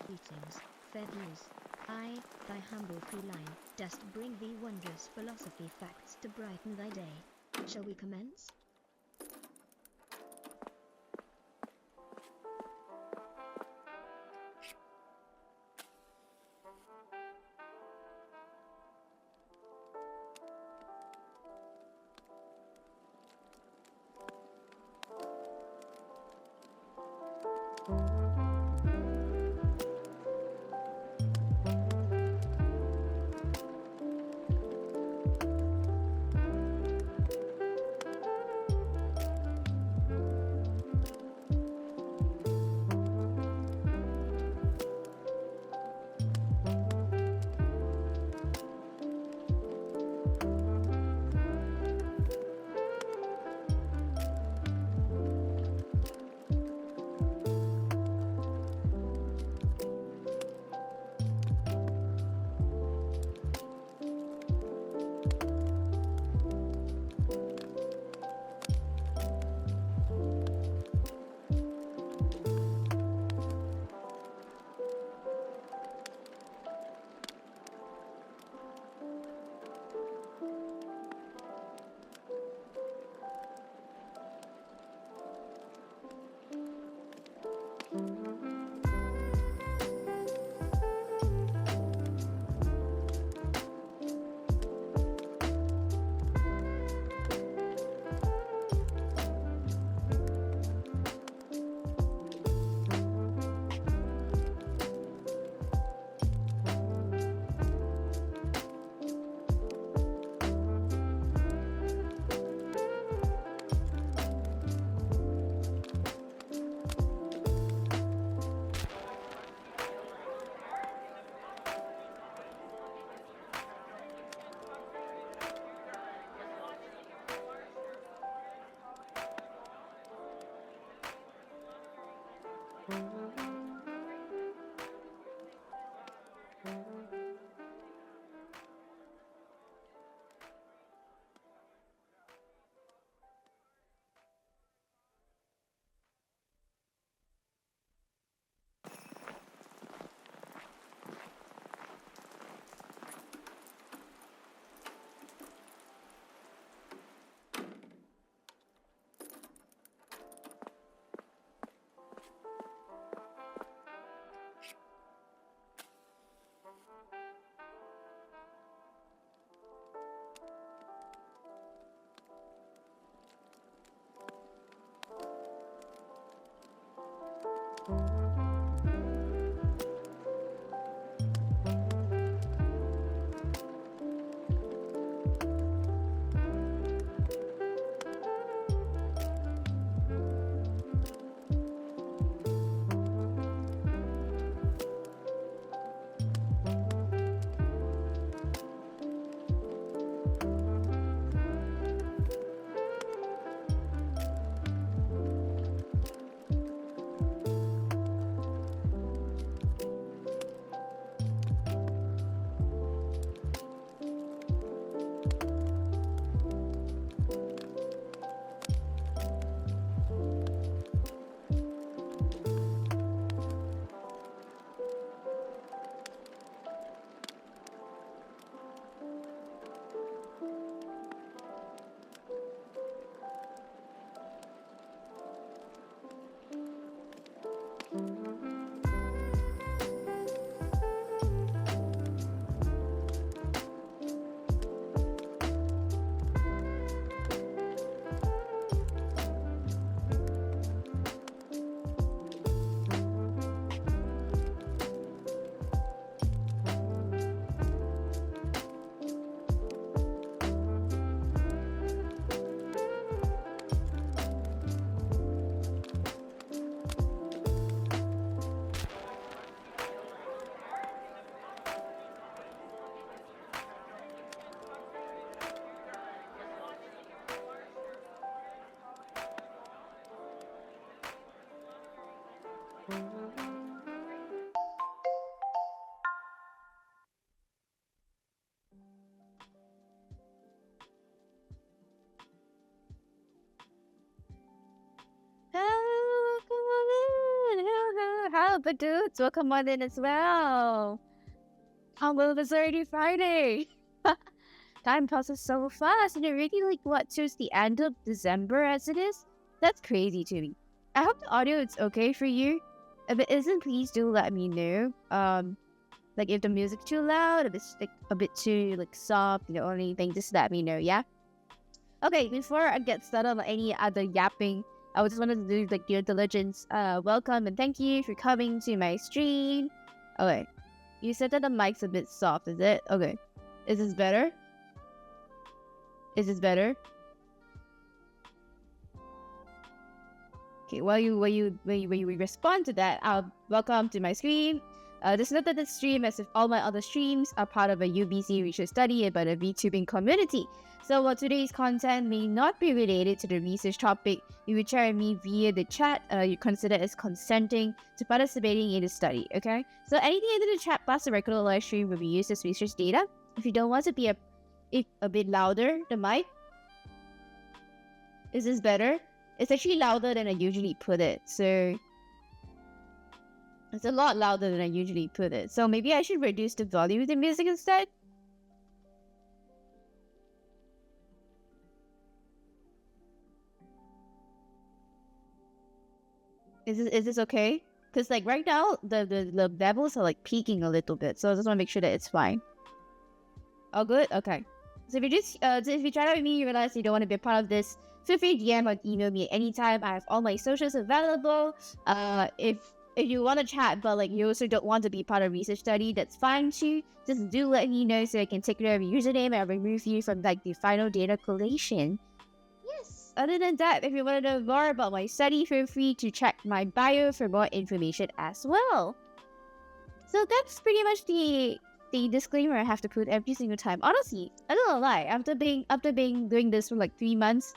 Greetings, fair views. I, thy humble feline, dost bring thee wondrous philosophy facts to brighten thy day. Shall we commence? Hello, but dudes, welcome on in as well. Hello, it's already Friday. Time passes so fast, and it really towards the end of December as it is. That's crazy to me. I hope the audio is okay for you. If it isn't, please do let me know. Like if the music's too loud, if it's a bit too soft, or anything, just let me know, yeah? Okay, before I get started on any other yapping, I just wanted to do due diligence. Welcome and thank you for coming to my stream. Okay, you said that the mic's a bit soft, is it? Okay, is this better? Is this better? Okay, while you respond to that, welcome to my stream. Just note that this stream, as with all my other streams, are part of a UBC research study about the VTubing community. So while today's content may not be related to the research topic, you will share with me via the chat. You consider as consenting to participating in the study, okay? So anything in the chat plus the regular live stream will be used as research data. If you don't want to be a bit louder, the mic. Is this better? It's actually louder than I usually put it, so it's a lot louder than I usually put it. So maybe I should reduce the volume of the music instead. Is this okay? Because right now the levels are peaking a little bit, so I just want to make sure that it's fine. All good? Okay. So if you try out with me, you realize you don't want to be a part of this, feel free to DM or email me at any time. I have all my socials available. If you want to chat but you also don't want to be part of research study, that's fine too. Just do let me know so I can take care of your username and remove you from the final data collation. Yes. Other than that, if you want to know more about my study, feel free to check my bio for more information as well. So that's pretty much the disclaimer I have to put every single time. Honestly, I don't lie. After doing this for 3 months,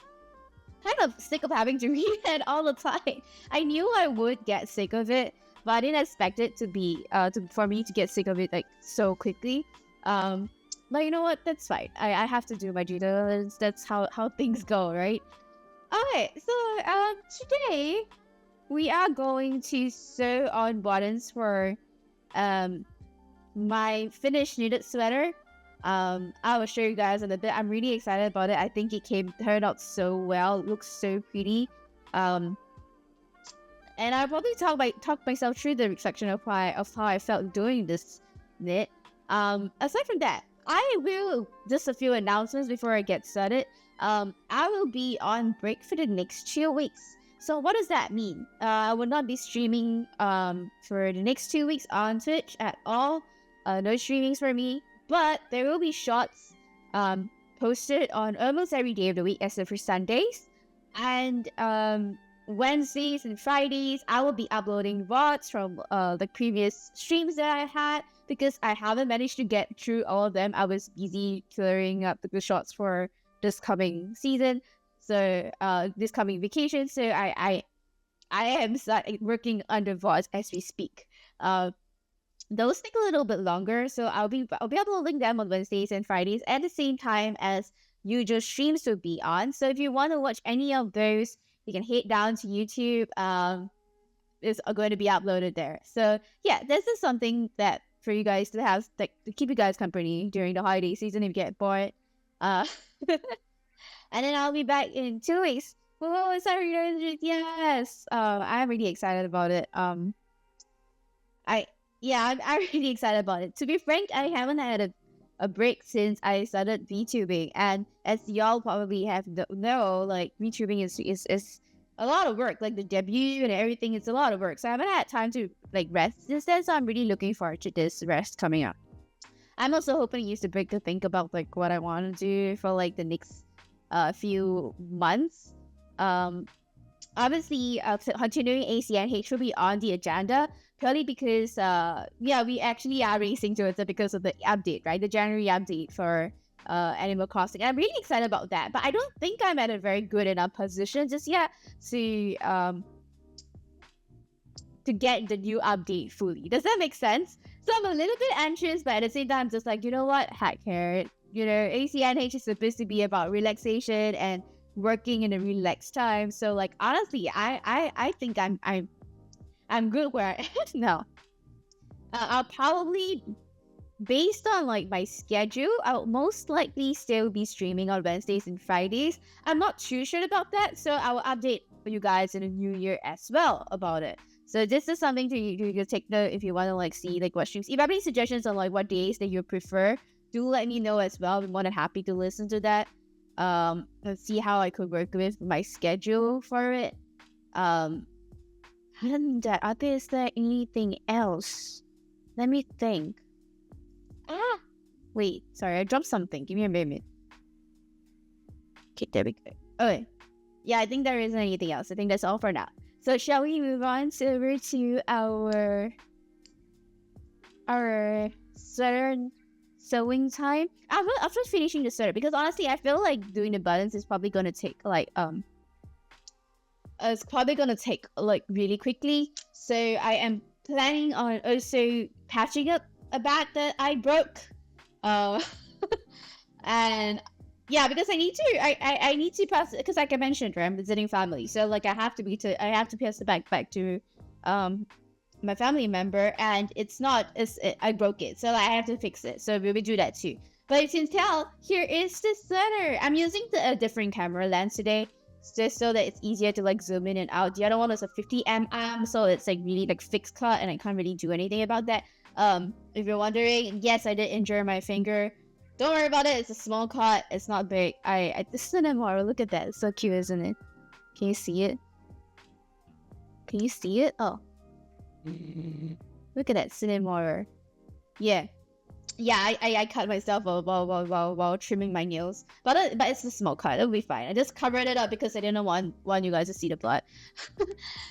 kind of sick of having to read it all the time. I knew I would get sick of it, but I didn't expect it to be for me to get sick of it so quickly. But you know what? That's fine. I have to do my due diligence. That's how things go, right? Alright, so today we are going to sew on buttons for my finished knitted sweater. I will show you guys in a bit. I'm really excited about it. I think it turned out so well. It looks so pretty. And I'll probably talk myself through the reflection of how I felt doing this knit. Aside from that, I will just a few announcements before I get started. I will be on break for the next 2 weeks. So what does that mean? I will not be streaming for the next 2 weeks on Twitch at all. No streamings for me, but there will be shots posted on almost every day of the week except for Sundays. And Wednesdays and Fridays, I will be uploading VODs from the previous streams that I had, because I haven't managed to get through all of them. I was busy clearing up the shots for this coming season, so this coming vacation. So I am working on the VODs as we speak. Those take a little bit longer, so I'll be uploading them on Wednesdays and Fridays at the same time as usual streams will be on. So if you want to watch any of those, you can head down to YouTube. It's going to be uploaded there. So yeah, this is something that for you guys to have, like, to keep you guys company during the holiday season if you get bored. And then I'll be back in 2 weeks. Whoa, it's already, yes. I'm really excited about it. I'm really excited about it. To be frank, I haven't had a break since I started VTubing, and as y'all probably have know, like, VTubing is a lot of work. Like the debut and everything, it's a lot of work. So I haven't had time to like rest instead. So I'm really looking forward to this rest coming up. I'm also hoping to use the break to think about like what I want to do for like the next few months. Obviously, continuing ACNH will be on the agenda, purely because, we actually are racing towards it because of the update, right? The January update for Animal Crossing. I'm really excited about that, but I don't think I'm at a very good enough position just yet to get the new update fully. Does that make sense? So I'm a little bit anxious, but at the same time, I'm just like, you know what? Heck care. You know, ACNH is supposed to be about relaxation and working in a relaxed time. So like, honestly, I think I'm good where I am now. I'll probably, based on like my schedule, I'll most likely still be streaming on Wednesdays and Fridays. I'm not too sure about that, so I will update for you guys in the new year as well about it. So this is something to take note if you want to like see like what streams. If you have any suggestions on like what days that you prefer, do let me know as well. I'm more than happy to listen to that. And see how I could work with my schedule for it. Other than that, is there anything else? Let me think. Wait, sorry, I dropped something. Give me a minute. Okay, there we go. Okay. Yeah, I think there isn't anything else. I think that's all for now. So shall we move on over to our southern sewing time? After finishing the sweater, because honestly, I feel like doing the buttons is probably gonna take like it's probably gonna take like really quickly. So I am planning on also patching up a bag that I broke. And yeah, because I need to pass, because like I mentioned, right, I'm visiting family, so like I have to pass the bag back to my family member, and I broke it, so I have to fix it. So we will do that too. But as you can tell, here is the sweater. I'm using a different camera lens today, just so that it's easier to like zoom in and out. The other one was a 50mm, so it's like really like fixed cut, and I can't really do anything about that. If you're wondering, yes, I did injure my finger. Don't worry about it. It's a small cut. It's not big. This is an MR. Look at that. It's so cute, isn't it? Can you see it? Can you see it? Oh. Look at that cinema. Yeah. I cut myself while trimming my nails. But it's a small cut. It'll be fine. I just covered it up because I didn't want you guys to see the blood.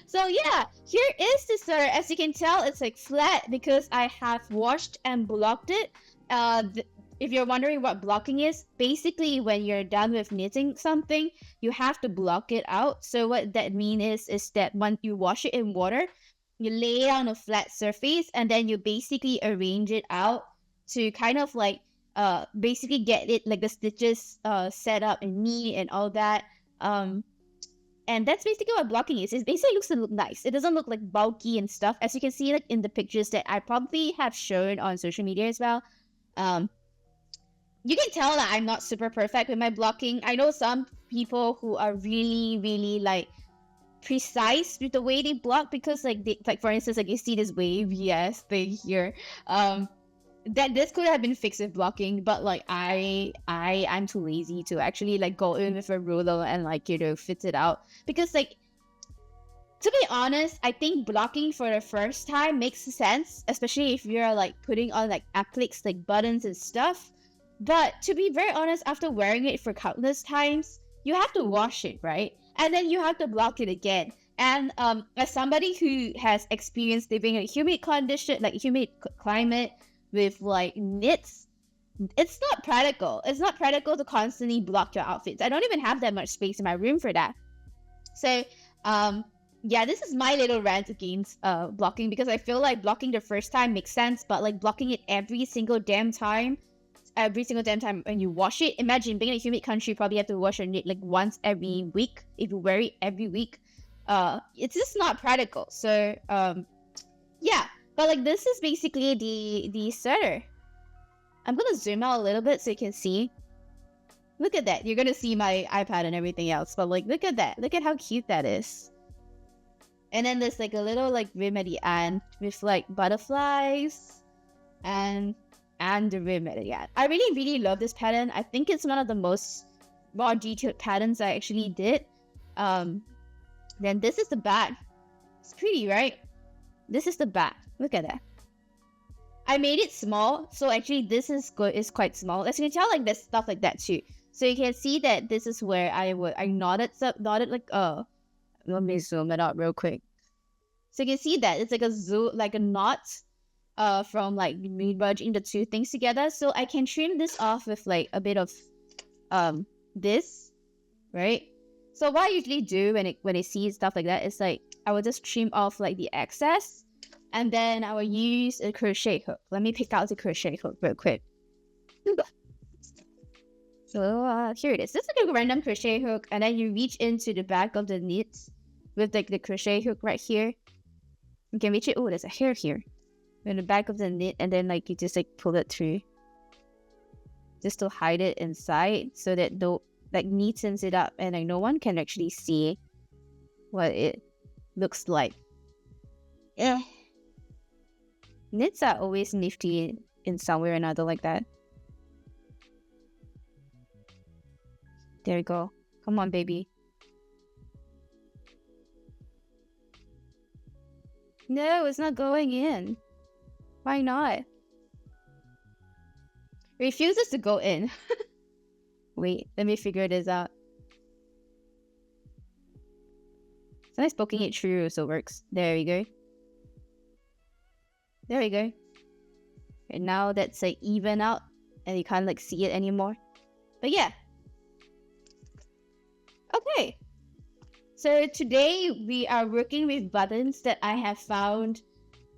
So yeah, here is the sweater. As you can tell, it's like flat because I have washed and blocked it. If you're wondering what blocking is, basically when you're done with knitting something, you have to block it out. So what that means is that when you wash it in water, you lay it on a flat surface, and then you basically arrange it out to kind of like basically get it like the stitches set up and neat and all that. And that's basically what blocking is. It basically look nice. It doesn't look like bulky and stuff, as you can see like in the pictures that I probably have shown on social media as well. You can tell that I'm not super perfect with my blocking. I know some people who are really, really like precise with the way they block, because like for instance, like you see this wavy ass thing here. That this could have been fixed with blocking, but like I'm too lazy to actually like go in with a ruler and like, you know, fit it out, because like To be honest, I think blocking for the first time makes sense, especially if you're like putting on like appliques like buttons and stuff. But to be very honest, after wearing it for countless times, you have to wash it, right? And then you have to block it again. And as somebody who has experienced living in a humid condition, like humid climate with like knits, it's not practical. It's not practical to constantly block your outfits. I don't even have that much space in my room for that. So yeah, this is my little rant against blocking, because I feel like blocking the first time makes sense, but like blocking it every single damn time when you wash it. Imagine being in a humid country, you probably have to wash your knit like once every week if you wear it every week. It's just not practical. So yeah, but like this is basically the sweater. I'm gonna zoom out a little bit so you can see. Look at that. You're gonna see my iPad and everything else, but like look at that. Look at how cute that is. And then there's like a little like rim at the end with like butterflies and the rim at the end. I really love this pattern. I think it's one of the most raw detailed patterns I actually did. Then this is the back. It's pretty, right? This is the back. Look at that. I made it small, so actually this is good. It's quite small. As you can tell, like there's stuff like that too. So you can see that this is where I knotted like let me zoom it out real quick. So you can see that it's like a knot from like merging the two things together. So I can trim this off with like a bit of this, right? So what I usually do when I see stuff like that is like I will just trim off like the excess, and then I will use a crochet hook. Let me pick out the crochet hook real quick. So here it is. This is like a random crochet hook, and then you reach into the back of the knit with like the crochet hook right here. You can reach it. Oh, there's a hair here in the back of the knit, and then like you just like pull it through, just to hide it inside, so that like neatens it up, and like no one can actually see what it looks like. Yeah, knits are always nifty in some way or another like that. There you go. Come on, baby. No, it's not going in. Why not? It refuses to go in. Wait, let me figure this out. Sometimes poking it through so it works. There we go. There we go. And now that's like even out, and you can't like see it anymore. But yeah. Okay. So today we are working with buttons that I have found.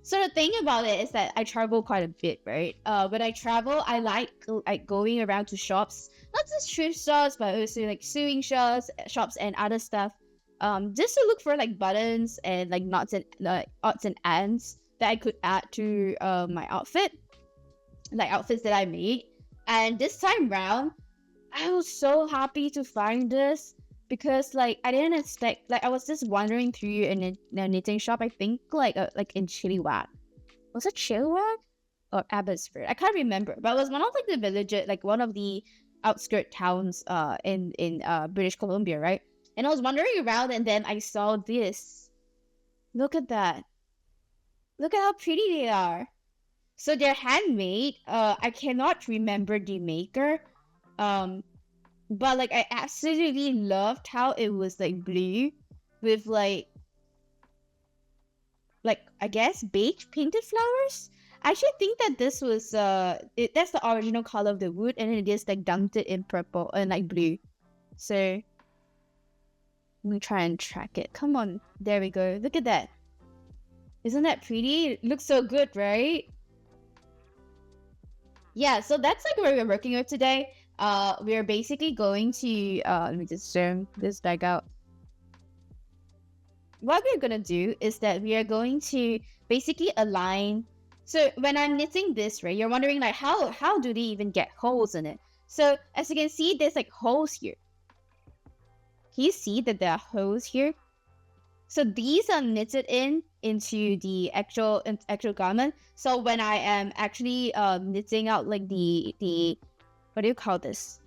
So the thing about it is that I travel quite a bit, right? When I travel, I like going around to shops, not just thrift shops, but also like sewing shops and other stuff. Just to look for like buttons and like knots and odds and ends that I could add to my outfit, like outfits that I made. And this time round, I was so happy to find this. Because like I didn't expect, like I was just wandering through a knitting shop. I think like in Chillhop. Was it Chillhop or Abbotsford? I can't remember, but it was one of like the villages, like one of the outskirt towns in British Columbia, right? And I was wandering around, and then I saw this. Look at that! Look at how pretty they are. So they're handmade. I cannot remember the maker. But like I absolutely loved how it was like blue with like I guess beige painted flowers. I actually think that this was that's the original color of the wood, and then it is like dunked it in purple and like blue. So let me try and track it. Come on, there we go. Look at that. Isn't that pretty? It looks so good, right? Yeah, so that's like what we're working with today. We're basically going to let me just zoom this back out. What we're gonna do is that we are going to basically align. So when I'm knitting this, right, you're wondering like how do they even get holes in it? So as you can see, there's like holes here. Can you see that there are holes here? So these are knitted into the actual garment. So when I am actually knitting out like the what do you call this?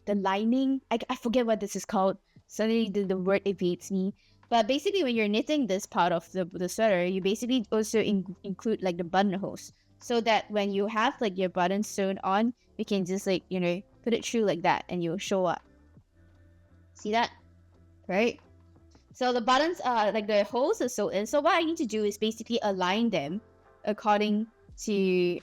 The lining? I forget what this is called. Suddenly the word evades me. But basically, when you're knitting this part of the sweater, you basically also include like the buttonholes, so that when you have like your buttons sewn on, you can just like, you know, put it through like that and you'll show up. See that? Right? So the buttons are like the holes are sewn in. So what I need to do is basically align them according to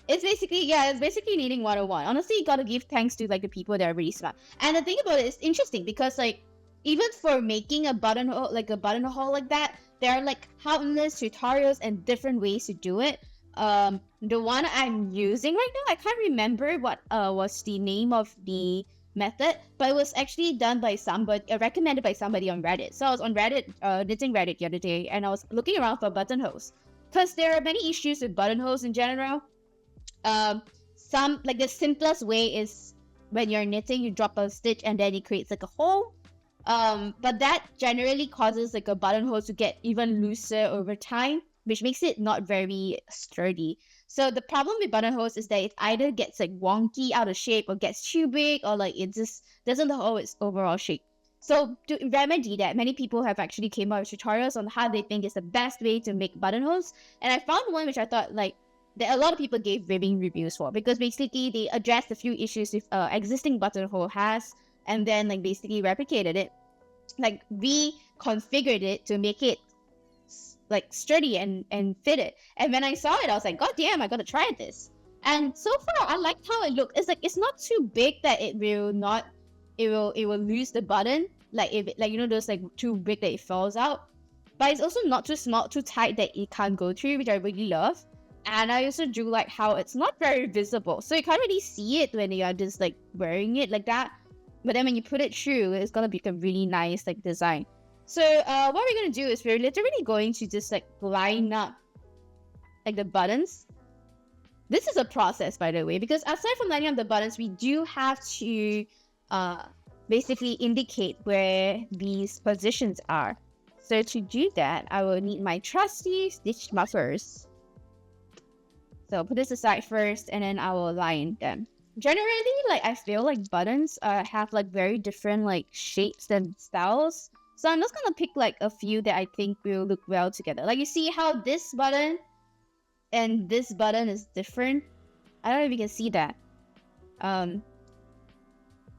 it's basically knitting 101. Honestly, you gotta give thanks to like the people that are really smart. And the thing about it is interesting because like even for making a buttonhole like that, there are like countless tutorials and different ways to do it. The one I'm using right now, I can't remember what was the name of the method, but it was actually done by somebody, recommended by somebody on Reddit. So I was on Reddit, knitting Reddit the other day, and I was looking around for buttonholes because there are many issues with buttonholes in general. Some like the simplest way is when you're knitting, you drop a stitch and then it creates like a hole. But that generally causes like a buttonhole to get even looser over time, which makes it not very sturdy. So the problem with buttonholes is that it either gets like wonky out of shape or gets too big, or like it just doesn't hold its overall shape. So to remedy that, many people have actually came out with tutorials on how they think is the best way to make buttonholes. And I found one which I thought like that a lot of people gave raving reviews for, because basically they addressed a few issues with existing buttonhole has, and then like basically replicated it, like reconfigured it to make it like sturdy and fit it. And when I saw it, I was like, god damn, I gotta try this. And so far I liked how it looked. It's like it's not too big that it will lose the button, like if it, like, you know, those like too big that it falls out, but it's also not too small, too tight that it can't go through, which I really love. And I also do like how it's not very visible, so you can't really see it when you are just like wearing it like that, but then when you put it through, it's gonna be a really nice like design. So what we're gonna do is we're literally going to just like line up like the buttons. This is a process, by the way, because aside from lining up the buttons, we do have to basically indicate where these positions are. So to do that, I will need my trusty stitch markers. So I'll put this aside first, and then I will align them. Generally, like I feel like buttons have like very different like shapes and styles. So I'm just gonna pick like a few that I think will look well together. Like you see how this button and this button is different? I don't know if you can see that.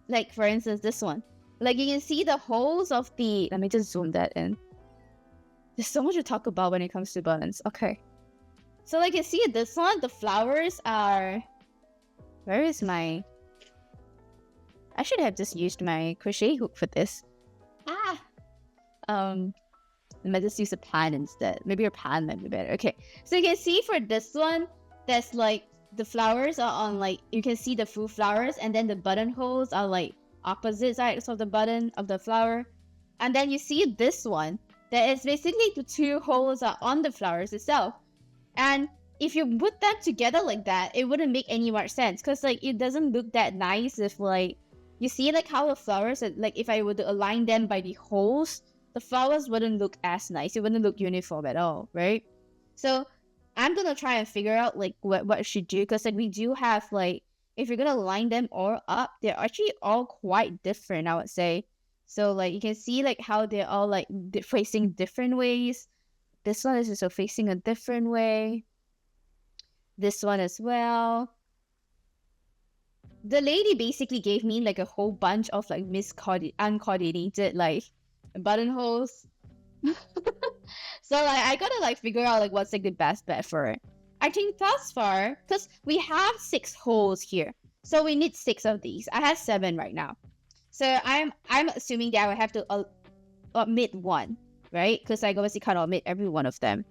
Like for instance, this one. Like you can see the holes of the... Let me just zoom that in. There's so much to talk about when it comes to buttons. Okay. So like you see this one, the flowers are... Where is my... I should have just used my crochet hook for this. I might just use a pan instead. Maybe a pan might be better. Okay. So you can see for this one, there's like... The flowers are on like... You can see the full flowers, and then the buttonholes are like opposite sides of the button of the flower. And then you see this one, that is basically the two holes are on the flowers itself. And if you put them together like that, it wouldn't make any more sense, because like it doesn't look that nice if like you see like how the flowers are, like if I were to align them by the holes, the flowers wouldn't look as nice. It wouldn't look uniform at all, right? So I'm gonna try and figure out like what I should do, because like we do have like, if you're gonna line them all up, they're actually all quite different, I would say. So like you can see like how they're all like facing different ways. This one is also facing a different way. This one as well. The lady basically gave me like a whole bunch of like uncoordinated like buttonholes. So like I gotta like figure out like what's like the best bet for it. I think thus far, because we have 6 holes here, so we need 6 of these. I have 7 right now, so I'm assuming that I would have to omit 1. Right? Because I obviously can't omit every one of them.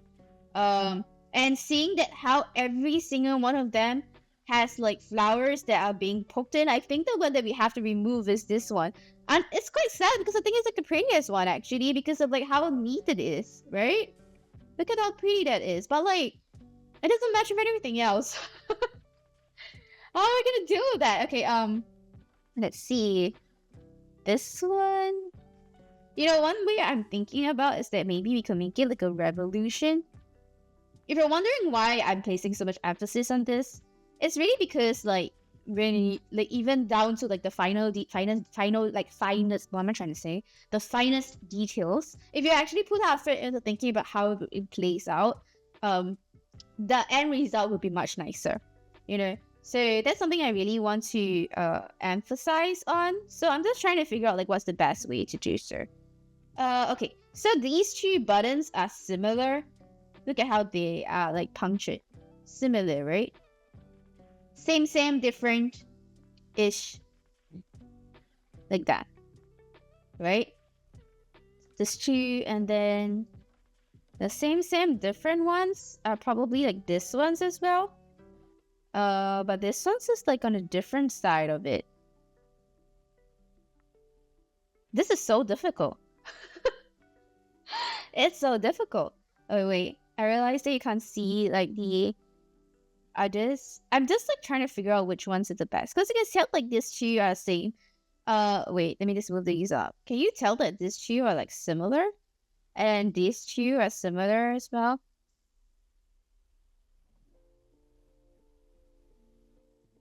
And seeing that how every single one of them has like flowers that are being poked in, I think the one that we have to remove is this one. And it's quite sad because I think it's like the prettiest one actually, because of like how neat it is, right? Look at how pretty that is. But like, it doesn't match with anything else. How am I gonna deal with that? Okay, let's see. This one. You know, one way I'm thinking about is that maybe we can make it like a revolution. If you're wondering why I'm placing so much emphasis on this, it's really because like really like even down to like the final like finest, what am I trying to say, the finest details, if you actually put effort into thinking about how it plays out, the end result would be much nicer, you know. So that's something I really want to emphasize on. So I'm just trying to figure out like what's the best way to do so. Okay, so these two buttons are similar. Look at how they are like punctured. Similar, right? Same, different-ish. Like that. Right? This two, and then the same, different ones are probably like this ones as well. But this one's just like on a different side of it. This is so difficult. It's so difficult. Oh wait, I realized that you can't see like the others. I'm just like trying to figure out which ones are the best, because you can tell like these two are same. Wait, let me just move these up. Can you tell that these two are like similar, and these two are similar as well?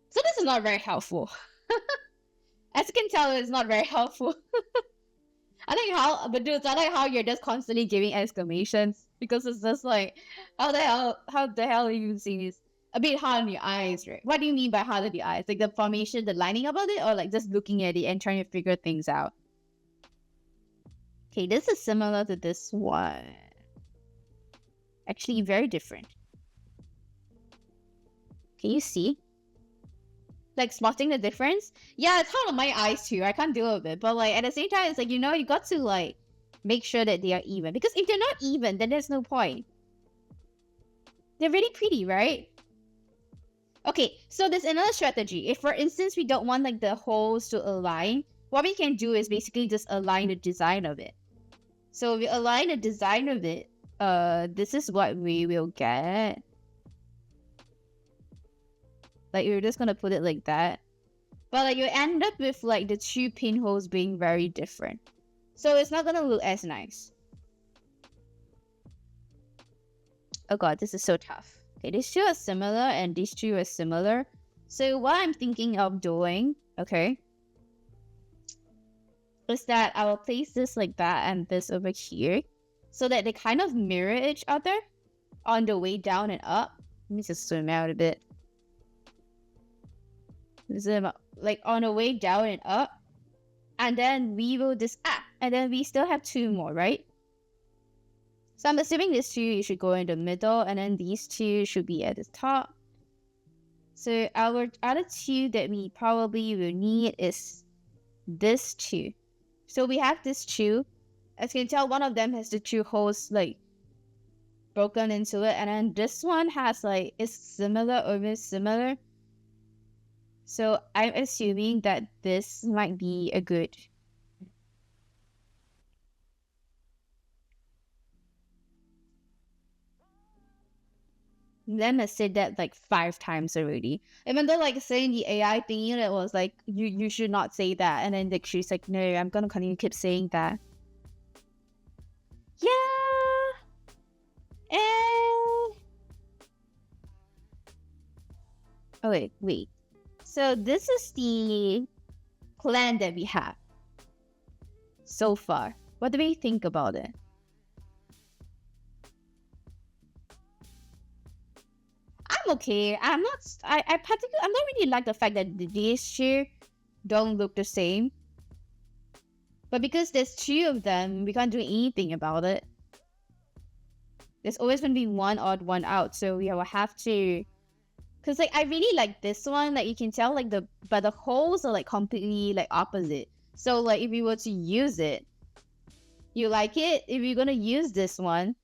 So this is not very helpful. As you can tell, it's not very helpful. I like how you're just constantly giving exclamations, because it's just like, how the hell are you seeing this? A bit hard on your eyes, right? What do you mean by hard on your eyes? Like the formation, the lining about it, or like just looking at it and trying to figure things out? Okay, this is similar to this one. Actually, very different. Can you see? Like spotting the difference? Yeah, it's hard on my eyes too. I can't deal with it. But like at the same time, it's like, you know, you got to like make sure that they are even. Because if they're not even, then there's no point. They're really pretty, right? Okay, so there's another strategy. If for instance we don't want like the holes to align, what we can do is basically just align the design of it. So we align the design of it. This is what we will get. Like, you're just gonna put it like that. But like, you end up with like the two pinholes being very different. So it's not gonna look as nice. Oh god, this is so tough. Okay, these two are similar and these two are similar. So what I'm thinking of doing, okay, is that I will place this like that and this over here, so that they kind of mirror each other on the way down and up. Let me just zoom out a bit. Zoom up, like on the way down and up, and then we will and then we still have two more, right? So I'm assuming these two should go in the middle, and then these two should be at the top. So our other two that we probably will need is this two. So we have this two. As you can tell, one of them has the two holes like broken into it, and then this one has like, it's similar, almost similar. So I'm assuming that this might be a good. Lemma said that like 5 times already. Even though like saying the AI thingy that was like, you should not say that, and then like she's like, no, I'm gonna continue keep saying that. Yeah. And oh wait. So this is the plan that we have so far. What do we think about it? I'm okay. I don't really like the fact that these two don't look the same. But because there's two of them, we can't do anything about it. There's always going to be one odd, one out. So we will have to... Because like, I really like this one. Like, you can tell like but the holes are like completely like opposite. So like, if we were to use it, you like it? If you're going to use this one,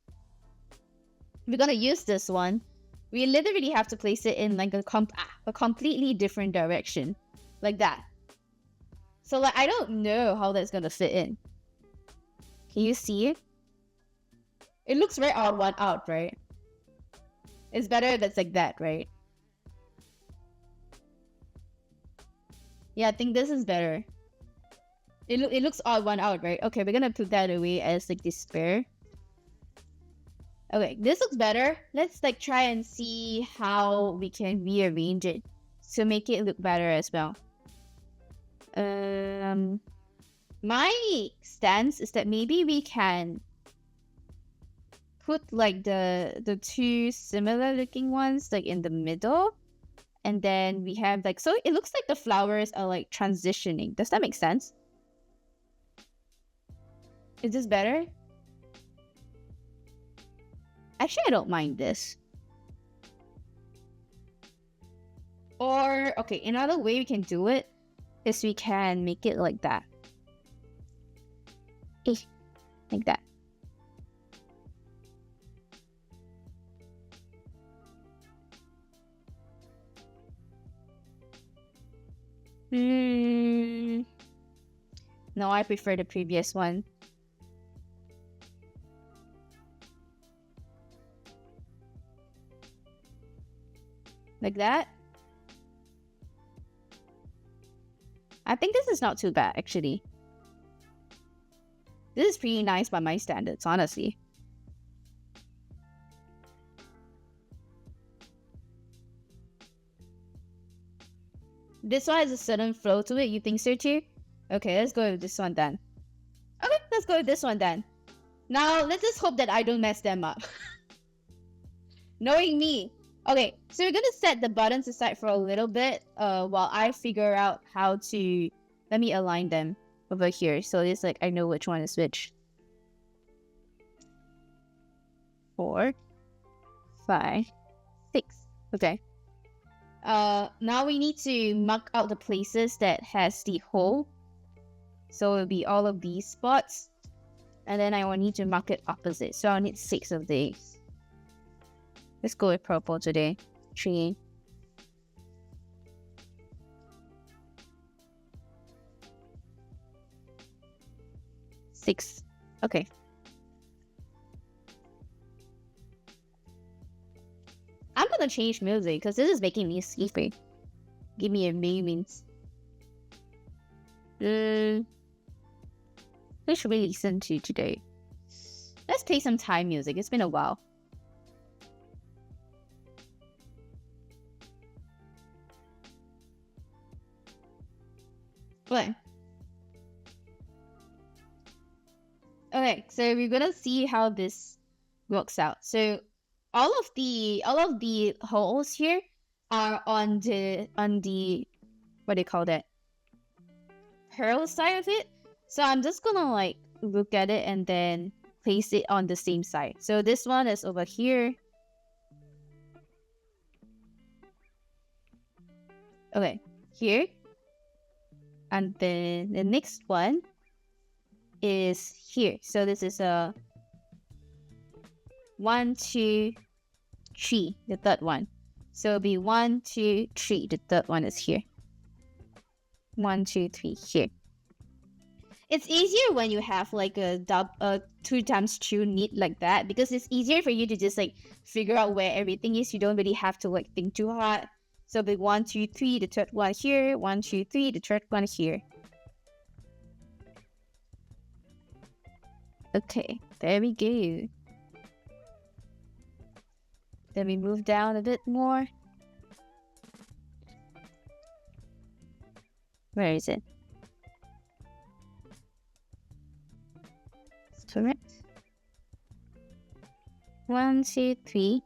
we literally have to place it in like a completely different direction. Like that. So like, I don't know how that's gonna fit in. Can you see it? It looks very odd one out, right? It's better if it's like that, right? Yeah, I think this is better. It looks odd one out, right? Okay, we're gonna put that away as like this spare. Okay, this looks better. Let's like try and see how we can rearrange it. to make it look better as well. My stance is that maybe we can put like the two similar looking ones like in the middle, and then we have like, so it looks like the flowers are like transitioning. Does that make sense? Is this better? Actually, I don't mind this. Or, okay, another way we can do it is we can make it like that. Like that. No, I prefer the previous one. Like that. I think this is not too bad, actually. This is pretty nice by my standards, honestly. This one has a certain flow to it. You think so too? Okay, let's go with this one then. Okay, let's go with this one then. Now, let's just hope that I don't mess them up. Knowing me. Okay, so we're gonna set the buttons aside for a little bit while I figure out how to... Let me align them over here. So it's like I know which one is which. 4, 5, 6. Okay. Now we need to mark out the places that has the hole. So it'll be all of these spots. And then I will need to mark it opposite. So I'll need 6 of these. Let's go with purple today. 3. Six. Okay. I'm gonna change music because this is making me sleepy. Give me a moment. What should we listen to today? Let's play some Thai music. It's been a while. What? Okay, so we're gonna see how this works out. So all of the holes here are on the what do you call that? Pearl side of it. So I'm just gonna like look at it and then place it on the same side. So this one is over here. Okay, here. And then the next one is here. So this is a 1, 2, 3, the third one. So it'll be 1, 2, 3. The third one is here. 1, 2, 3 here. It's easier when you have like a 2 times 2 knit like that, because it's easier for you to just like figure out where everything is. You don't really have to like think too hard. So it'll be 1, 2, 3, the third one here. 1, 2, 3, the third one here. Okay, there we go. Then we move down a bit more. Where is it? Correct. 1, 2, 3.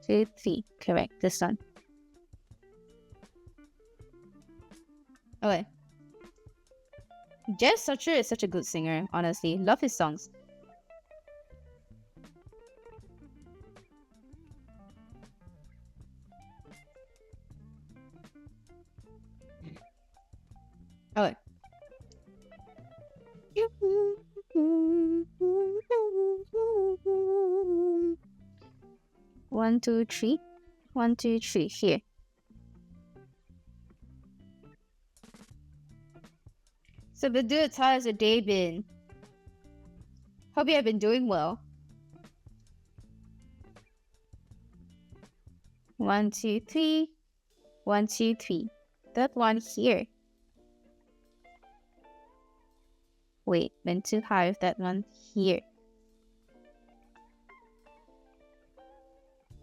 2, 3. Correct. This one. Okay. Jeff Sucher is such a good singer, honestly. Love his songs. Okay. 1, 2, 3. 1, 2, 3 here. So the dudes, how has your day been? Hope you have been doing well. 1, 2, 3. 1, 2, 3. That one here. Wait, meant to have that one here.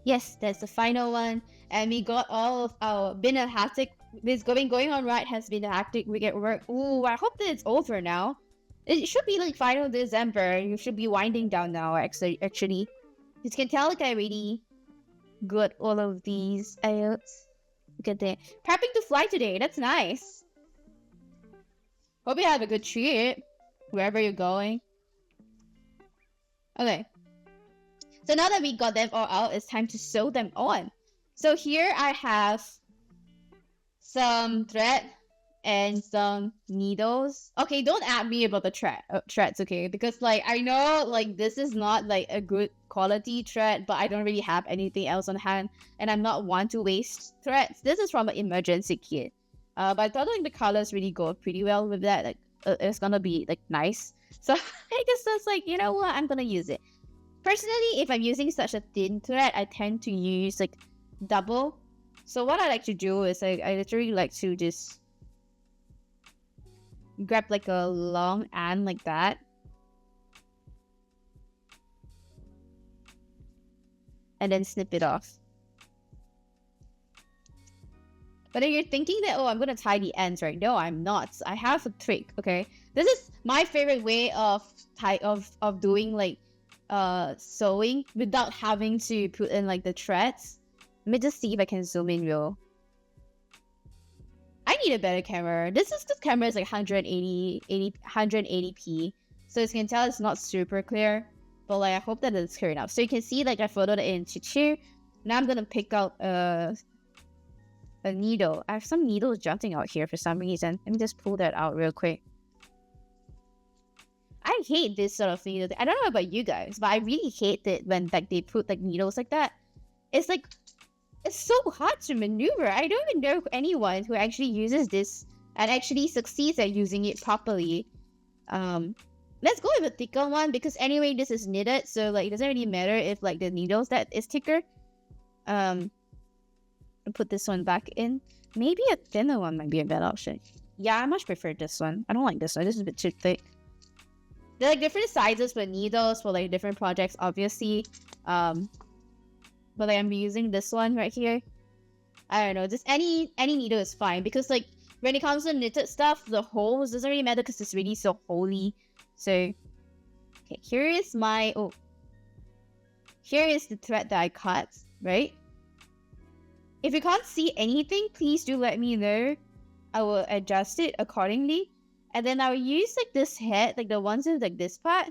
Yes, that's the final one. And we got all of our been a hectic. This going on right has been a hectic. We get work. Ooh, I hope that it's over now. It should be like final December. You should be winding down now. Actually, you can tell like I really got all of these out. Look at that. Prepping to fly today. That's nice. Hope you have a good trip wherever you're going. Okay. So now that we got them all out, it's time to sew them on. So here I have some thread and some needles. Okay, don't ask me about the threads, okay? Because like I know like this is not like a good quality thread, but I don't really have anything else on hand, and I'm not one to waste threads. This is from an emergency kit. But I thought like the colors really go pretty well with that. Like it's gonna be like nice. So I guess that's like, you know what, I'm gonna use it. Personally, if I'm using such a thin thread, I tend to use like double. So what I like to do is I literally like to just grab like a long end like that. And then snip it off. But if you're thinking that, oh, I'm gonna tie the ends, right? No, I'm not. I have a trick, okay? This is my favorite way of doing like sewing without having to put in like the threads. Let me just see if I can zoom in real. I need a better camera. This camera is like 180p. So as you can tell, it's not super clear. But like I hope that it's clear enough. So you can see like I folded it into two. Now I'm gonna pick out a needle. I have some needles jutting out here for some reason. Let me just pull that out real quick. I hate this sort of needle. I don't know about you guys, but I really hate it when like they put like needles like that. It's like, it's so hard to maneuver. I don't even know anyone who actually uses this and actually succeeds at using it properly. Let's go with a thicker one because anyway this is knitted, so like it doesn't really matter if like the needles that is thicker. I'll put this one back in. Maybe a thinner one might be a better option. Yeah, I much prefer this one. I don't like this one. This is a bit too thick. There are like different sizes for needles for like different projects, obviously. But like I'm using this one right here. I don't know, just any needle is fine because like when it comes to knitted stuff, the holes doesn't really matter because it's really so holy. So okay, here is the thread that I cut, right? If you can't see anything, please do let me know. I will adjust it accordingly. And then I'll use like this head, like the ones with like this part.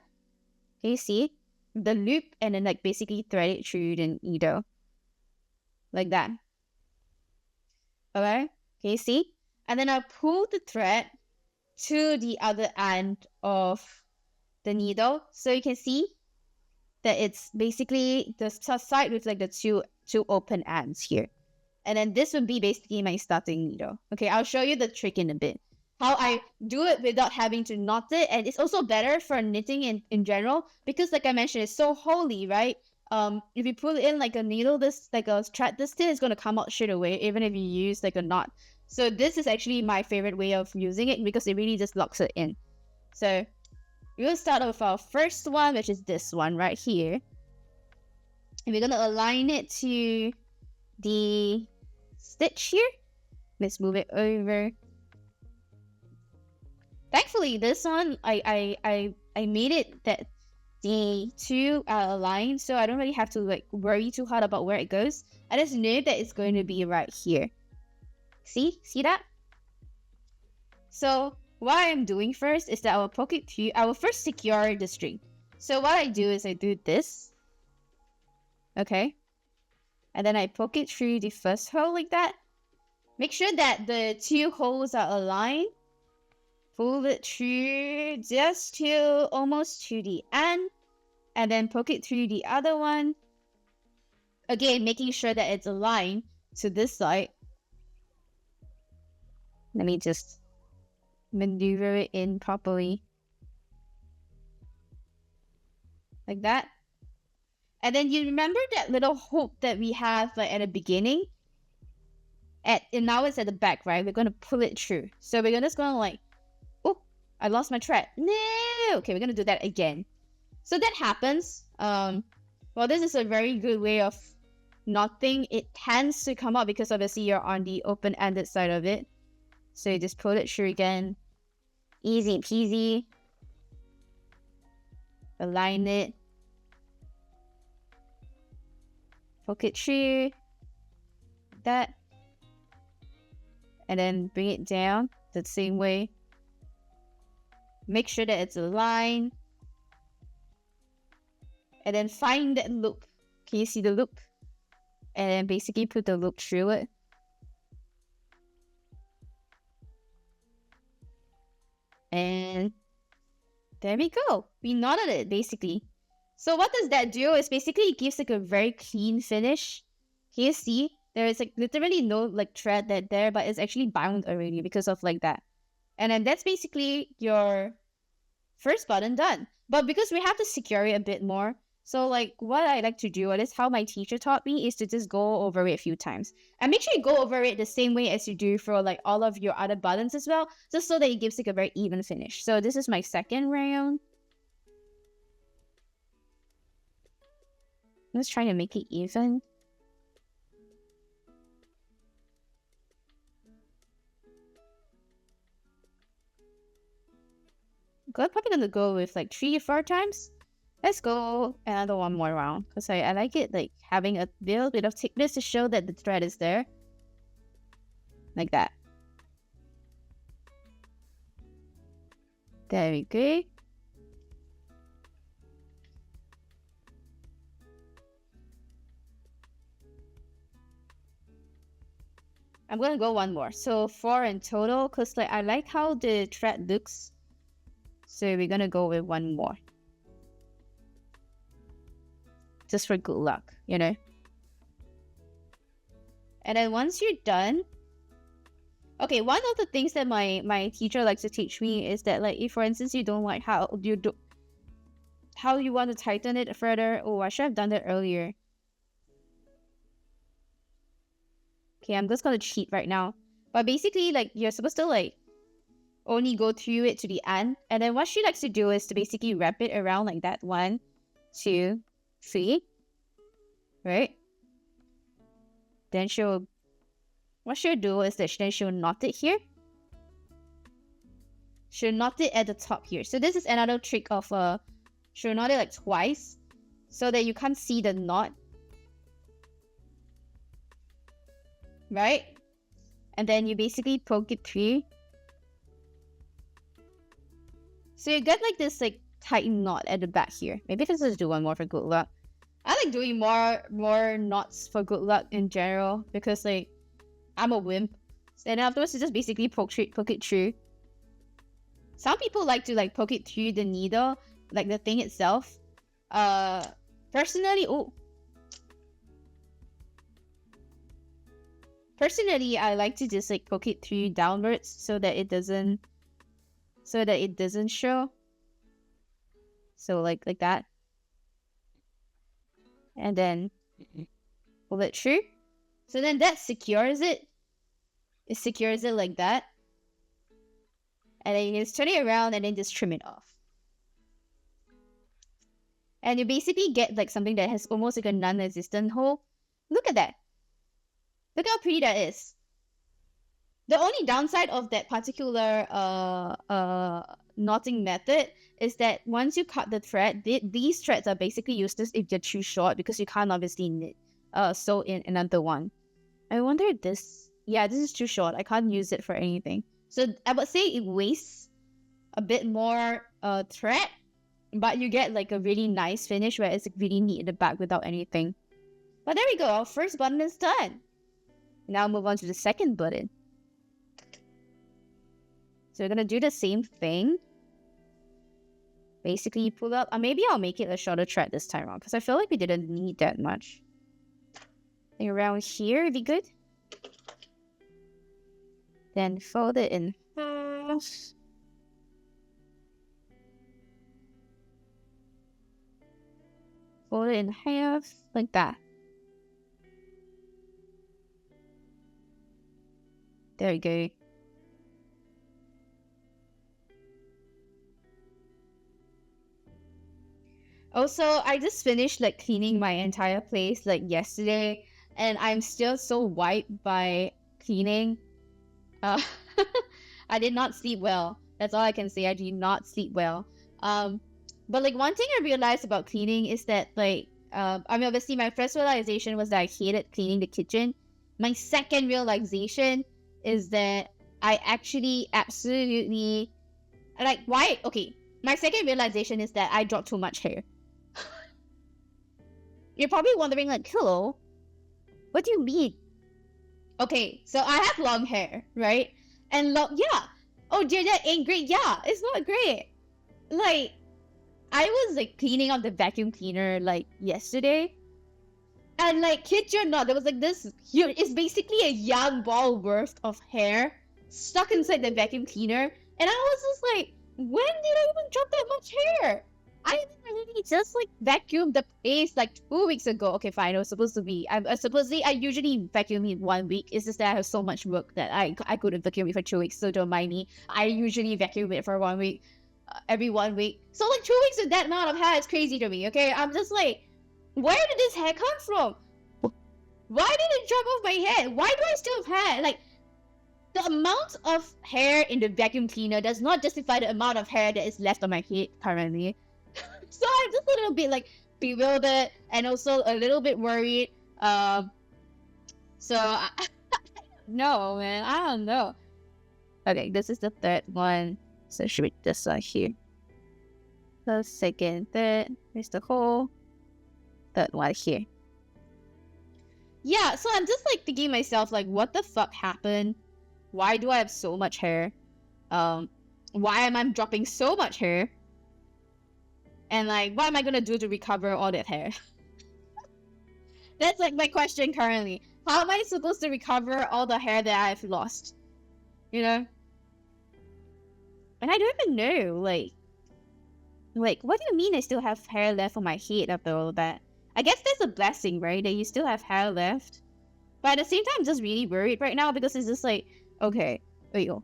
Can you see? The loop and then like basically thread it through the needle. Like that. Okay? Can you see? And then I'll pull the thread to the other end of the needle. So you can see that it's basically the side with like the two open ends here. And then this would be basically my starting needle. Okay, I'll show you the trick in a bit. How I do it without having to knot it. And it's also better for knitting in general. Because like I mentioned, it's so holy, right? If you pull in like a needle, this like a thread, this thing is going to come out straight away. Even if you use like a knot. So this is actually my favorite way of using it. Because it really just locks it in. So we'll start with our first one, which is this one right here. And we're going to align it to the stitch here. Let's move it over. Thankfully, this one, I made it that the two are aligned, so I don't really have to like worry too hard about where it goes. I just know that it's going to be right here. See that? So what I'm doing first is that I will poke it through. I will first secure the string. So what I do is I do this. Okay. And then I poke it through the first hole like that. Make sure that the two holes are aligned. Pull it through just to almost to the end. And then poke it through the other one. Again, making sure that it's aligned to this side. Let me just maneuver it in properly. Like that. And then you remember that little hook that we have like at the beginning? And now it's at the back, right? We're going to pull it through. So we're just going to like, oh, I lost my thread. No! Okay, we're going to do that again. So that happens. Well, this is a very good way of knotting, it tends to come out because obviously you're on the open-ended side of it. So you just pull it through again. Easy peasy. Align it. Poke it through. That. And then bring it down the same way. Make sure that it's aligned. And then find that loop. Can you see the loop? And then basically put the loop through it. And there we go. We knotted it basically. So what does that do is basically it gives like a very clean finish. Can you see? There is like literally no like thread there, but it's actually bound already because of like that. And then that's basically your first button done. But because we have to secure it a bit more, so like what I like to do, and it's how my teacher taught me, is to just go over it a few times. And make sure you go over it the same way as you do for like all of your other buttons as well, just so that it gives like a very even finish. So this is my second round. I'm just trying to make it even. Probably gonna go with like 3 or 4 times. Let's go another one more round, because I like it like having a little bit of thickness to show that the thread is there. Like that. There we go. I'm gonna go one more. So 4 in total, because like I like how the thread looks. So we're gonna go with one more. Just for good luck, you know? And then once you're done... Okay, one of the things that my teacher likes to teach me is that like if for instance you don't like how you want to tighten it further. Oh, I should have done that earlier. Okay, I'm just gonna cheat right now. But basically like you're supposed to like only go through it to the end. And then what she likes to do is to basically wrap it around like that. 1, 2, 3. Right? Then what she'll do is that she'll knot it here. She'll knot it at the top here. So this is another trick of she'll knot it like twice, so that you can't see the knot. Right? And then you basically poke it through. So you get like this like tight knot at the back here. Maybe let's just do one more for good luck. I like doing more knots for good luck in general, because like I'm a wimp. And afterwards you just basically poke it through. Some people like to like poke it through the needle, like the thing itself. Personally, I like to just like poke it through downwards so that it doesn't show. So like that. And then pull it through. So then that secures it. It secures it like that. And then you just turn it around and then just trim it off. And you basically get like something that has almost like a non-resistant hole. Look at that. Look how pretty that is. The only downside of that particular knotting method is that once you cut the thread, these threads are basically useless if they're too short, because you can't obviously knit sew in another one. I wonder if this is too short. I can't use it for anything. So I would say it wastes a bit more thread, but you get like a really nice finish where it's really neat in the back without anything. But there we go, our first button is done. Now move on to the second button. So we're gonna do the same thing. Basically pull up, maybe I'll make it a shorter thread this time around, because I feel like we didn't need that much. I think around here would be good. Then fold it in half. Fold it in half, like that. There we go. Also, I just finished like cleaning my entire place like yesterday. and I'm still so wiped by cleaning. Uh, I did not sleep well. That's all I can say. I did not sleep well. But like one thing I realized about cleaning is that like I mean obviously my first realization was that I hated cleaning the kitchen. My second realization is that I actually absolutely like why okay. My second realization is that I dropped too much hair. You're probably wondering like, hello, what do you mean? Okay, so I have long hair, right? And yeah. Oh dear, that ain't great. Yeah, it's not great. Like, I was like cleaning out the vacuum cleaner like yesterday. And like, kid you not, there was like this huge, it's basically a young ball worth of hair stuck inside the vacuum cleaner. And I was just like, when did I even drop that much hair? I literally just like vacuumed the place like 2 weeks ago. Okay, fine. It was supposed to be. Supposedly I usually vacuum in 1 week. It's just that I have so much work that I couldn't vacuum it for 2 weeks. So don't mind me. I usually vacuum it for 1 week, every 1 week. So like 2 weeks with that amount of hair is crazy to me. Okay, I'm just like, where did this hair come from? Why did it drop off my head? Why do I still have hair? Like, the amount of hair in the vacuum cleaner does not justify the amount of hair that is left on my head currently. So I'm just a little bit like bewildered and also a little bit worried. No, man, I don't know. Okay, this is the third one. So should we just here? The second, third, here's the whole third one here. Yeah, so I'm just like thinking myself like, what the fuck happened? Why do I have so much hair? Why am I dropping so much hair? And like, what am I gonna do to recover all that hair? That's like my question currently. How am I supposed to recover all the hair that I've lost? You know? And I don't even know, like, what do you mean I still have hair left on my head after all of that? I guess that's a blessing, right? That you still have hair left. But at the same time, I'm just really worried right now because it's just like, okay, wait, go.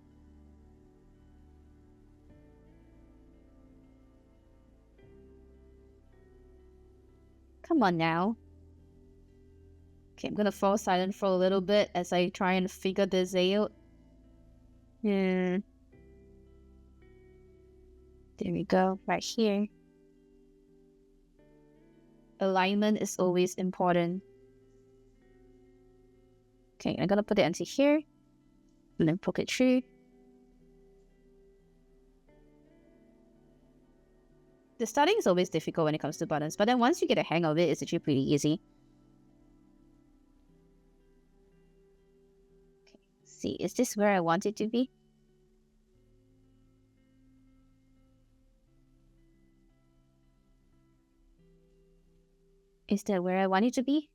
Come on now. Okay, I'm gonna fall silent for a little bit as I try and figure this out. Yeah. There we go, right here. Alignment is always important. Okay, I'm gonna put it into here. And then poke it through. The starting is always difficult when it comes to buttons, but then once you get a hang of it, it's actually pretty easy. Okay, see, is this where I want it to be? Is that where I want it to be?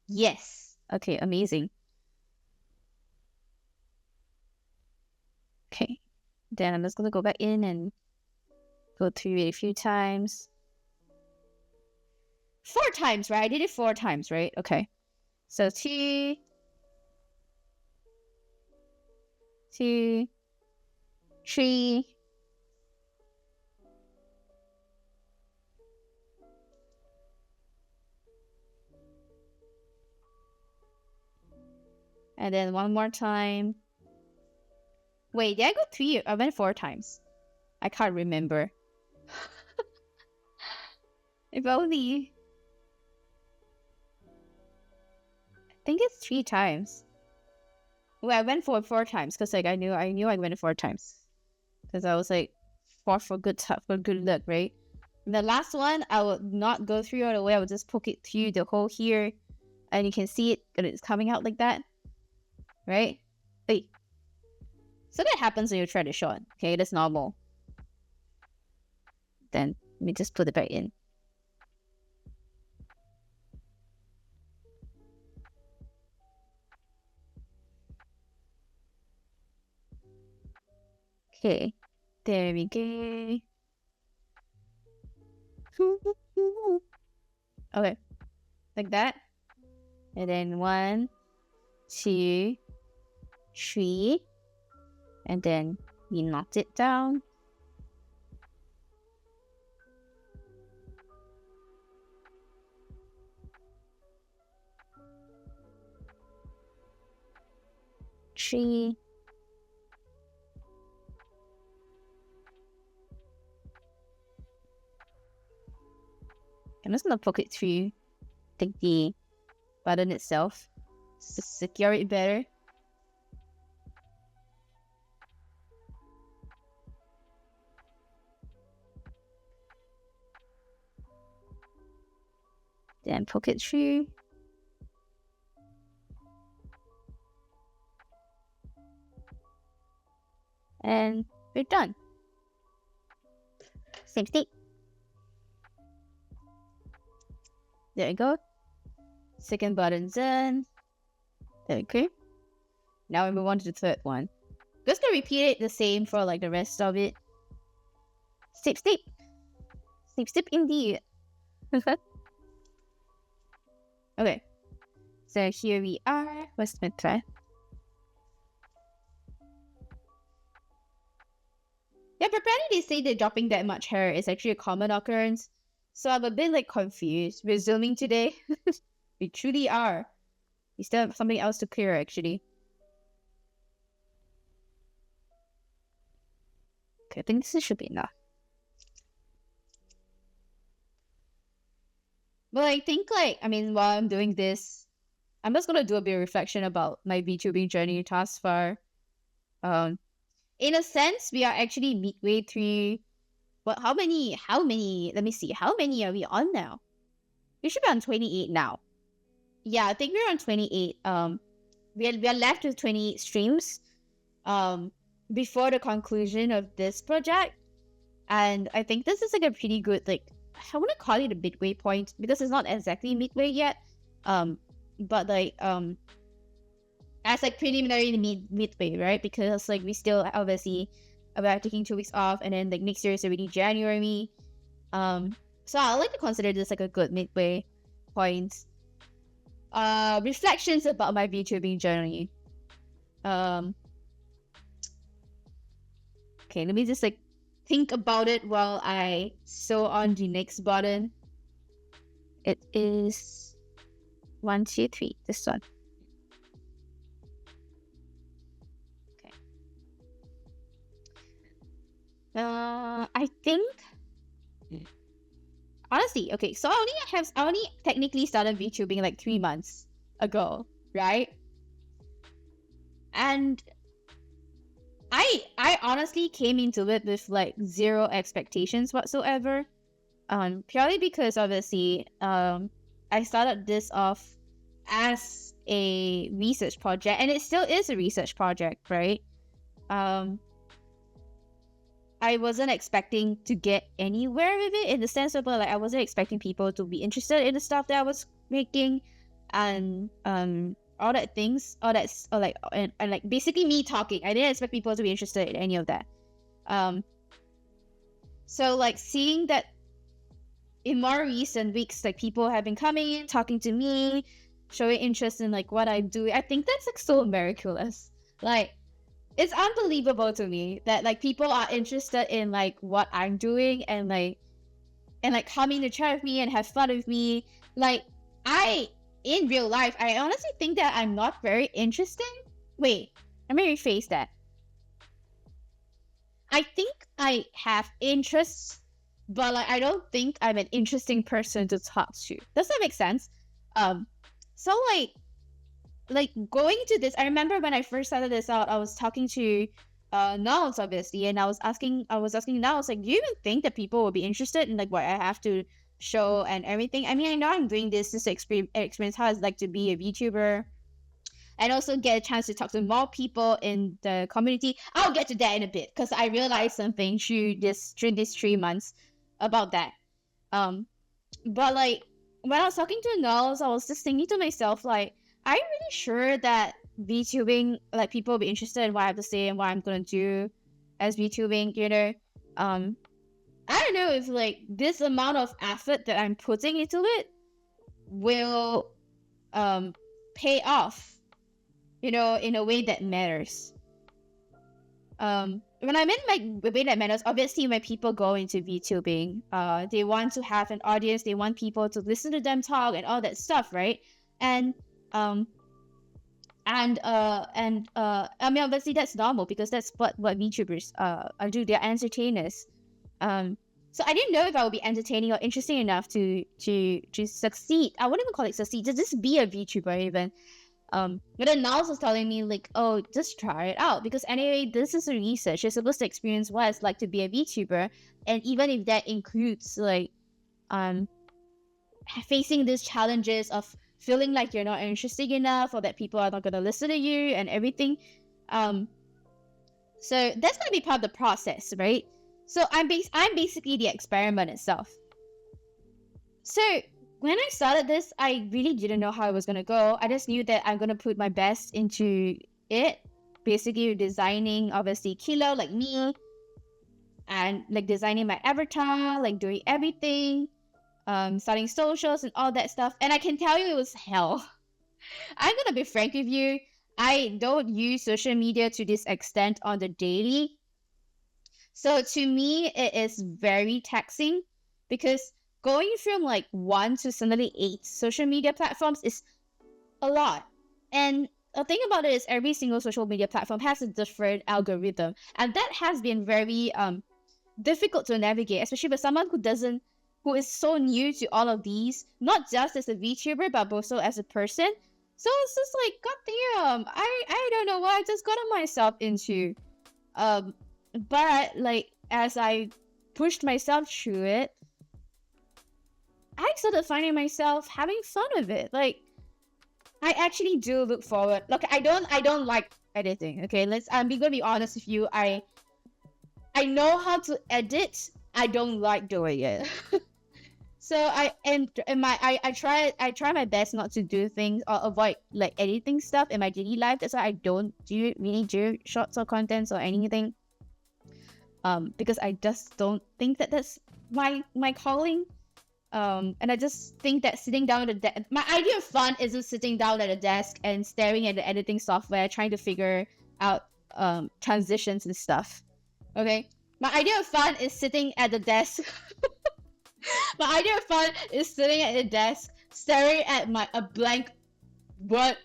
Yes! Okay, amazing. Okay, then I'm just gonna go back in and go through it a few times. 4 times, right? I did it 4 times, right? Okay. So 2, 2, 3, and then 1 more time. Wait, did I go 3? I went 4 times. I can't remember. If only. I think it's 3 times. Well, I went for 4 times because like I knew I went 4 times. Because I was like 4 for good luck, right? And the last one, I will not go through all the way. I will just poke it through the hole here, and you can see it. It's coming out like that, right? Wait. So that happens when you try to shot. Okay, that's normal. Then let me just put it back in. Okay, there we go. Okay, like that. And then 1, 2, 3. And then we knot it down. tree. I'm just gonna poke it through. Take the button itself to secure it better. Then poke it through. And we're done. Same state. There we go. Second button's in. There we go. Now we move on to the third one. Just gonna repeat it the same for like the rest of it. Step, step. Step, step indeed. Okay. So here we are. What's the thread? Yeah, but apparently they say that dropping that much hair is actually a common occurrence. So I'm a bit like confused. We're zooming today. We truly are. We still have something else to clear actually. Okay, I think this should be enough. But I think while I'm doing this, I'm just gonna do a bit of reflection about my VTubing journey thus far. In a sense, we are actually midway through. But how many? Let me see. How many are we on now? We should be on 28 now. Yeah, I think we're on 28. We are left with 28 streams. Before the conclusion of this project, and I think this is like a pretty good I want to call it a midway point because it's not exactly midway yet. But as like preliminary midway, right? Because like we still obviously about taking 2 weeks off, and then like next year is already January. So I like to consider this like a good midway point. Reflections about my VTubing journey. Okay, let me just like think about it while I sew on the next button. It is 1, 2, 3. This one. Okay. I think honestly, okay. So I only technically started VTubing like 3 months ago, right? And I honestly came into it with like zero expectations whatsoever. Purely because obviously I started this off as a research project, and it still is a research project, right? I wasn't expecting to get anywhere with it in the sense of like I wasn't expecting people to be interested in the stuff that I was making, and all that things, all that's like and like basically me talking. I didn't expect people to be interested in any of that. So like seeing that in more recent weeks, like people have been coming in, talking to me, showing interest in like what I do. I think that's like so miraculous. Like it's unbelievable to me that like people are interested in like what I'm doing and like coming to chat with me and have fun with me. Like in real life, I honestly think that I'm not very interesting. Wait, let me rephrase that. I think I have interests, but like I don't think I'm an interesting person to talk to. Does that make sense? So like going to this, I remember when I first started this out, I was talking to Niles obviously, and I was asking Niles like, do you even think that people will be interested in like what I have to show and everything? I mean, I know I'm doing this to experience how it's like to be a VTuber, and also get a chance to talk to more people in the community. I'll get to that in a bit because I realized something during these 3 months about that. But like when I was talking to Niles, I was just thinking to myself like, I'm really sure that VTubing, like people will be interested in what I have to say and what I'm gonna do as VTubing, you know. I don't know if like this amount of effort that I'm putting into it will pay off, you know, in a way that matters. When I mean like the way that matters, obviously when people go into VTubing, they want to have an audience, they want people to listen to them talk and all that stuff, right? And I I mean, obviously that's normal because that's what VTubers do. They're entertainers. So I didn't know if I would be entertaining or interesting enough to succeed. I wouldn't even call it succeed, just be a VTuber even. But then Niles was telling me like, oh, just try it out because anyway, this is a research. You're supposed to experience what it's like to be a VTuber, and even if that includes like facing these challenges of feeling like you're not interesting enough or that people are not gonna listen to you and everything, so that's gonna be part of the process, right? So I'm basically the experiment itself. So when I started this, I really didn't know how it was gonna go. I just knew that I'm gonna put my best into it. Basically designing obviously Kilo like me, and like designing my avatar, like doing everything, starting socials and all that stuff. And I can tell you it was hell. I'm gonna be frank with you. I don't use social media to this extent on the daily. So to me, it is very taxing because going from like 1 to suddenly 8 social media platforms is a lot. And the thing about it is every single social media platform has a different algorithm. And that has been very difficult to navigate, especially for someone who is so new to all of these, not just as a VTuber, but also as a person. So it's just like, goddamn, I don't know what I just got myself into. But like as I pushed myself through it, I started finding myself having fun with it. Like I actually do look forward. Look, I don't like editing. Okay, I'm gonna be honest with you. I know how to edit. I don't like doing it. So I try my best not to do things or avoid like editing stuff in my daily life. That's why I don't really do shorts or contents or anything. Because I just don't think that that's my calling. And I just think that sitting down at the my idea of fun isn't sitting down at a desk and staring at the editing software trying to figure out transitions and stuff. Okay, my idea of fun is sitting at the desk. My idea of fun is sitting at the desk staring at a blank Word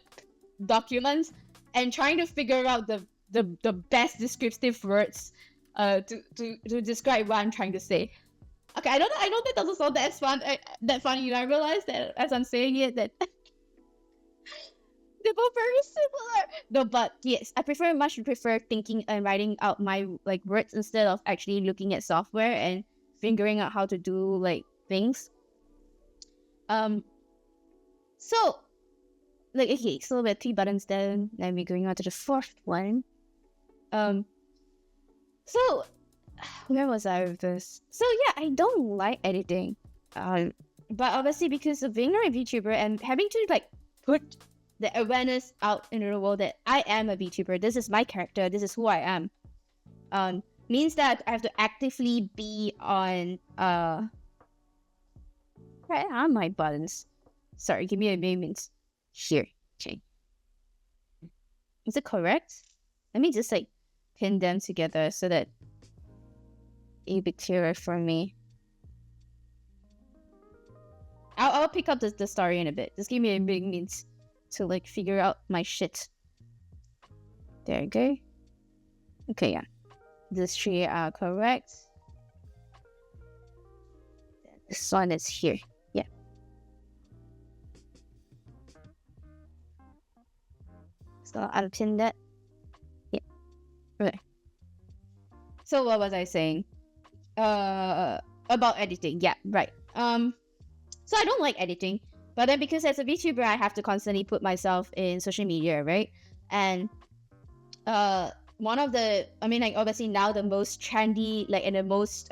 document and trying to figure out the best descriptive words to describe what I'm trying to say. Okay, I know that doesn't sound that funny. I realize that as I'm saying it that they're both very similar. No, but yes, I much prefer thinking and writing out my like words instead of actually looking at software and figuring out how to do like things. So like okay, so we have 3 buttons down, then we're going on to the 4th one. So where was I with this? So yeah, I don't like editing. But obviously because of being a VTuber and having to like put the awareness out in the world that I am a VTuber, this is my character, this is who I am. Means that I have to actively be on where are my buttons? Sorry, give me a moment. Here. Okay. Is it correct? Let me just like pin them together so that it'll be clearer for me. I'll pick up the story in a bit. Just give me a big minute to like figure out my shit. There you go. Okay, yeah. These 3 are correct. This one is here. Yeah. So I'll pin that. Yeah. Okay. So what was I saying? About editing. Yeah, right. So I don't like editing, but then because as a VTuber, I have to constantly put myself in social media, right? And one of the, I mean, like obviously now the most trendy, like and the most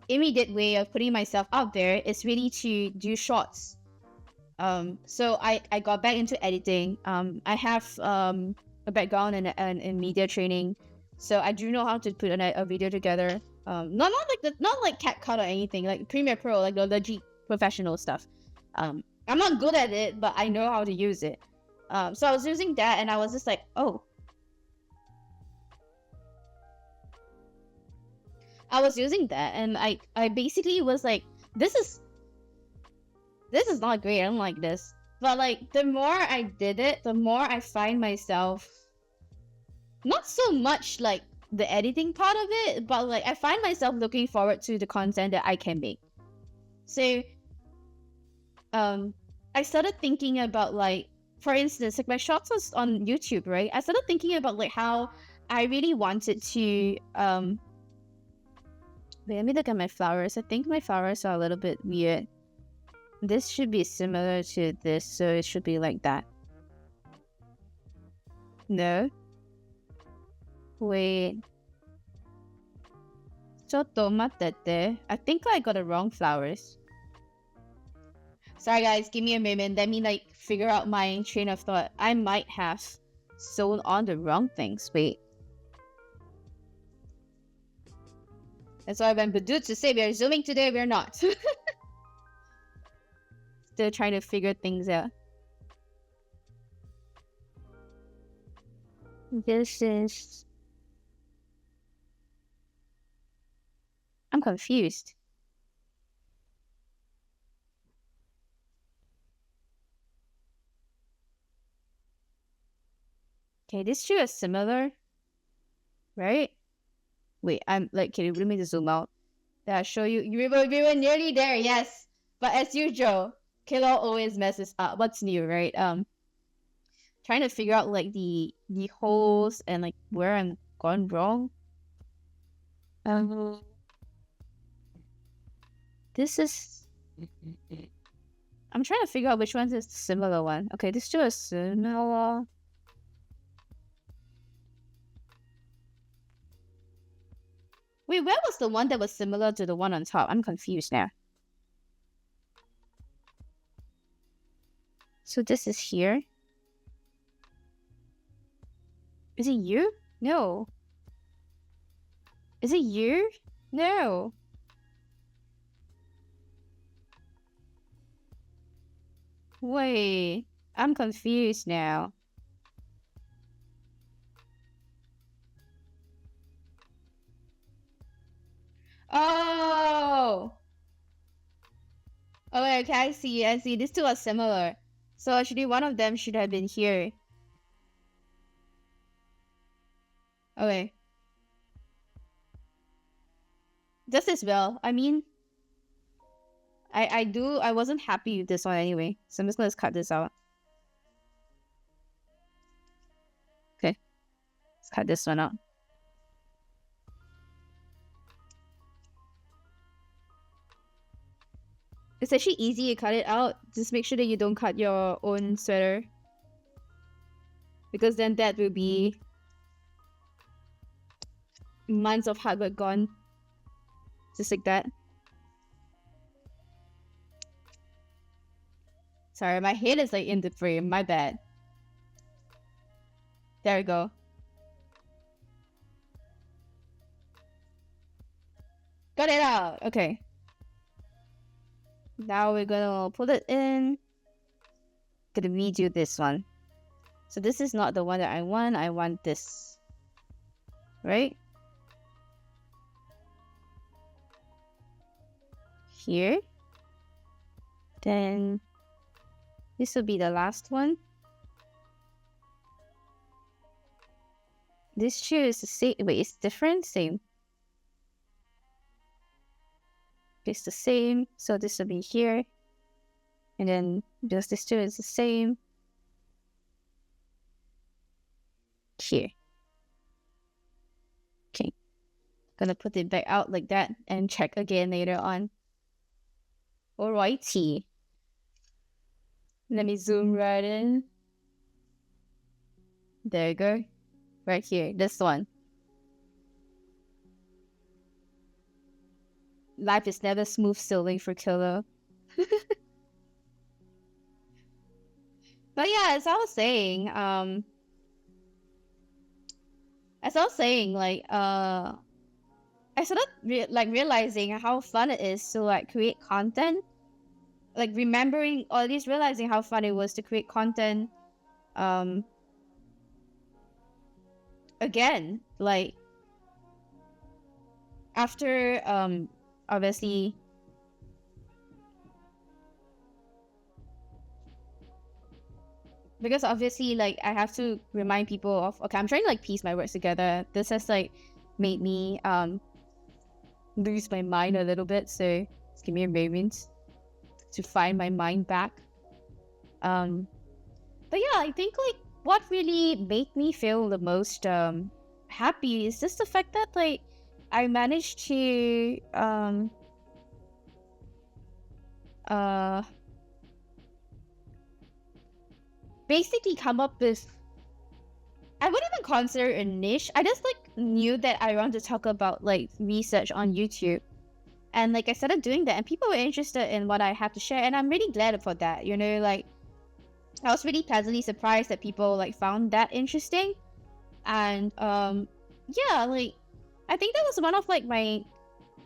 immediate way of putting myself out there is really to do shorts. So I got back into editing. I have a background in media training, so I do know how to put a video together. Not like CapCut or anything, like Premiere Pro, like the legit professional stuff. I'm not good at it, but I know how to use it. So I was using that, and I was just like, oh. I was using that, and I basically was like, this is not great. I don't like this. But like the more I did it, the more I find myself not so much like the editing part of it, but like I find myself looking forward to the content that I can make. So I started thinking about, like, for instance, like my shorts was on YouTube, right? I started thinking about like how I really wanted to wait, let me look at my flowers. I think my flowers are a little bit weird. This should be similar to this, so it should be like that. No? Wait. ちょっと待ってて. I think I got the wrong flowers. Sorry guys, give me a moment. Let me like figure out my train of thought. I might have sewn on the wrong things. Wait. That's why when Badut to say we are zooming today, we're not. Still trying to figure things out. This is... I'm confused. Okay, these two are similar, right? Wait, I'm like, can you let me just zoom out? That show you. We were nearly there, yes. But as usual, Kilo always messes up. What's new, right? Trying to figure out like the holes and like where I'm gone wrong. This is... I'm trying to figure out which one is the similar one. Okay, these two are similar. Wait, where was the one that was similar to the one on top? I'm confused now. So this is here. Is it you? No. Is it you? No. Wait, I'm confused now. Oh! Oh, okay, I see. These two are similar. So actually one of them should have been here. Okay. Just as well. I mean, I wasn't happy with this one anyway. So I'm just gonna cut this out. Okay. Let's cut this one out. It's actually easy to cut it out. Just make sure that you don't cut your own sweater. Because then that will be months of hard work gone. Just like that. Sorry, my head is like in the frame. My bad. There we go. Got it out. Okay. Now we're gonna put it in. Gonna redo this one. So this is not the one that I want. I want this. Right? Here. Then this will be the last one. This shoe is the same. Wait, it's different? Same. It's the same. So this will be here. And then just this two is the same. Here. Okay. Gonna put it back out like that and check again later on. Alrighty. Let me zoom right in. There you go. Right here. This one. Life is never smooth sailing for Kilo. But yeah, as I was saying, like, I started realizing how fun it is to like create content. Like remembering, or at least realizing how fun it was to create content. Again, like after obviously because obviously like I have to remind people of, okay, I'm trying to like piece my words together. This has like made me lose my mind a little bit, so just give me a moment to find my mind back. But yeah, I think like what really made me feel the most happy is just the fact that like I managed to basically come up with, I wouldn't even consider it a niche. I just like knew that I wanted to talk about like research on YouTube. And like I started doing that and people were interested in what I have to share, and I'm really glad for that. You know, like I was really pleasantly surprised that people like found that interesting. And yeah, like I think that was one of like my,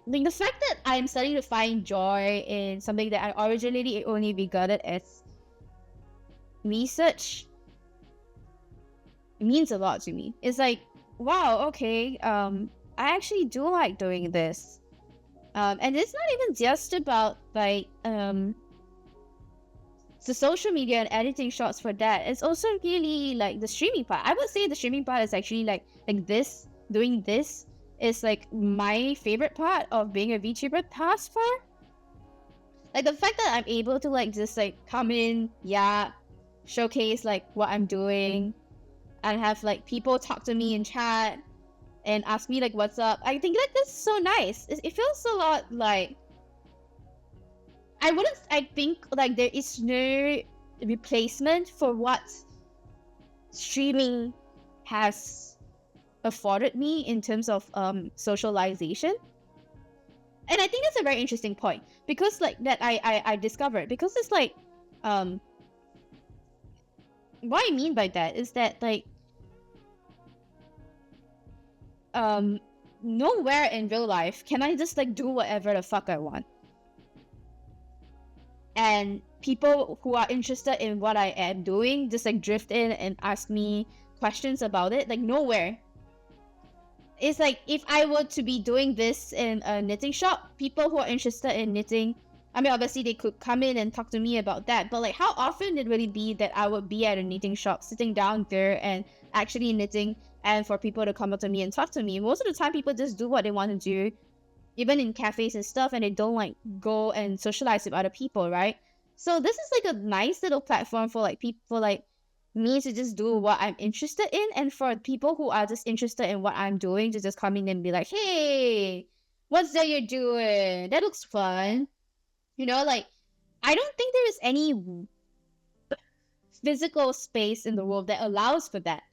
like the fact that I'm starting to find joy in something that I originally only regarded as research means a lot to me. It's like, wow, okay, I actually do like doing this. And it's not even just about like the social media and editing shots for that. It's also really like the streaming part. I would say the streaming part is actually like this, doing this is like my favorite part of being a VTuber thus far. Like the fact that I'm able to like just like come in, yeah, showcase like what I'm doing, and have like people talk to me in chat and ask me like what's up. I think like that's so nice. It feels a lot like, I think like there is no replacement for what streaming has afforded me in terms of socialization. And I think that's a very interesting point, because like that I discovered, because it's like what I mean by that is that like nowhere in real life can I just like do whatever the fuck I want. And people who are interested in what I am doing just like drift in and ask me questions about it. Like nowhere. It's like if I were to be doing this in a knitting shop, people who are interested in knitting, I mean obviously they could come in and talk to me about that, but like how often it really be that I would be at a knitting shop sitting down there and actually knitting, and for people to come up to me and talk to me? Most of the time people just do what they want to do, even in cafes and stuff, and they don't like go and socialize with other people, right? So this is like a nice little platform for like people like me to just do what I'm interested in, and for people who are just interested in what I'm doing to just come in and be like, hey, what's that you're doing? That looks fun. You know, like I don't think there is any physical space in the world that allows for that.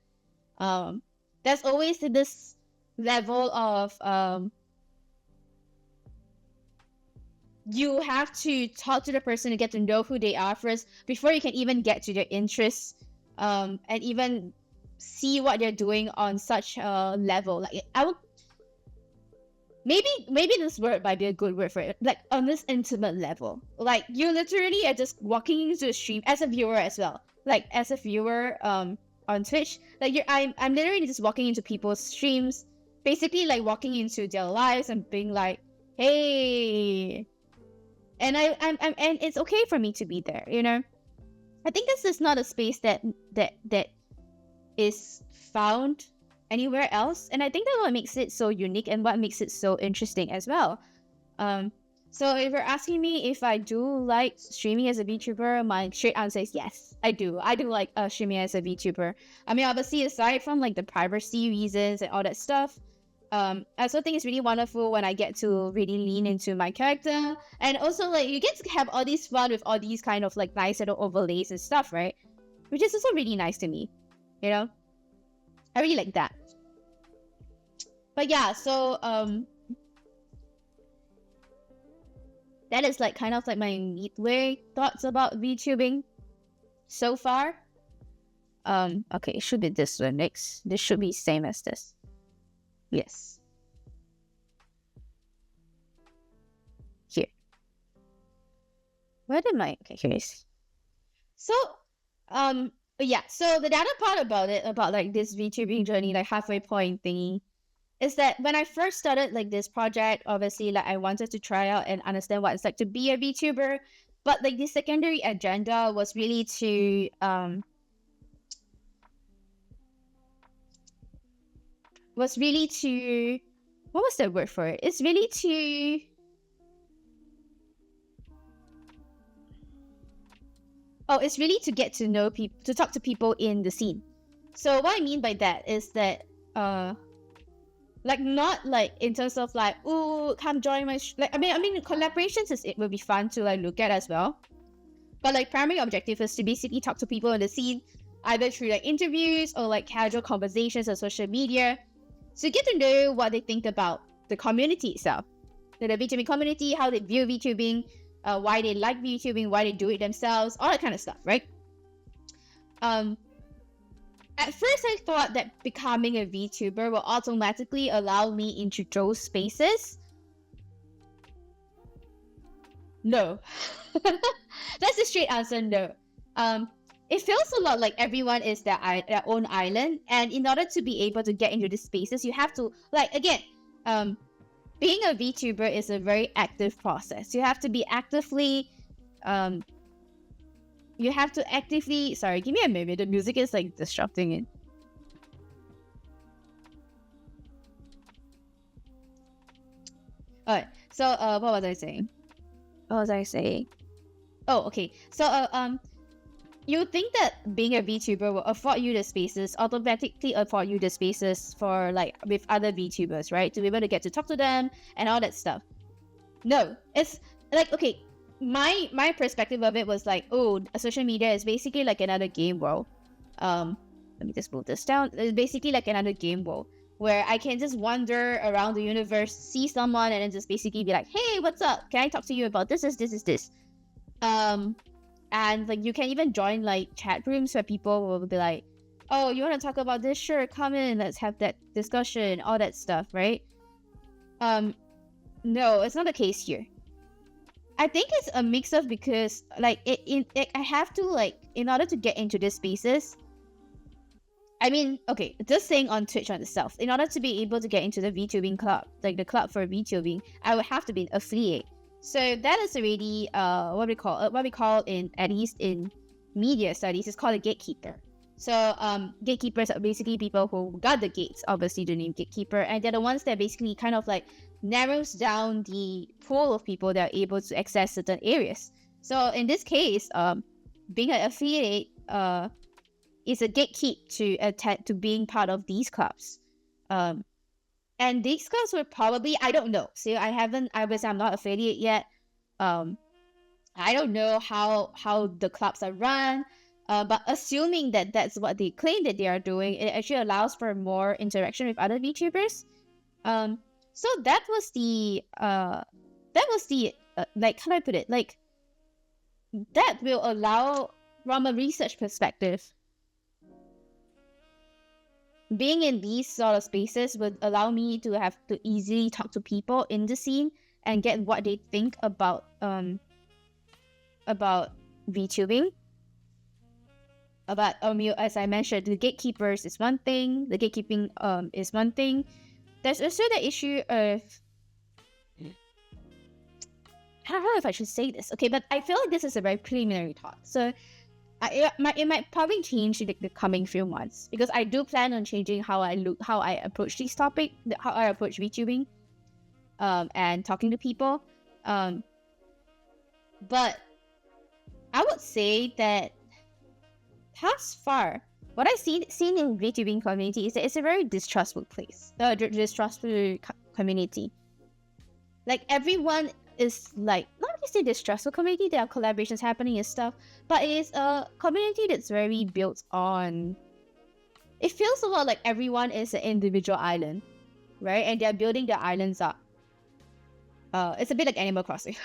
There's always this level of you have to talk to the person to get to know who they are first before you can even get to their interests, and even see what they're doing on such a level. Like I would maybe this word might be a good word for it, like on this intimate level. Like you literally are just walking into a stream as a viewer as well. Like as a viewer on Twitch, like I'm literally just walking into people's streams, basically like walking into their lives and being like, hey. And I'm and it's okay for me to be there, you know. I think this is not a space that is found anywhere else, and I think that's what makes it so unique and what makes it so interesting as well. So if you're asking me if I do like streaming as a VTuber, my straight answer is yes, I do. I do like streaming as a VTuber. I mean, obviously, aside from like the privacy reasons and all that stuff, I also think it's really wonderful when I get to really lean into my character, and also like you get to have all these fun with all these kind of like nice little overlays and stuff, right? Which is also really nice to me, you know. I really like that. But yeah, so that is like kind of like my midway thoughts about VTubing so far. Okay, it should be this one next. This should be same as this. Yes. Here. Where did my... Okay, here it is. So, yeah, so the other part about it, about like this VTubing journey, like halfway point thingy, is that when I first started like this project, obviously like I wanted to try out and understand what it's like to be a VTuber, but like the secondary agenda was really to was really to, what was the word for it? It's really to, it's really to get to know people, to talk to people in the scene. So what I mean by that is that, like not like in terms of like, oh, come join my, like, I mean, collaborations it will be fun to like look at as well. But like primary objective is to basically talk to people in the scene, either through like interviews or like casual conversations on social media. So get to know what they think about the community itself. The VTubing community, how they view VTubing, why they like VTubing, why they do it themselves, all that kind of stuff, right? At first I thought that becoming a VTuber will automatically allow me into those spaces. No. That's the straight answer, no. It feels a lot like everyone is their own island, and in order to be able to get into these spaces, you have to, like, again, being a VTuber is a very active process. You have to be actively, sorry, give me a minute, the music is like disrupting it. Alright, so, what was I saying? Oh, okay. So, you think that being a VTuber will afford you the spaces, automatically afford you the spaces for, like, with other VTubers, right? To be able to get to talk to them and all that stuff. No, it's like, okay, my perspective of it was like, oh, social media is basically like another game world. Let me just move this down. It's basically like another game world where I can just wander around the universe, see someone, and then just basically be like, hey, what's up? Can I talk to you about this? And like you can even join like chat rooms where people will be like, oh, you want to talk about this? Sure, come in, let's have that discussion, all that stuff, right? No, it's not the case here. I think it's a mix of, because like I have to, like, in order to get into these spaces, I mean, okay, just saying on Twitch on itself, in order to be able to get into the VTubing club, like the club for VTubing, I would have to be an affiliate. So that is already what we call in, at least in media studies, is called a gatekeeper. So gatekeepers are basically people who guard the gates, obviously the name gatekeeper, and they're the ones that basically kind of like narrows down the pool of people that are able to access certain areas. So in this case, being an affiliate is a gatekeep to being part of these clubs. And these clubs were probably, I don't know. See, I'm not affiliate yet. I don't know how the clubs are run. But assuming that that's what they claim that they are doing, it actually allows for more interaction with other VTubers. So that was the like, how do I put it? Like, that will allow, from a research perspective, being in these sort of spaces would allow me to have to easily talk to people in the scene and get what they think about VTubing. But as I mentioned, the gatekeepers is one thing. The gatekeeping is one thing. There's also the issue of, I don't know if I should say this, okay, but I feel like this is a very preliminary thought. So it might probably change in the coming few months, because I do plan on changing how I approach this topic, how I approach VTubing, and talking to people. But I would say that thus far, what I've seen in VTubing community is that it's a very distrustful place, distrustful community. Like, everyone is like, not to say distrustful community, there are collaborations happening and stuff, but it is a community that's very built on, it feels a lot like everyone is an individual island, right? And they're building their islands up. It's a bit like Animal Crossing.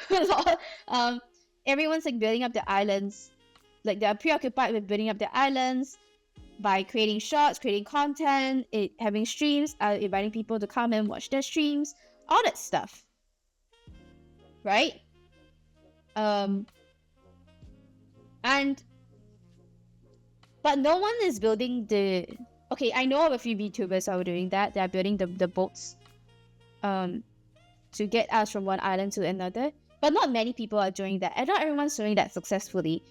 Everyone's like building up their islands, like they're preoccupied with building up their islands by creating shots, creating content, having streams, inviting people to come and watch their streams, all that stuff. Right? But no one is building the... Okay, I know of a few VTubers who are doing that. They're building the boats to get us from one island to another. But not many people are doing that. And not everyone's doing that successfully.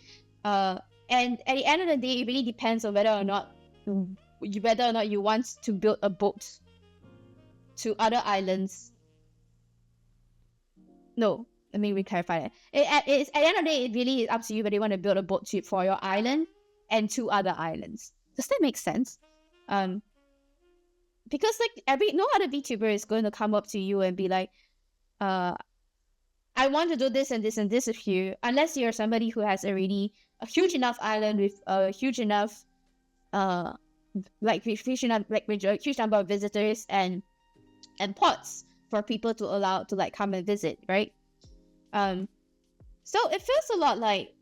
And at the end of the day, it really depends on whether or not you want to build a boat to other islands. No, let me re-clarify that. It's at the end of the day, it really is up to you whether you want to build a boat tube for your island and 2 other islands. Does that make sense? Because like no other VTuber is going to come up to you and be like, I want to do this and this and this with you, unless you're somebody who has already a huge enough island with a huge enough huge number of visitors and ports for people to allow to like come and visit, right? So it feels a lot like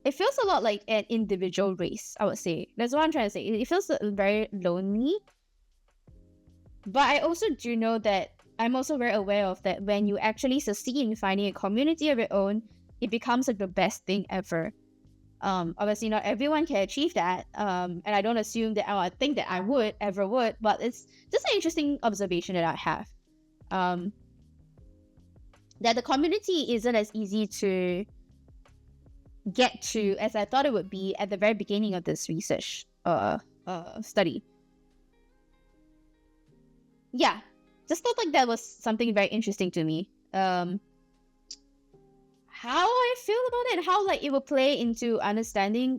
it feels a lot like an individual race, I would say. That's what I'm trying to say. It feels very lonely. But I also do know that I'm also very aware of that when you actually succeed in finding a community of your own, it becomes like the best thing ever. Obviously not everyone can achieve that. And I don't assume that I think that I would, but it's just an interesting observation that I have. That the community isn't as easy to get to as I thought it would be at the very beginning of this research study. Yeah, just thought like that was something very interesting to me. How I feel about it, how like it will play into understanding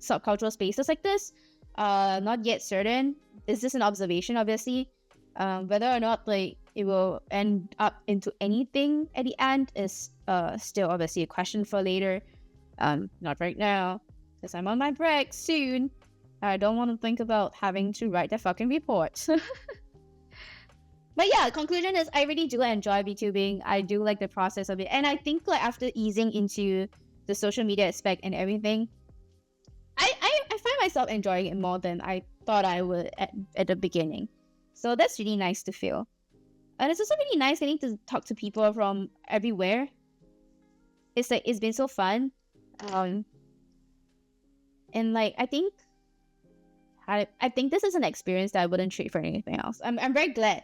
subcultural spaces like this, not yet certain. Is this an observation, obviously? Whether or not like it will end up into anything at the end is still obviously a question for later. Not right now, because I'm on my break soon. I don't want to think about having to write the fucking report. But yeah, conclusion is I really do enjoy VTubing. I do like the process of it. And I think like after easing into the social media aspect and everything, I find myself enjoying it more than I thought I would at the beginning. So that's really nice to feel. And it's also really nice getting to talk to people from everywhere. It's like, it's been so fun. And like, I think this is an experience that I wouldn't trade for anything else. I'm very glad.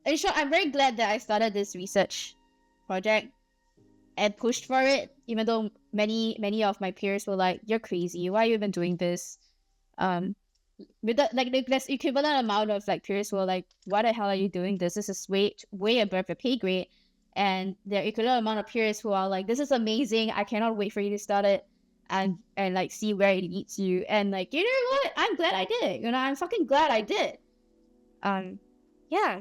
In short, I'm very glad that I started this research project and pushed for it, even though many of my peers were like, "You're crazy. Why are you even doing this?" With the, like there's equivalent amount of like peers who are like, "Why the hell are you doing this? This is way above your pay grade." And there are equivalent amount of peers who are like, "This is amazing. I cannot wait for you to start it and like see where it leads you." And like, you know what? I'm glad I did. You know, I'm fucking glad I did. Yeah.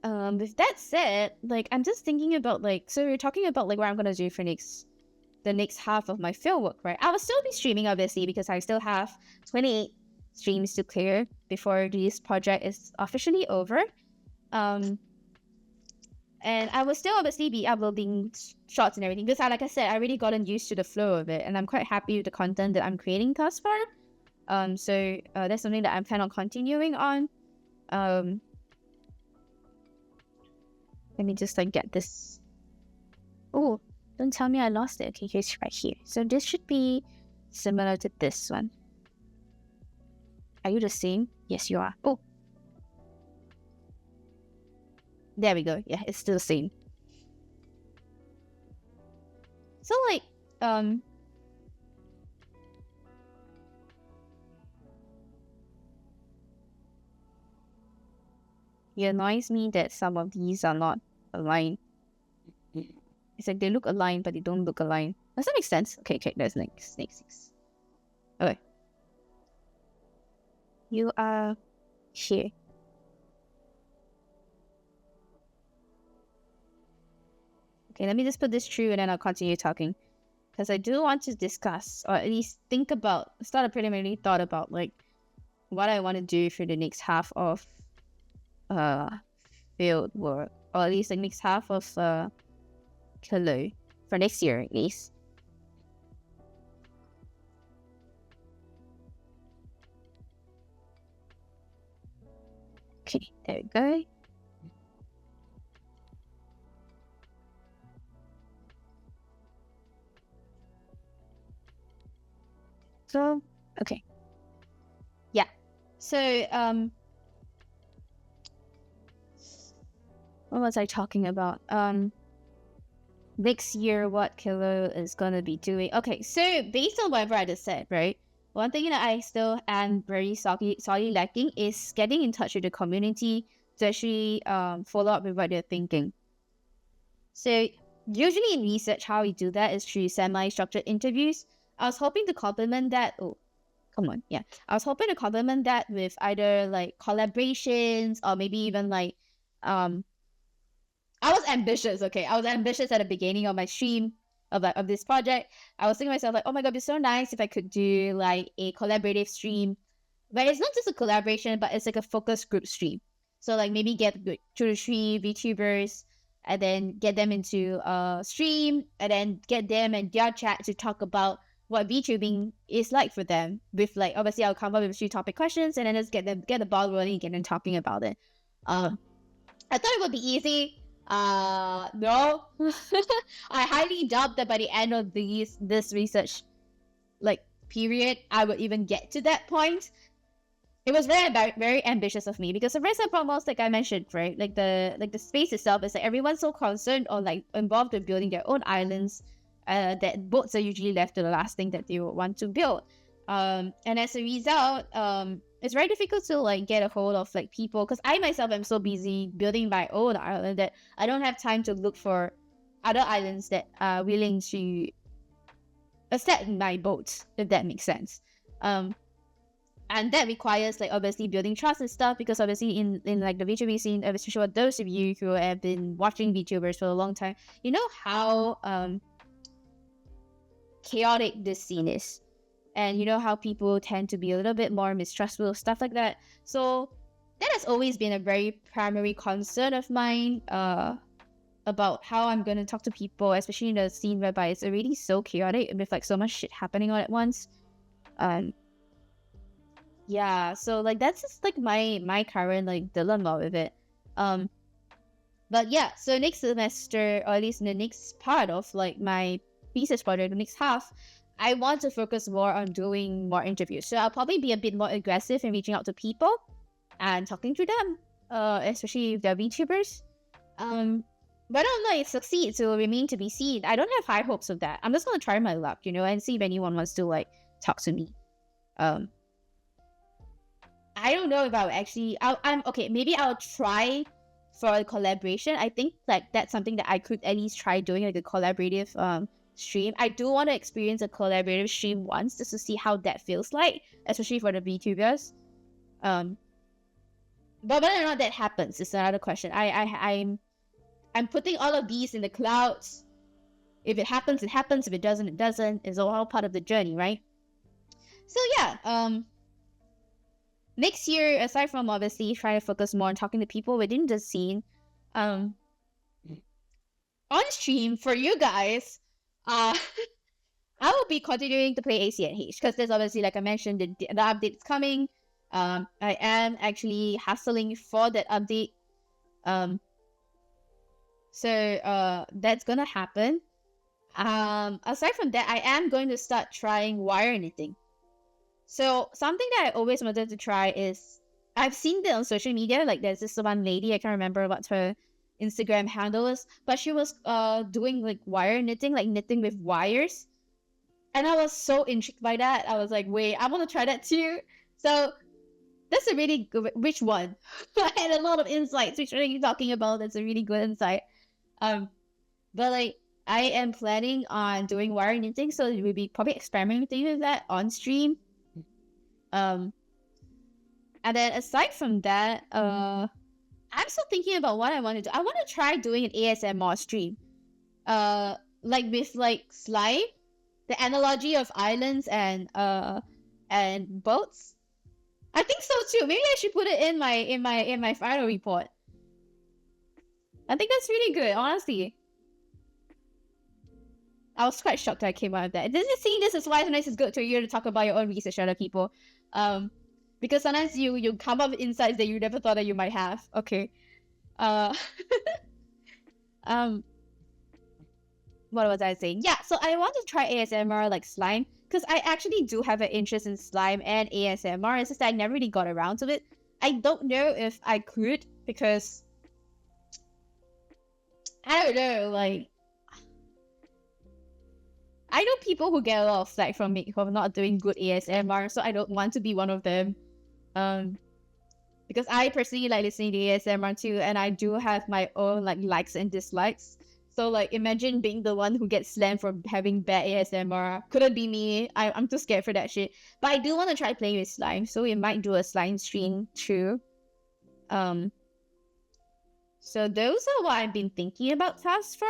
With that said, like I'm just thinking about like, so we're talking about like what I'm gonna do for the next half of my fieldwork, right? I will still be streaming obviously because I still have 28 streams to clear before this project is officially over. And I will still obviously be uploading shots and everything because like I said, I really gotten used to the flow of it and I'm quite happy with the content that I'm creating thus far. So that's something that I'm planning on continuing on. Let me just like get this. Oh, don't tell me I lost it. Okay, here's right here. So this should be similar to this one. Are you the same? Yes, you are. Oh. There we go. Yeah, it's still the same. So like, it annoys me that some of these are not aligned. It's like they look aligned, but they don't look aligned. Does that make sense? Okay, there's next 6. Okay. You are here. Okay, let me just put this through and then I'll continue talking. Because I do want to discuss, or at least think about, start a preliminary thought about like what I want to do for the next half of field work, or at least the next half of Kilo for next year at least. Okay, there we go. So, okay. Yeah. So, what was I talking about? Next year, what Kilo is gonna be doing. Okay, so based on whatever I just said, right? one thing that I still am very sorry lacking is getting in touch with the community to actually follow up with what they're thinking. So usually in research, how we do that is through semi-structured interviews. I was hoping to complement that. Oh, come on, yeah. I was hoping to complement that with either like collaborations or maybe even like I was ambitious, okay. I was ambitious at the beginning of my stream of this project. I was thinking to myself like, oh my god, it'd be so nice if I could do like a collaborative stream. But it's not just a collaboration, but it's like a focus group stream. So like maybe get 2 to 3 VTubers and then get them into a stream and then get them and their chat to talk about what VTubing is like for them. With like obviously I'll come up with a few topic questions and then just get the ball rolling and get them talking about it. I thought it would be easy. No. I highly doubt that by the end of this research like period I would even get to that point. It was very ambitious of me because the first and foremost, like I mentioned, right, like the space itself is like everyone's so concerned or like involved with building their own islands, that boats are usually left to the last thing that they would want to build. And as a result, it's very difficult to like get a hold of like people because I myself am so busy building my own island that I don't have time to look for other islands that are willing to accept my boat, if that makes sense. And that requires like obviously building trust and stuff because obviously in like the VTuber scene, especially for those of you who have been watching VTubers for a long time, you know how chaotic this scene is. And you know how people tend to be a little bit more mistrustful, stuff like that. So that has always been a very primary concern of mine about how I'm going to talk to people, especially in the scene whereby it's already so chaotic with like so much shit happening all at once. Yeah, so like that's just like my current like dilemma with it. But yeah, so next semester, or at least in the next part of like my thesis project, the next half, I want to focus more on doing more interviews. So I'll probably be a bit more aggressive in reaching out to people and talking to them, especially if they're VTubers. Whether or not it succeeds will remain to be seen. I don't have high hopes of that. I'm just gonna try my luck, you know, and see if anyone wants to like talk to me. I don't know if I would actually. I'm okay. Maybe I'll try for a collaboration. I think like that's something that I could at least try doing, like a collaborative stream. I do want to experience a collaborative stream once just to see how that feels like, especially for the VTubers. But whether or not that happens is another question. I'm putting all of these in the clouds. If it happens, it happens. If it doesn't, it doesn't. It's all part of the journey, right? So yeah, next year, aside from obviously trying to focus more on talking to people within the scene, on stream for you guys, I will be continuing to play AC&H because there's obviously, like I mentioned, the update's coming. I am actually hustling for that update. So that's gonna happen. Aside from that, I am going to start trying wire knitting. So something that I always wanted to try is, I've seen that on social media, like there's this one lady, I can't remember what her Instagram handle is, but she was doing like wire knitting, like knitting with wires. And I was so intrigued by that. I was like, wait, I want to try that too. So that's a really good, which one? I had a lot of insights, which one are you talking about? That's a really good insight. But like, I am planning on doing wire knitting, so we'll be probably experimenting with that on stream. And then aside from that, I'm still thinking about what I want to do. I want to try doing an ASMR stream. Like with like slime, the analogy of islands and boats. I think so too. Maybe I should put it in my final report. I think that's really good, honestly. I was quite shocked that I came out of that. This is why sometimes it's good to you to talk about your own research with other people. Because sometimes you come up with insights that you never thought that you might have. Okay. What was I saying? Yeah, so I want to try ASMR like slime, because I actually do have an interest in slime and ASMR. It's just that I never really got around to it. I don't know if I could, because I don't know, like, I know people who get a lot of flack from me for not doing good ASMR, so I don't want to be one of them. Because I personally like listening to ASMR too, and I do have my own like likes and dislikes. So like, imagine being the one who gets slammed for having bad ASMR. Couldn't be me. I'm too scared for that shit. But I do want to try playing with slime, so we might do a slime stream too. So those are what I've been thinking about tasks for.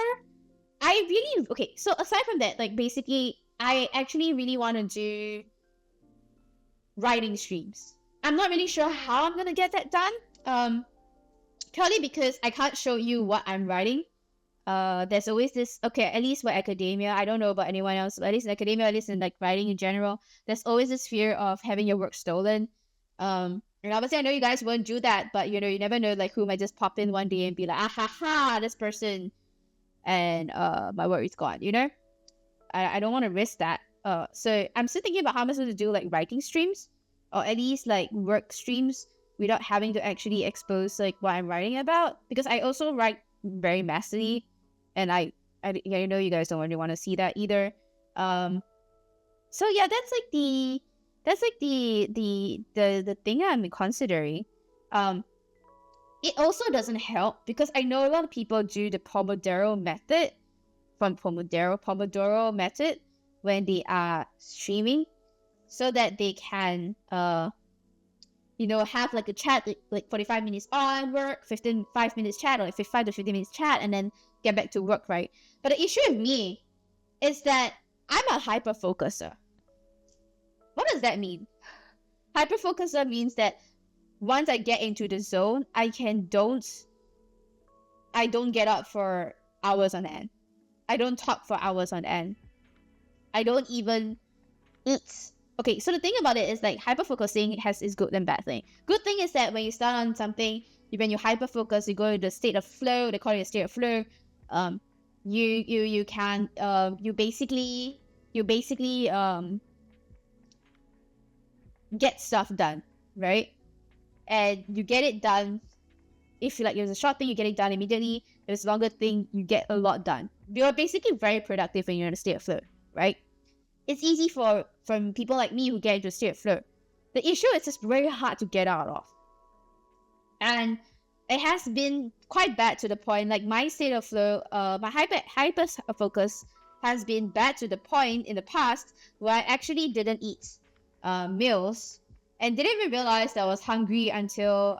Okay, so aside from that, like basically, I actually really want to do writing streams. I'm not really sure how I'm gonna get that done. Purely because I can't show you what I'm writing. There's always this, okay, at least with academia, I don't know about anyone else, but at least in academia, at least in like writing in general, there's always this fear of having your work stolen. And obviously I know you guys won't do that, but you know, you never know like who might just pop in one day and be like, ah ha ha, this person, and my work is gone, you know? I don't want to risk that. So I'm still thinking about how I'm supposed to do like writing streams, or at least like work streams without having to actually expose like what I'm writing about, because I also write very messily, and I know you guys don't really want to see that either. So yeah, that's like the thing I'm considering. It also doesn't help because I know a lot of people do the Pomodoro method when they are streaming, so that they can you know, have like a chat like 45 minutes on work, 5 minutes chat, or like 5 to 50 minutes chat, and then get back to work, right? But the issue with me is that I'm a hyper focuser. What does that mean? Hyper focuser means that once I get into the zone, I don't get up for hours on end. I don't talk for hours on end. I don't even eat. Okay, so the thing about it is like hyper-focusing has its good and bad thing. Good thing is that when you start on something, when you hyper-focus, you go into the state of flow. They call it a state of flow. You basically get stuff done, right? And you get it done. If you like, there's a short thing, you get it done immediately. If there's a longer thing, you get a lot done. You're basically very productive when you're in a state of flow, right? It's easy for people like me who get into a state of flow. The issue is just very hard to get out of. And it has been quite bad to the point, like my state of flow, my hyper focus has been bad to the point in the past where I actually didn't eat meals and didn't even realize that I was hungry until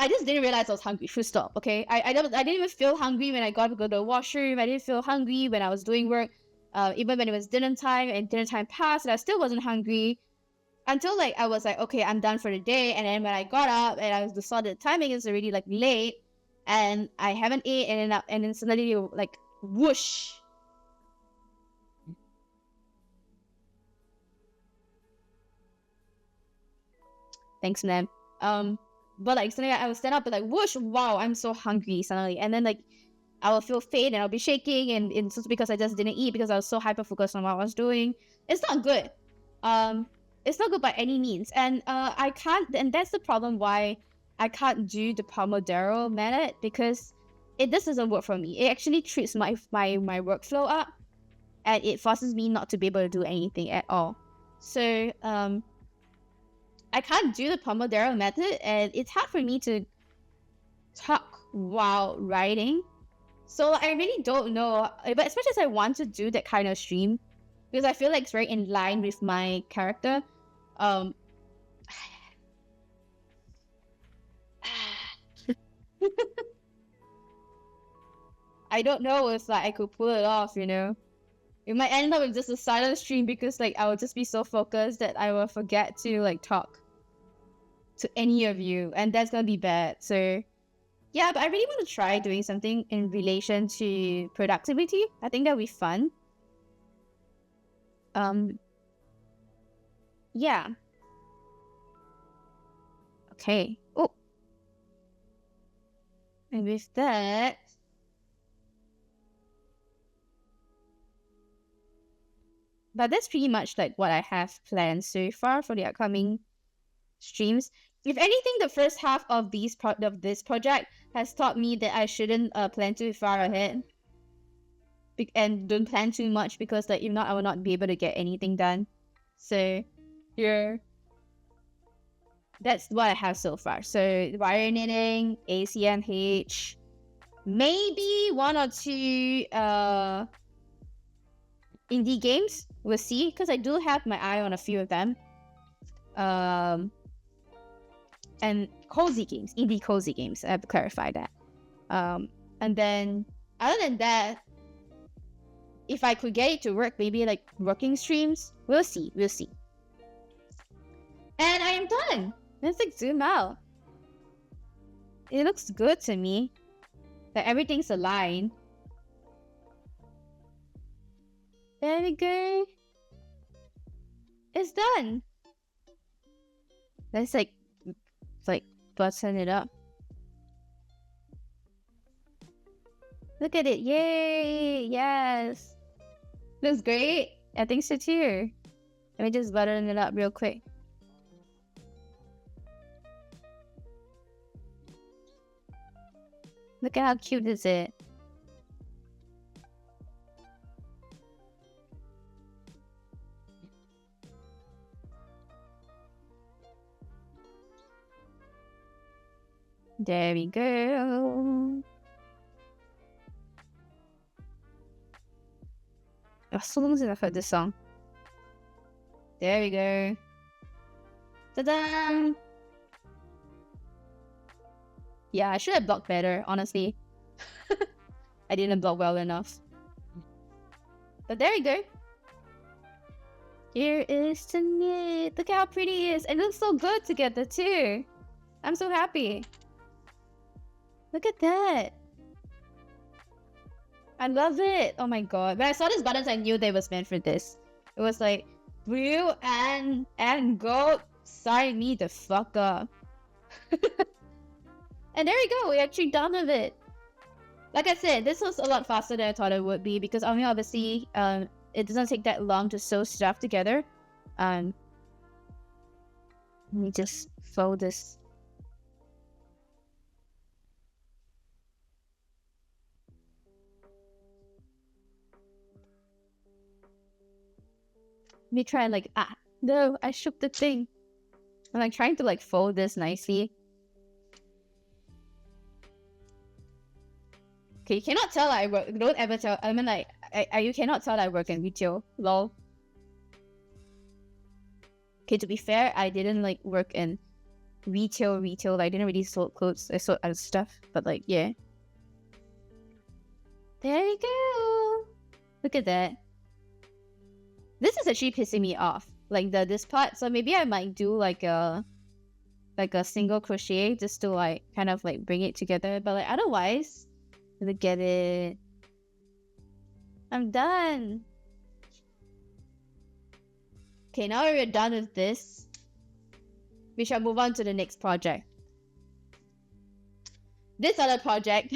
I just didn't realize I was hungry. Full stop. Okay, I didn't even feel hungry when I got to go to the washroom. I didn't feel hungry when I was doing work. Even when it was dinner time and dinner time passed, and I still wasn't hungry until like I was like, okay, I'm done for the day. And then when I got up and I saw the timing is already like late, and I haven't ate, and then suddenly like whoosh. Thanks, man. But like suddenly I would stand up and like whoosh, wow, I'm so hungry suddenly. And then like I will feel faint and I'll be shaking, and it's just because I just didn't eat because I was so hyper focused on what I was doing. It's not good. It's not good by any means. And I can't, and that's the problem why I can't do the Pomodoro method, because this doesn't work for me. It actually trips my workflow up, and it forces me not to be able to do anything at all. So I can't do the Pomodoro method, and it's hard for me to talk while writing. So I really don't know, but especially as I want to do that kind of stream, because I feel like it's very in line with my character. I don't know if like I could pull it off, you know. It might end up with just a silent stream because like I will just be so focused that I will forget to like talk to any of you, and that's gonna be bad. So yeah, but I really want to try doing something in relation to productivity. I think that'll be fun. Yeah. Okay. Oh. And with that, but that's pretty much like what I have planned so far for the upcoming streams. If anything, the first half of this project has taught me that I shouldn't plan too far ahead. and don't plan too much, because like if not, I will not be able to get anything done. So here, that's what I have so far. So wire knitting, ACMH, maybe 1 or 2 indie games. We'll see, because I do have my eye on a few of them. And cozy games, indie cozy games. I have to clarify that. And then other than that, if I could get it to work, maybe like working streams. We'll see. And I am done. Let's like zoom out. It looks good to me. That everything's aligned. There we go. It's done. Let's like button it up. Look at it. Yay! Yes. Looks great. I think so too. Let me just button it up real quick. Look at how cute is it. There we go. Oh, so long since I've heard this song. There we go. Ta-da! Yeah, I should have blocked better, honestly. I didn't block well enough. But there we go. Here is the knit. Look at how pretty it is. It looks so good together too. I'm so happy. Look at that. I love it. Oh my god. When I saw these buttons, I knew they was meant for this. It was like, blue and gold. Sign me the fuck up. And there we go. We're actually done with it. Like I said, this was a lot faster than I thought it would be, because I mean, obviously, it doesn't take that long to sew stuff together. Let me just fold this. Let me try and like, no, I shook the thing. I'm like trying to like fold this nicely. Okay, you cannot tell I work. Don't ever tell. I mean, like, you cannot tell I work in retail. Lol. Okay, to be fair, I didn't like work in retail. Like, I didn't really sold clothes. I sold other stuff. But like, yeah. There we go. Look at that. This is actually pissing me off. Like this part. So maybe I might do like a single crochet just to like kind of like bring it together. But like otherwise, look at it. I'm done. Okay, now we're done with this, we shall move on to the next project. This other project.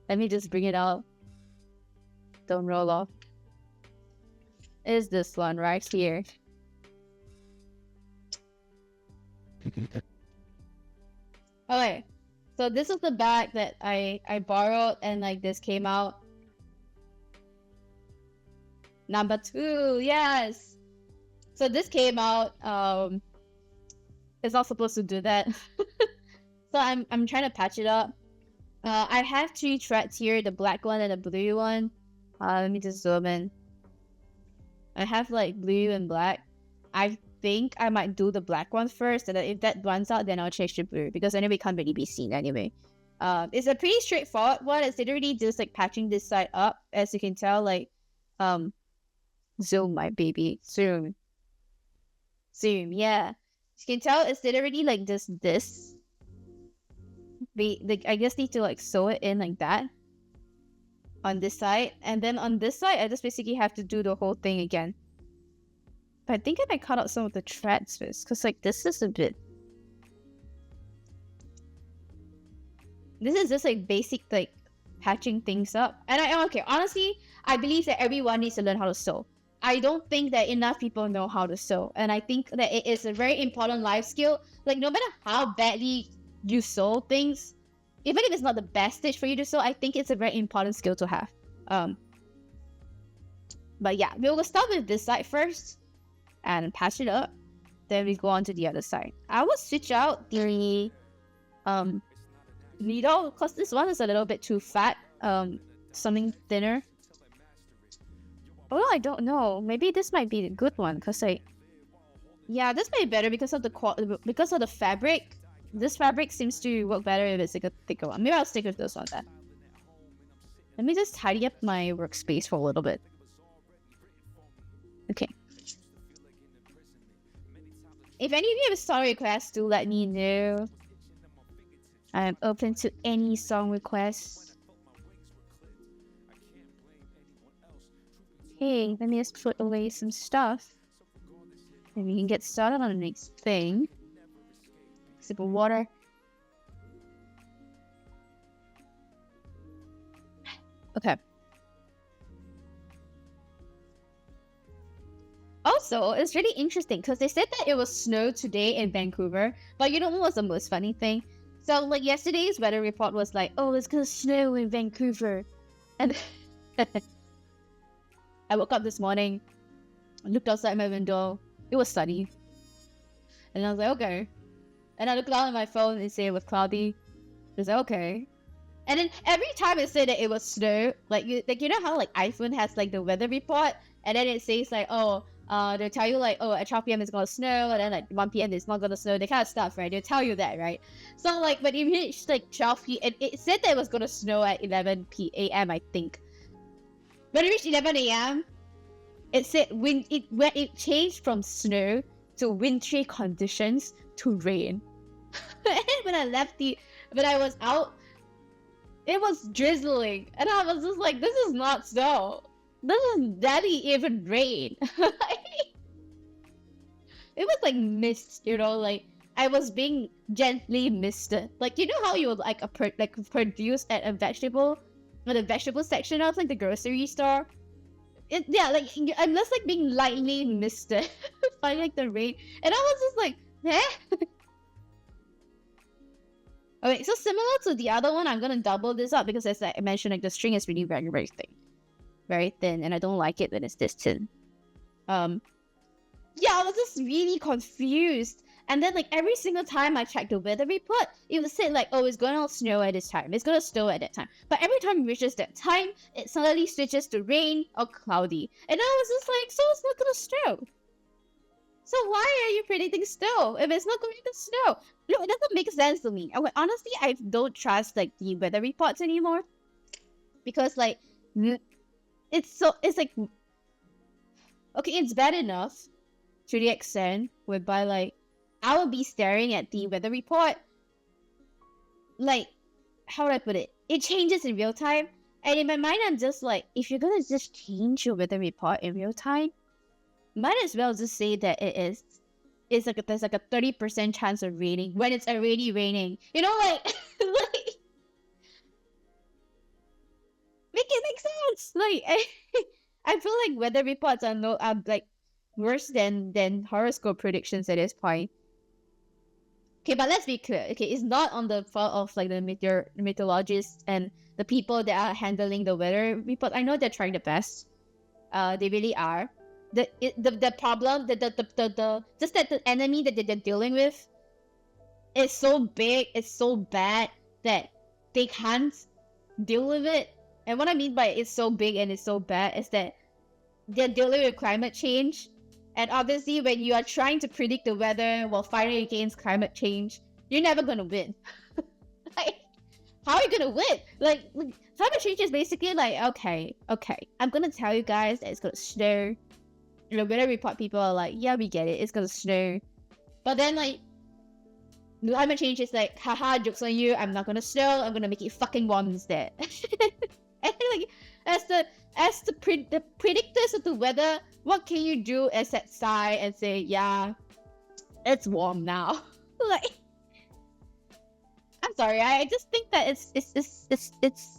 Let me just bring it out. Don't roll off. Is this one right here. Okay. So this is the bag that I borrowed, and like this came out. Number 2, yes. So this came out. It's not supposed to do that. So I'm trying to patch it up. I have 2 threads here, the black one and the blue one. Let me just zoom in. I have like blue and black. I think I might do the black one first, and then if that runs out, then I'll change to blue, because anyway, it can't really be seen anyway. It's a pretty straightforward one. It's literally just like patching this side up, as you can tell. Like, zoom, my baby, zoom, yeah. You can tell it's literally like just this. I just need to like sew it in like that on this side, and then on this side, I just basically have to do the whole thing again. But I think I might cut out some of the threads first, because like this is a bit. This is just like basic like patching things up. And honestly, I believe that everyone needs to learn how to sew. I don't think that enough people know how to sew, and I think that it is a very important life skill. Like, no matter how badly you sew things, even if it's not the best stage for you to sow, I think it's a very important skill to have. But yeah, we'll start with this side first and patch it up. Then we go on to the other side. I will switch out the needle because this one is a little bit too fat. Something thinner. Oh, I don't know. Maybe this might be the good one because yeah, this might be better because of the fabric. This fabric seems to work better if it's like a thicker one. Maybe I'll stick with this one then. Let me just tidy up my workspace for a little bit. Okay. If any of you have a song request, do let me know. I'm open to any song requests. Okay, let me just put away some stuff. And we can get started on the next thing. Sip of water. Okay. Also, it's really interesting because they said that it was snow today in Vancouver, but you know what was the most funny thing? So, like, yesterday's weather report was like, oh, it's gonna snow in Vancouver. And I woke up this morning, looked outside my window, it was sunny. And I was like, okay. And I looked down at my phone and it said it was cloudy. I was like, okay. And then every time it said that it was snow, like you know how like iPhone has like the weather report, and then it says like, oh, they'll tell you like, oh, at 12 p.m. it's gonna snow, and then like 1 p.m. it's not gonna snow, that kind of stuff, right? They'll tell you that, right? So like when it reached like 12 p.m., it said that it was gonna snow at 11 p.m. I think. When it reached 11 a.m., it said when it changed from snow to wintry conditions to rain. when I was out, it was drizzling, and I was just like, this is not snow. This is barely even rain. It was like mist, you know, like I was being gently misted. Like, you know how you would like produce at a vegetable, or the vegetable section of like the grocery store. Yeah, like I'm just like being lightly misted by like the rain, and I was just like, eh. Okay, so similar to the other one, I'm gonna double this up because as I mentioned, like the string is really very, very thin. Very thin, and I don't like it when it's this thin. Yeah, I was just really confused. And then like every single time I checked the weather report, it would say like, oh, it's gonna snow at this time. It's gonna snow at that time. But every time it reaches that time, it suddenly switches to rain or cloudy. And I was just like, so it's not gonna snow. So why are you predicting snow if it's not going to snow? No, it doesn't make sense to me. Honestly, I don't trust like the weather reports anymore. Because like, it's like, okay, it's bad enough to the extent whereby like, I will be staring at the weather report. Like, how would I put it? It changes in real time. And in my mind, I'm just like, if you're gonna just change your weather report in real time, might as well just say that it's like there's like a 30% chance of raining when it's already raining. You know, like, like make it make sense. Like, I feel like weather reports are like worse than horoscope predictions at this point. Okay, but let's be clear. Okay, it's not on the fault of like the meteorologists and the people that are handling the weather report. I know they're trying their best. They really are. The problem, just that the enemy that they're dealing with is so big, it's so bad that they can't deal with it. And what I mean by it's so big and it's so bad is that they're dealing with climate change. And obviously, when you are trying to predict the weather while fighting against climate change, you're never gonna win. Like, how are you gonna win? Like climate change is basically like, okay, I'm gonna tell you guys that it's gonna snow. The weather report people are like, yeah, we get it, it's gonna snow. But then like, climate change is like, haha, joke's on you, I'm not gonna snow, I'm gonna make it fucking warm instead. And like, as the predictors of the weather, what can you do except sigh and say, yeah, it's warm now. Like, I'm sorry, I just think that it's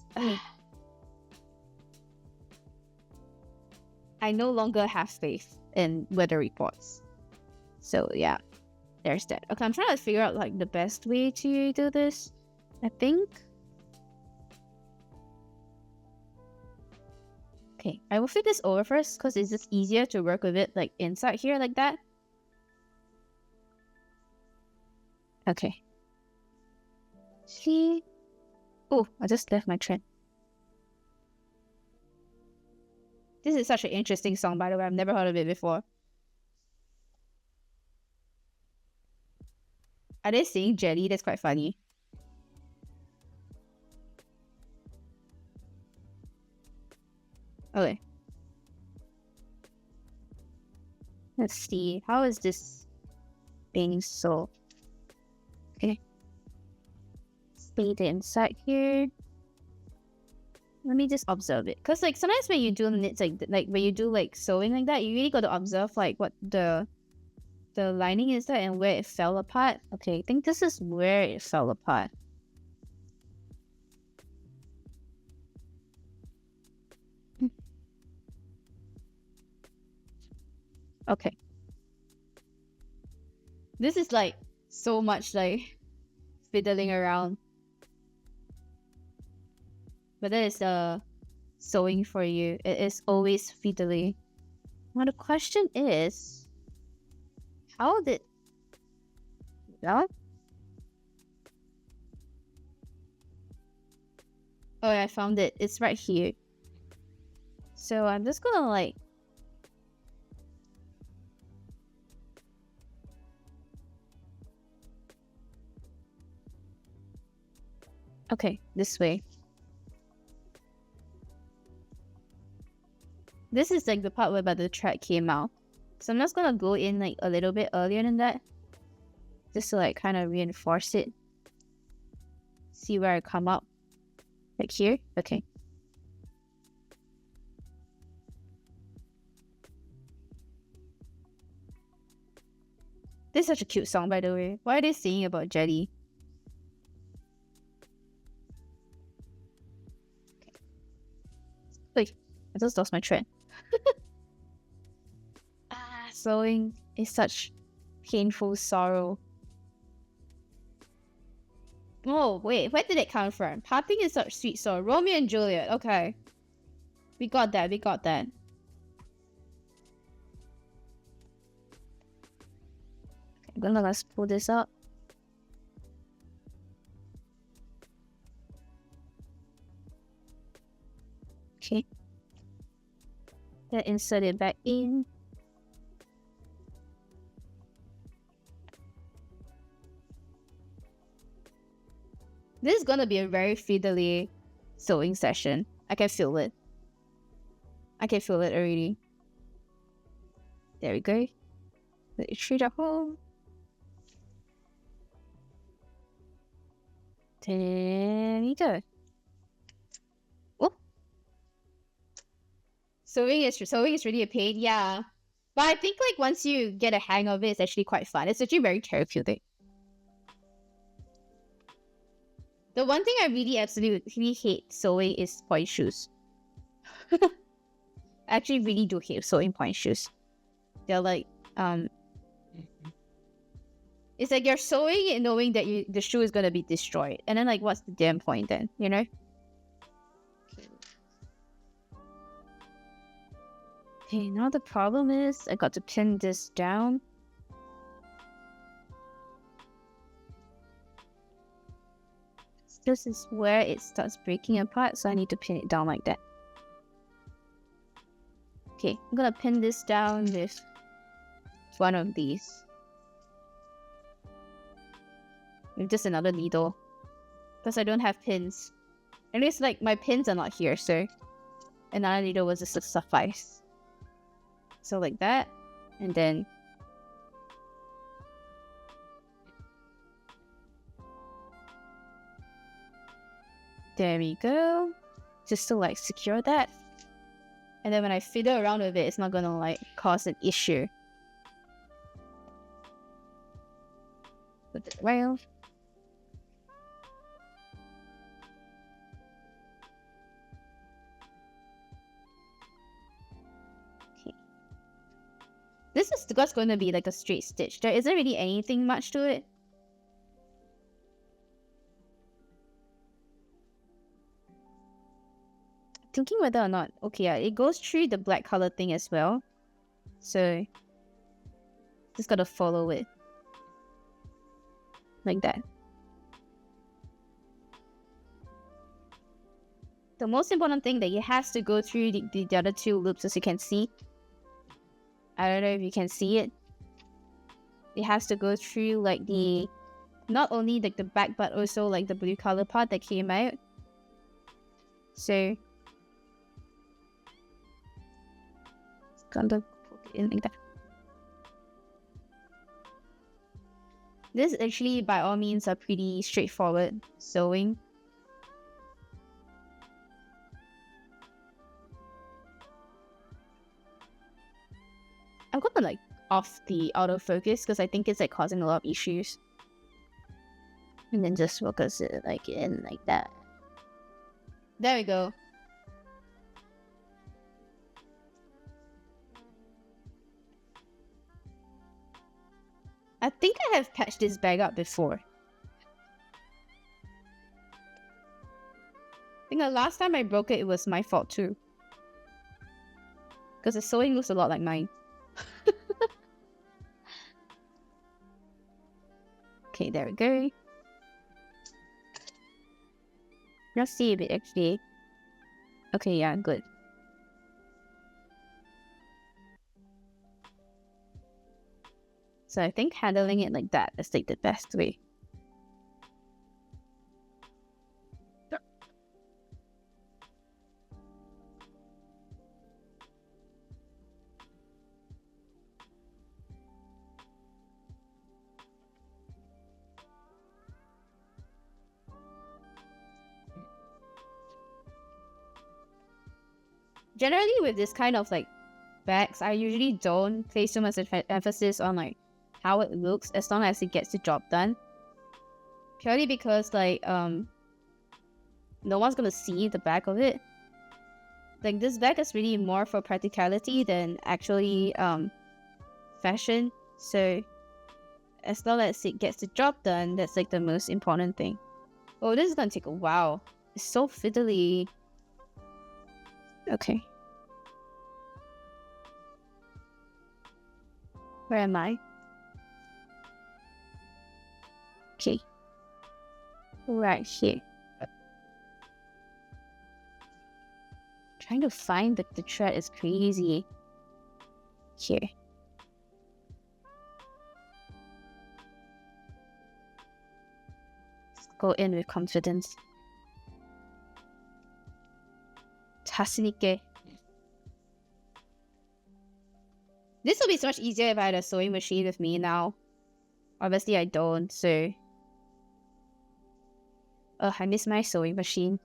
I no longer have faith in weather reports. So yeah, there's that. Okay, I'm trying to figure out like the best way to do this. I think Okay, I will flip this over first because it's just easier to work with it like inside here like that. Okay. See? Oh, I just left my trend. This is such an interesting song, by the way. I've never heard of it before. Are they saying jelly? That's quite funny. Okay. Let's see. How is this being so? Okay. Stay the inside here. Let me just observe it. Cause like sometimes when you do knits like when you do like sewing like that, you really got to observe like what the lining is there and where it fell apart. Okay, I think this is where it fell apart. Okay. This is like so much like fiddling around. But that is sewing for you. It is always fiddly. Now the question is, how did... Well? Oh, I found it. It's right here. So I'm just gonna like... Okay, this way. This is like the part where the track came out. So I'm just gonna go in like a little bit earlier than that. Just to like kind of reinforce it. See where I come up. Like here? Okay. This is such a cute song, by the way. Why are they singing about jelly? Okay. Wait, I just lost my trend. Sewing is such painful sorrow. Oh, wait, where did it come from? Parting is such sweet sorrow. Romeo and Juliet, okay. We got that, we got that. Okay, let's pull this up. Okay. Then insert it back in. This is gonna be a very fiddly sewing session. I can feel it. I can feel it already. There we go. Let it treat at home. There we go. Oh. Sewing is really a pain, yeah. But I think like once you get a hang of it, it's actually quite fun. It's actually very therapeutic. The one thing I really absolutely hate sewing is point shoes. I actually really do hate sewing point shoes. They're like, it's like you're sewing and knowing that the shoe is gonna be destroyed. And then like, what's the damn point then, you know? Okay, now the problem is I got to pin this down. This is where it starts breaking apart, so I need to pin it down like that. Okay, I'm gonna pin this down with one of these. With just another needle. Because I don't have pins. At least like my pins are not here, so another needle was just suffice. So like that, and then there we go. Just to like secure that. And then when I fiddle around with it, it's not gonna like cause an issue. Put it around. Okay. This is just going to be like a straight stitch. There isn't really anything much to it. thinking whether or not... Okay, yeah, it goes through the black color thing as well. So, just gotta follow it. Like that. The most important thing that it has to go through the other two loops, as you can see. I don't know if you can see it. It has to go through like the... Not only like the back, but also like the blue color part that came out. So... Gonna put it in like that. This actually, by all means, a pretty straightforward sewing. I'm gonna like off the autofocus because I think it's like causing a lot of issues. And then just focus it like in like that. There we go. I think I have patched this bag up before. I think the last time I broke it, it was my fault too. Because the sewing looks a lot like mine. Okay, there we go. Let's see if it actually... Okay, yeah, good. So I think handling it like that is like the best way. Generally with this kind of like bags, I usually don't place too much emphasis on like how it looks as long as it gets the job done. Purely because like no one's gonna see the back of it. Like this bag is really more for practicality than actually fashion. So as long as it gets the job done, that's like the most important thing. Oh, this is gonna take a while. It's so fiddly. Okay. Where am I? Okay. Right here. Trying to find the thread is crazy. Here. Let's go in with confidence. 자신 있게. This will be so much easier if I had a sewing machine with me now. Obviously I don't, so... Ugh, I miss my sewing machine.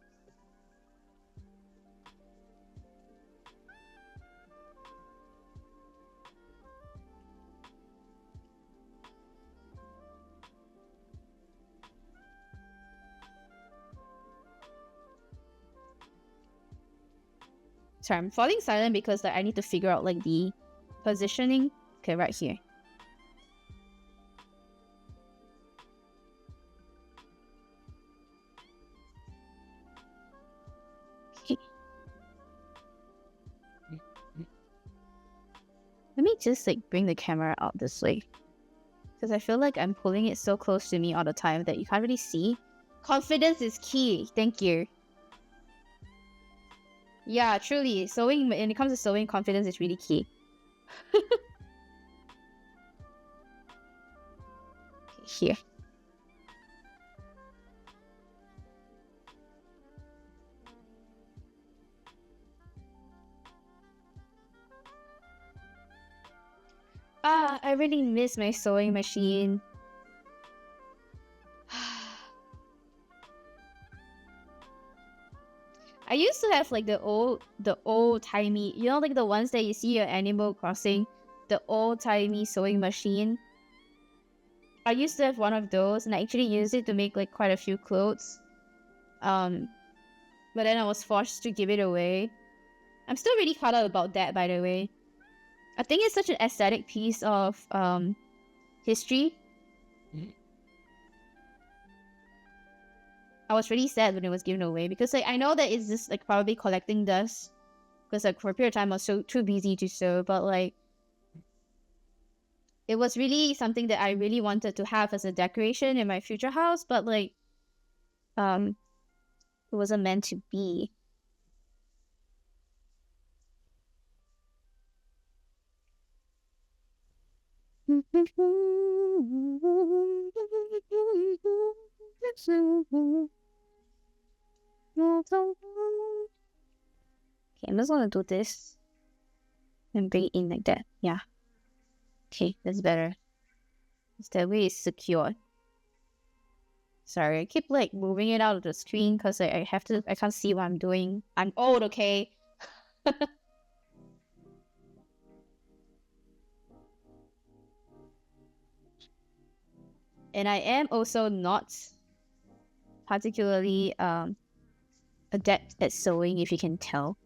Sorry, I'm falling silent because like, I need to figure out like the positioning. Okay, right here. Okay. Let me just like bring the camera out this way. Because I feel like I'm pulling it so close to me all the time that you can't really see. Confidence is key. Thank you. Yeah, truly. Sewing, when it comes to sewing, confidence is really key. Here. Ah, I really miss my sewing machine. I used to have like the old timey, you know, like the ones that you see at Animal Crossing, the old timey sewing machine. I used to have one of those, and I actually used it to make like quite a few clothes. But then I was forced to give it away. I'm still really caught up about that, by the way. I think it's such an aesthetic piece of history. I was really sad when it was given away because like I know that it's just like probably collecting dust because like for a period of time I was so too busy to sew, but like it was really something that I really wanted to have as a decoration in my future house, but like it wasn't meant to be. Okay, I'm just gonna do this and bring it in like that. Yeah. Okay, that's better. That way it's secure. Sorry, I keep like moving it out of the screen because I can't see what I'm doing. I'm old, okay? And I am also not particularly adept at sewing, if you can tell.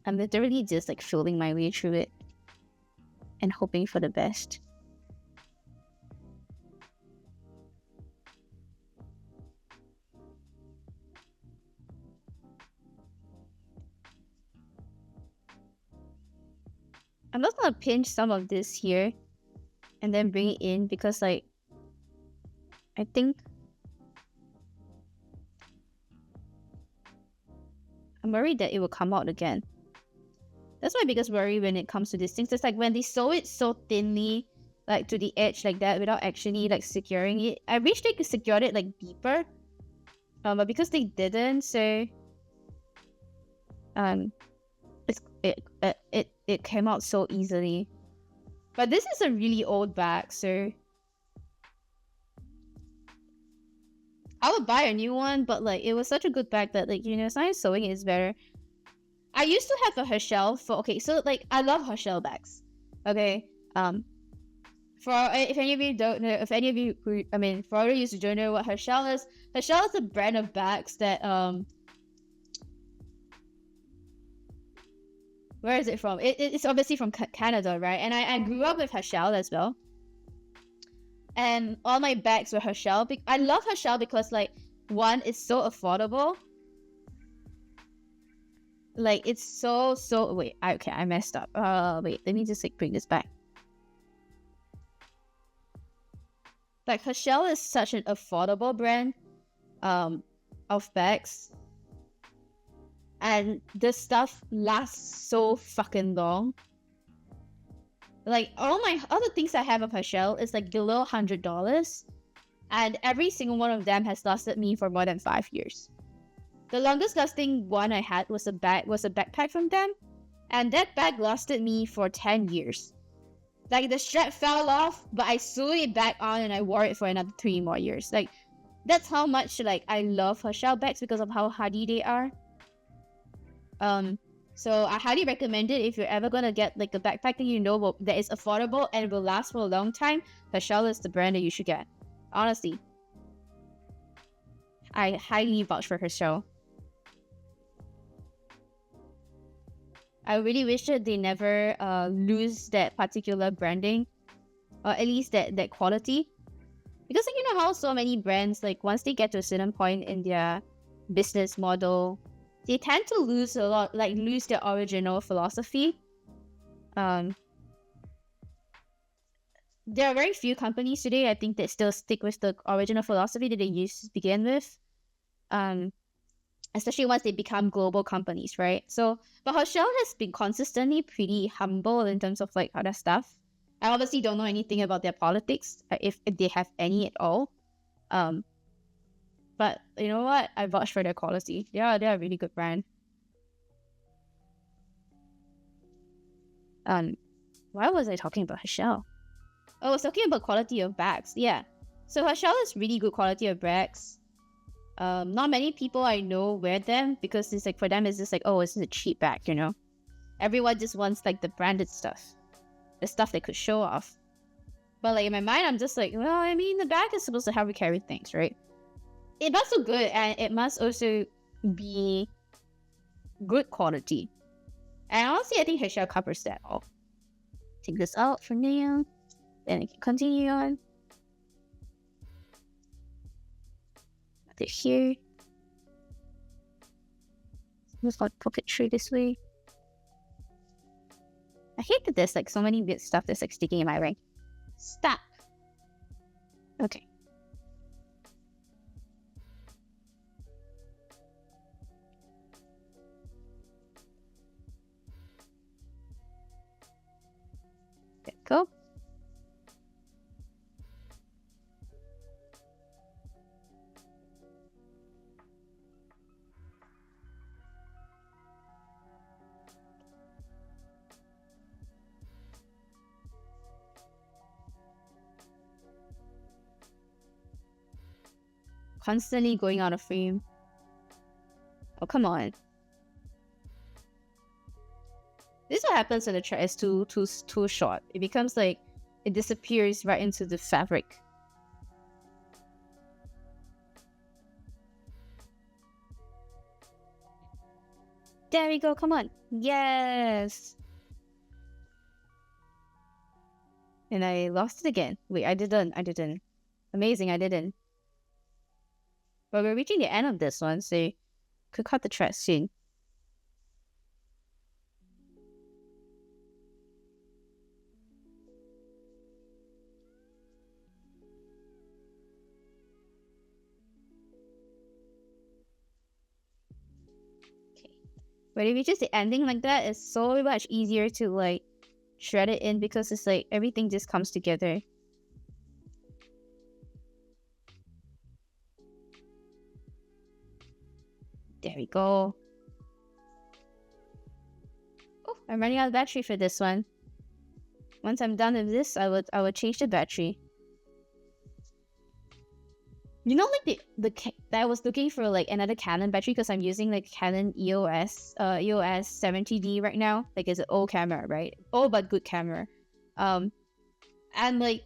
I'm literally just like feeling my way through it and hoping for the best. I'm just gonna pinch some of this here and then bring it in because like I think I'm worried that it will come out again. That's my biggest worry when it comes to these things. It's like when they sew it so thinly, like to the edge like that without actually like securing it. I wish they could secure it like deeper. But because they didn't, so it came out so easily. But this is a really old bag, so I would buy a new one, but like it was such a good bag that like, you know, sometimes sewing is better. I used to have a Herschel for so like I love Herschel bags. Okay. For if any of you don't know, for all of you who don't know what Herschel is a brand of bags that where is it from? It's obviously from Canada, right? And I grew up with Herschel as well. And all my bags were Herschel. I love Herschel because like one, it's so affordable. Like it's so wait, I messed up. Wait, let me just like bring this back. Like Herschel is such an affordable brand of bags. And the stuff lasts so fucking long. Like all my other things I have of Herschel is like below $100, and every single one of them has lasted me for more than 5 years. The longest lasting one I had was a backpack from them, and that bag lasted me for 10 years. Like the strap fell off, but I sewed it back on and I wore it for another 3 more years. Like that's how much like I love Herschel bags because of how hardy they are. So I highly recommend it if you're ever gonna get like a backpack that you know that is affordable and will last for a long time. Herschel is the brand that you should get. Honestly, I highly vouch for Herschel. I really wish that they never lose that particular branding, or at least that quality, because like, you know how so many brands like once they get to a certain point in their business model, they tend to lose their original philosophy. There are very few companies today, I think, that still stick with the original philosophy that they used to begin with. Especially once they become global companies, right? So, but Herschel has been consistently pretty humble in terms of like other stuff. I obviously don't know anything about their politics, if they have any at all. But you know what? I vouch for their quality. They're a really good brand. Why was I talking about Herschel? Oh, I was talking about quality of bags. Yeah. So Herschel is really good quality of bags. Not many people I know wear them because it's like for them it's just like, oh, it's just a cheap bag, you know. Everyone just wants like the branded stuff, the stuff they could show off. But like in my mind, I'm just like, well, I mean, the bag is supposed to help you carry things, right? It must look good, and it must also be good quality. And honestly, I think Herschel covers that all. Take this out for now, then I can continue on. it here. Let's not poke it through this way. I hate that there's like so many weird stuff that's like sticking in my ring. Stop. Okay. There we go. Constantly going out of frame. Oh, come on. This is what happens when the thread is too short. It becomes like, it disappears right into the fabric. There we go, come on. Yes! And I lost it again. Wait, I didn't. Amazing, I didn't. But we're reaching the end of this one, so could cut the thread soon. Okay. When it reaches the ending like that, it's so much easier to like shred it in because it's like everything just comes together. There we go. Oh, I'm running out of battery for this one. Once I'm done with this, I would change the battery. You know, like I was looking for like another Canon battery because I'm using like Canon EOS 70D right now. Like it's an old camera, right? Old but good camera. And like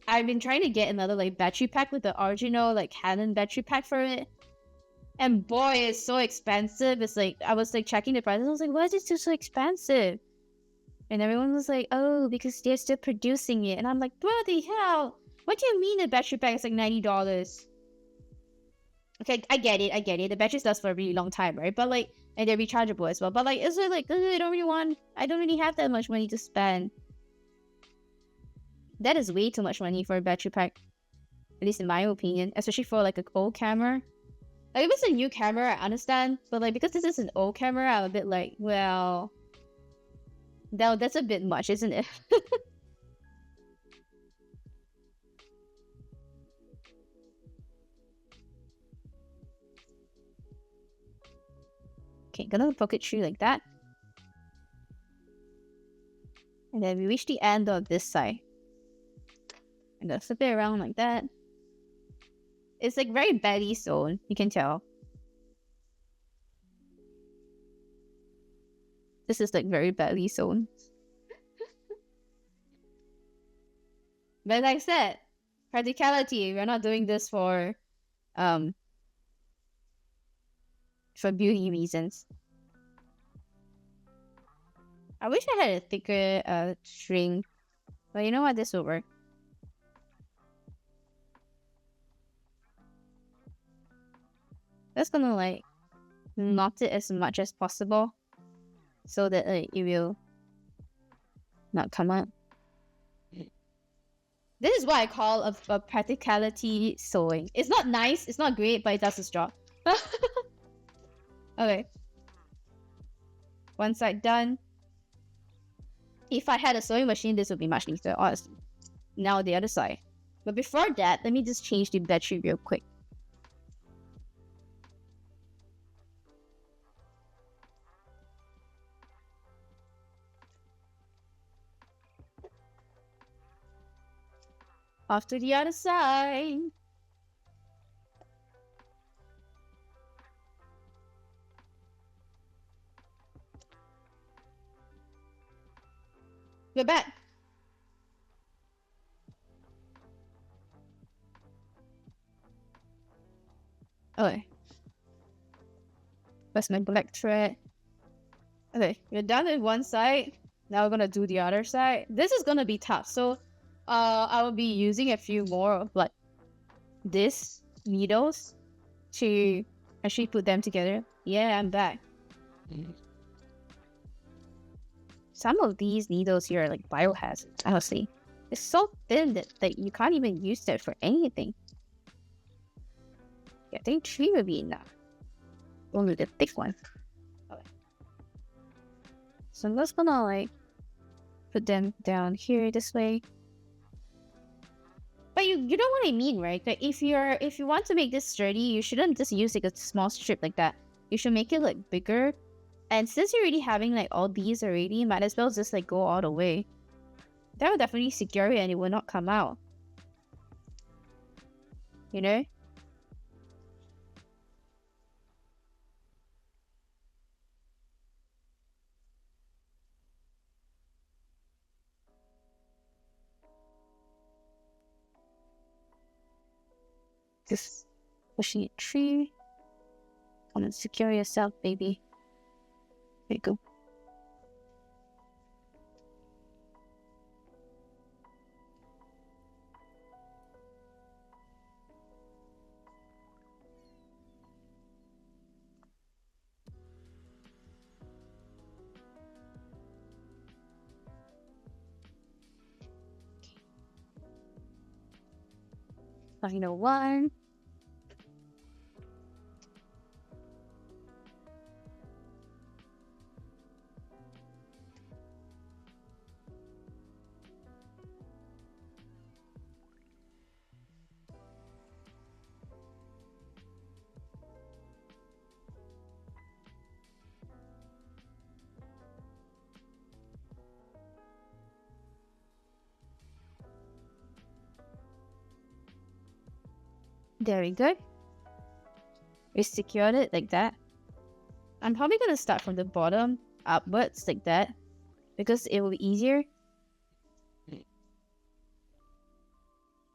I've been trying to get another like battery pack with the original like Canon battery pack for it. And boy, it's so expensive. It's like, I was like checking the prices. I was like, why is it so expensive? And everyone was like, oh, because they're still producing it. And I'm like, what the hell? What do you mean the battery pack is like $90? Okay, I get it. The batteries last for a really long time, right? But like, and they're rechargeable as well. But like, is it like, I don't really have that much money to spend. That is way too much money for a battery pack. At least in my opinion. Especially for like an old camera. Like, if it's a new camera, I understand. But, like, because this is an old camera, I'm a bit like, well... that's a bit much, isn't it? Okay, gonna poke it through like that. And then we reach the end of this side. And just flip it around like that. It's like very badly sewn, you can tell. This is like very badly sewn. But like I said, practicality, we're not doing this for beauty reasons. I wish I had a thicker string. But you know what, this will work. Just gonna like knot it as much as possible so that it will not come out. This is what I call a practicality sewing. It's not nice, it's not great, but it does its job. Okay. One side done. If I had a sewing machine, this would be much neater, honestly. Now the other side. But before that, let me just change the battery real quick. Off to the other side. We're back. Okay. Where's my black thread? Okay, we're done with one side. Now we're gonna do the other side. This is gonna be tough. So, I will be using a few more of like this needles to actually put them together. Yeah, I'm back. Some of these needles here are like biohazards, honestly. It's so thin that you can't even use that for anything. Yeah, I think 3 would be enough. Only the thick one. Okay. So I'm just gonna like put them down here this way. But you know what I mean, right? Like if you want to make this sturdy, you shouldn't just use like a small strip like that. You should make it like bigger. And since you're already having like all these already, you might as well just like go all the way. That will definitely secure it and it will not come out. You know? Just pushing it through. Come and secure yourself, baby. There you go. Final one. There we go. We secured it like that. I'm probably gonna start from the bottom upwards like that because it will be easier.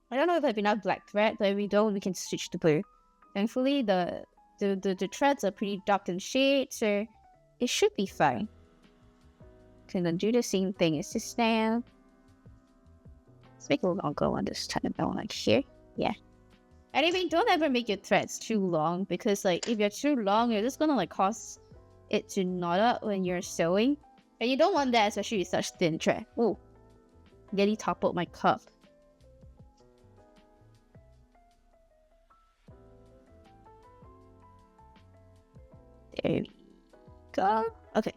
I don't know if I have enough black thread, but if we don't, we can switch to blue. Thankfully, the threads are pretty dark in shade, so it should be fine. Gonna do the same thing as this now. Let's make a longer one this time, about like here. Yeah. Anyway, don't ever make your threads too long because like if you're too long, you're just gonna like cause it to knot up when you're sewing. And you don't want that, especially with such thin thread. Oh, nearly toppled my cup. There we go. Okay.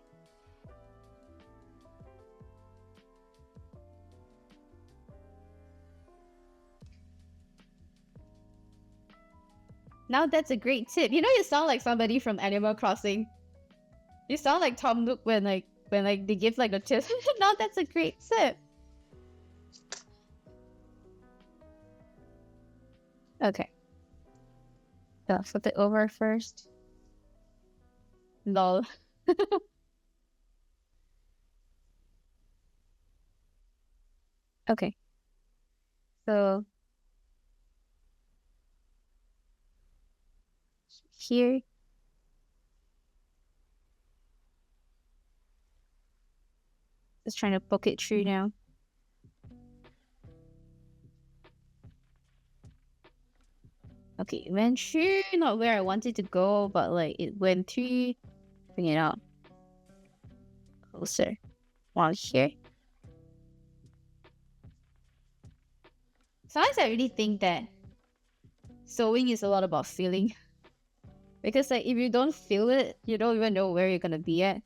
Now that's a great tip. You know, you sound like somebody from Animal Crossing. You sound like Tom Nook when they give like a tip. Now that's a great tip. Okay. Flip it over first. Lol. Okay. So here. Just trying to poke it through now. Okay, it went through, not where I wanted to go, but like it went through. Bring it out. Closer. While here. Sometimes I really think that sewing is a lot about feeling. Because like if you don't feel it, you don't even know where you're gonna be at.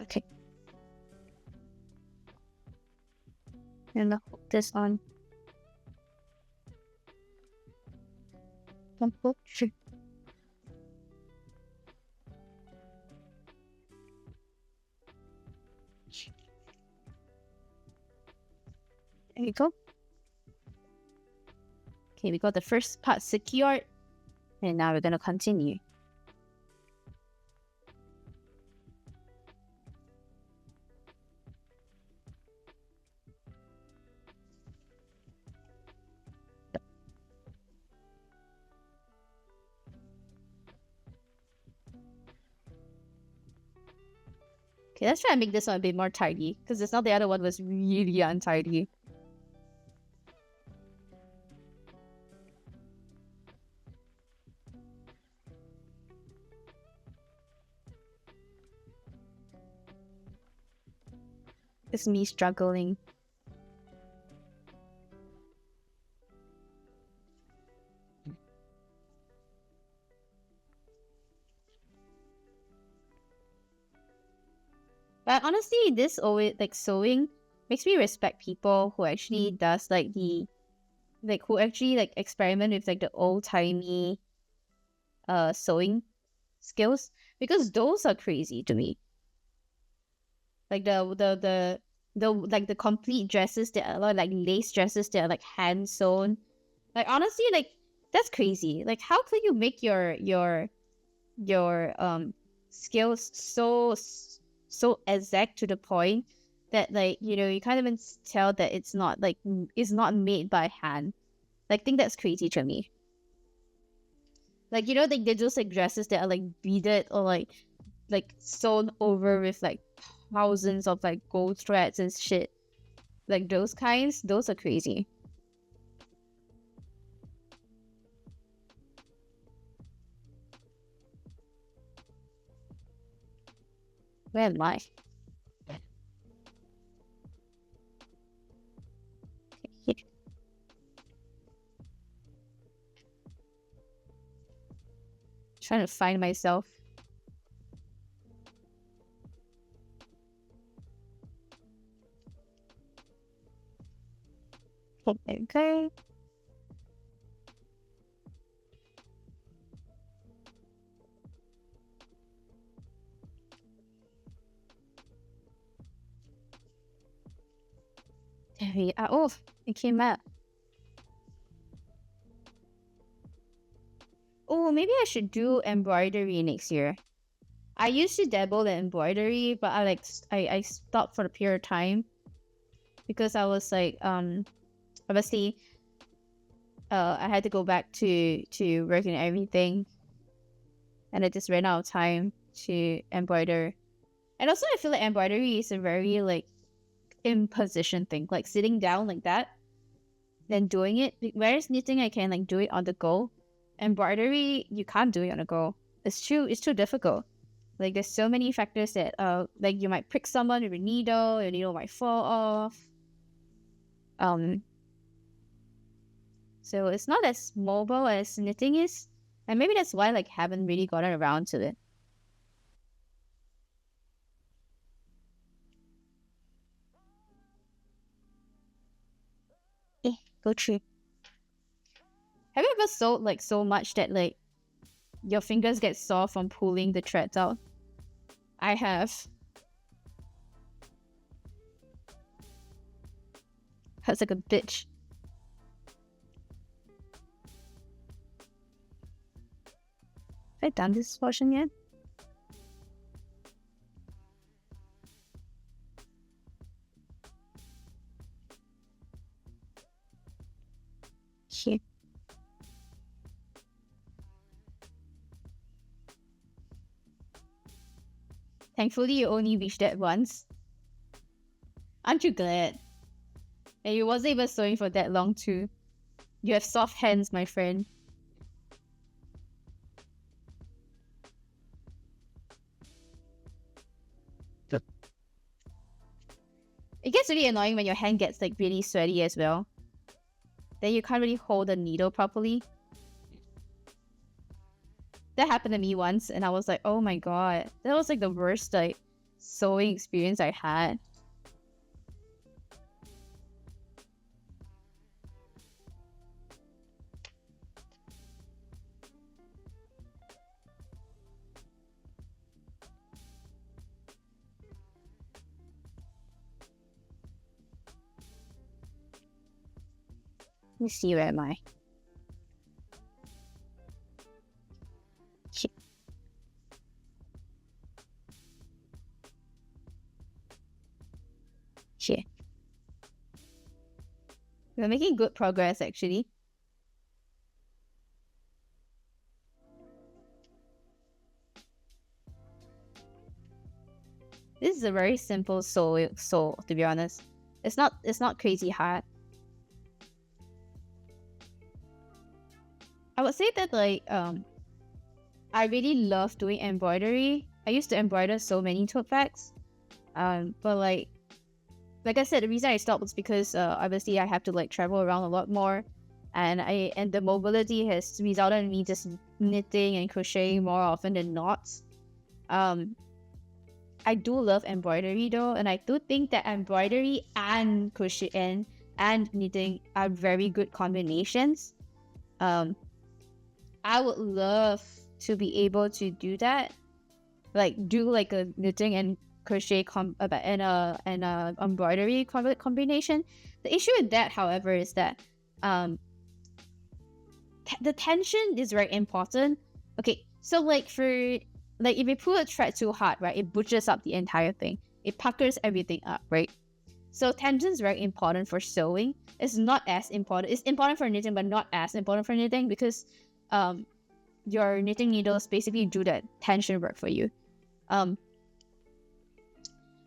Okay. And I'll hook this on. Don't pull through. There you go. Okay, we got the first part secured. And now we're gonna continue. Okay, let's try and make this one a bit more tidy, because it's not the other one was really untidy. It's me struggling. But honestly, this always like sewing makes me respect people who actually does like who actually like experiment with like the old timey sewing skills, because those are crazy to me. Like the complete dresses that are like lace dresses that are like hand sewn. Like honestly, like that's crazy. Like how could you make your skills so exact to the point that like you can't even tell that it's not made by hand. Like I think that's crazy to me. Like like they're just like dresses that are like beaded or like sewn over with like thousands of like gold threads and shit. Like those are crazy. Where am I? Okay. Trying to find myself. Okay. There we are. Oh, it came out. Oh, maybe I should do embroidery next year. I used to dabble in embroidery, but I stopped for a period of time because I was like obviously I had to go back to work and everything, and I just ran out of time to embroider. And also I feel like embroidery is a very like imposition thing, like sitting down like that, then doing it. Whereas knitting I can like do it on the go. Embroidery you can't do it on the go. It's too difficult. Like there's so many factors that like you might prick someone with a needle, your needle might fall off. So it's not as mobile as knitting is. And maybe that's why like haven't really gotten around to it. Go through. Have you ever sewed like so much that like your fingers get sore from pulling the threads out? I have. That's like a bitch. Have I done this portion yet? Here. Thankfully, you only reached that once. Aren't you glad? And you wasn't even sewing for that long too. You have soft hands, my friend. It gets really annoying when your hand gets like really sweaty as well. Then you can't really hold the needle properly. That happened to me once and I was like, oh my god. That was like the worst like sewing experience I had. Let me see, where am I? Shit. Shit. We're making good progress actually. This is a very simple sew, to be honest. It's not crazy hard. I would say that like I really love doing embroidery. I used to embroider so many tote bags. But like I said, the reason I stopped was because obviously I have to like travel around a lot more, and the mobility has resulted in me just knitting and crocheting more often than not. I do love embroidery though, and I do think that embroidery and crochet and knitting are very good combinations. I would love to be able to do that, like do like a knitting and crochet and a embroidery combination. The issue with that, however, is that the tension is very important. Okay, so like for like if you pull a thread too hard, right, it butchers up the entire thing. It puckers everything up, right? So tension is very important for sewing. It's not as important. It's important for knitting, but not as important for knitting because your knitting needles basically do that tension work for you.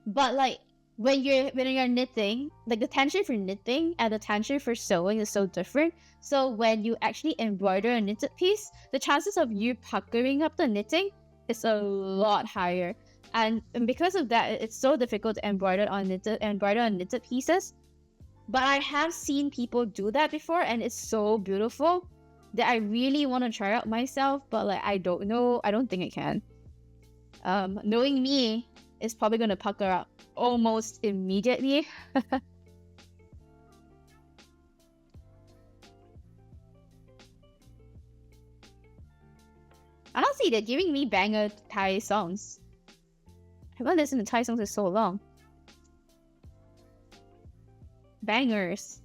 But like when you're knitting, like the tension for knitting and the tension for sewing is so different. So when you actually embroider a knitted piece, the chances of you puckering up the knitting is a lot higher. And because of that, it's so difficult to embroider on knitted pieces. But I have seen people do that before, and it's so beautiful that I really want to try out myself. But like I don't know, I don't think I can. Knowing me, it's probably gonna pucker up almost immediately. Honestly, they're giving me banger Thai songs. I haven't listened to Thai songs in so long. Bangers.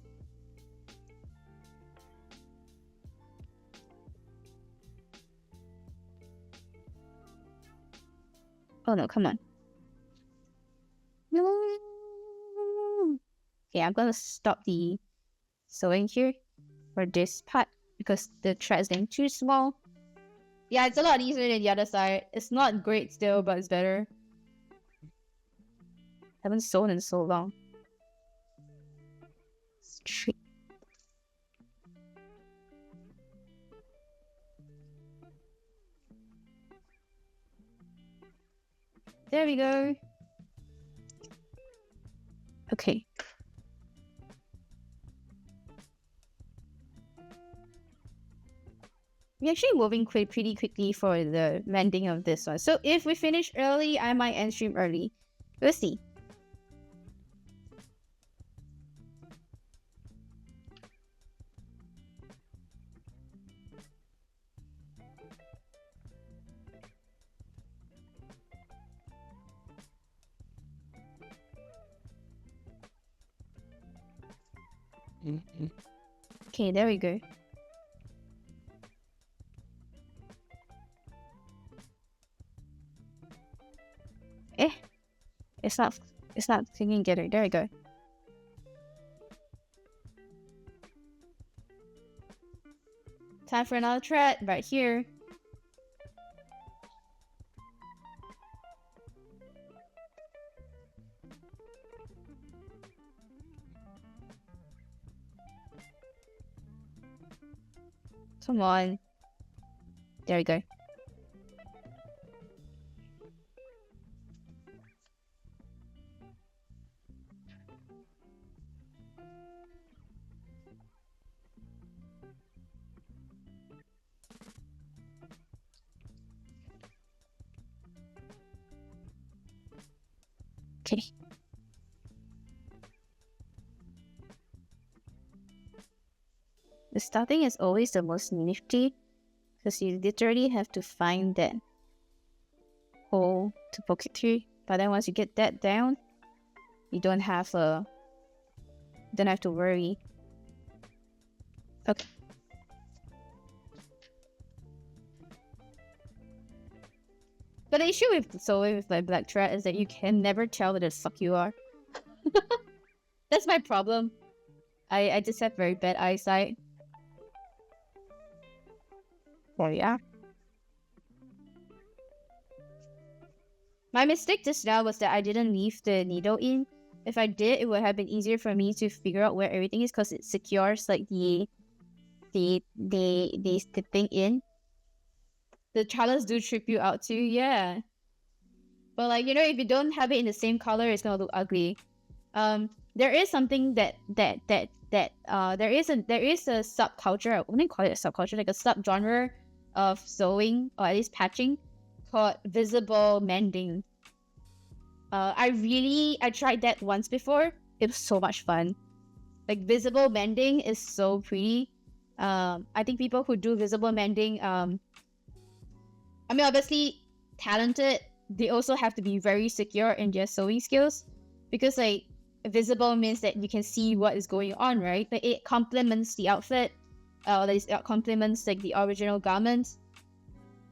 Oh no, come on. Okay, I'm gonna stop the sewing here for this part because the thread is getting too small. Yeah, it's a lot easier than the other side. It's not great still, but it's better. Haven't sewn in so long. Straight. There we go. Okay. We're actually moving pretty quickly for the mending of this one. So if we finish early, I might end stream early. We'll see. Okay, there we go. It's not singing together. There we go. Time for another thread right here. Come on. There we go. Okay. The starting is always the most nifty because you literally have to find that hole to poke it through. But then once you get that down, you don't have to worry. Okay. But the issue with sewing with like black thread is that you can never tell where the fuck you are. That's my problem. I just have very bad eyesight. Oh yeah. My mistake just now was that I didn't leave the needle in. If I did, it would have been easier for me to figure out where everything is because it secures like the thing in. The colors do trip you out too, yeah. But like, you know, if you don't have it in the same color, it's gonna look ugly. There is something there is a subculture, I wouldn't call it a subculture, like a subgenre of sewing, or at least patching, called visible mending. I tried that once before. It was so much fun. Like, visible mending is so pretty. I think people who do visible mending, I mean, obviously talented, they also have to be very secure in their sewing skills, because like visible means that you can see what is going on, right? Like, it complements the outfit, it complements like the original garments,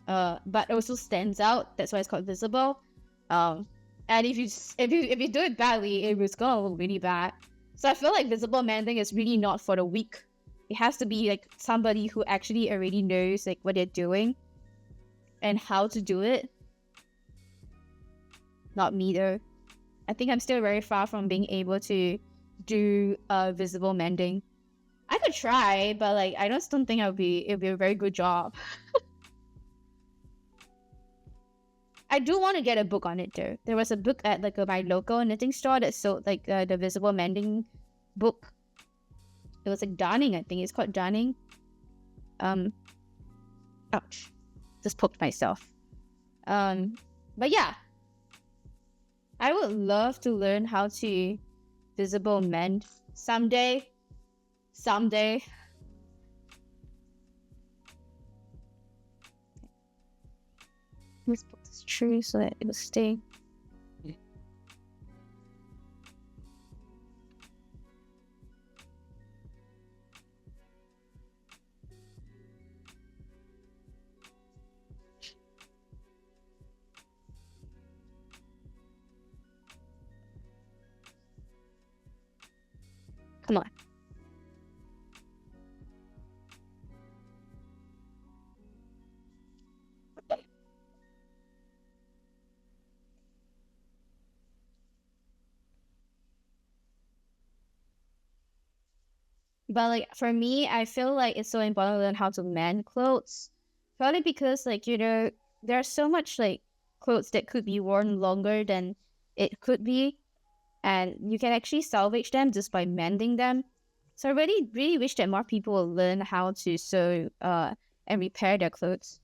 but also stands out. That's why it's called visible. And if you do it badly, it's gonna look really bad. So I feel like visible mending is really not for the weak. It has to be like somebody who actually already knows like what they're doing and how to do it. Not me though. I think I'm still very far from being able to do visible mending. I could try, but like I just don't think it'll be a very good job. I do want to get a book on it though. There was a book at like my local knitting store that sold like the visible mending book. It was like darning, I think it's called darning. Ouch, just poked myself. But yeah, I would love to learn how to visible mend someday. Let's put this true so that it will stay. Come on. But like for me, I feel like it's so important to learn how to mend clothes. Probably because like, you know, there's so much like clothes that could be worn longer than it could be, and you can actually salvage them just by mending them. So I really wish that more people will learn how to sew and repair their clothes.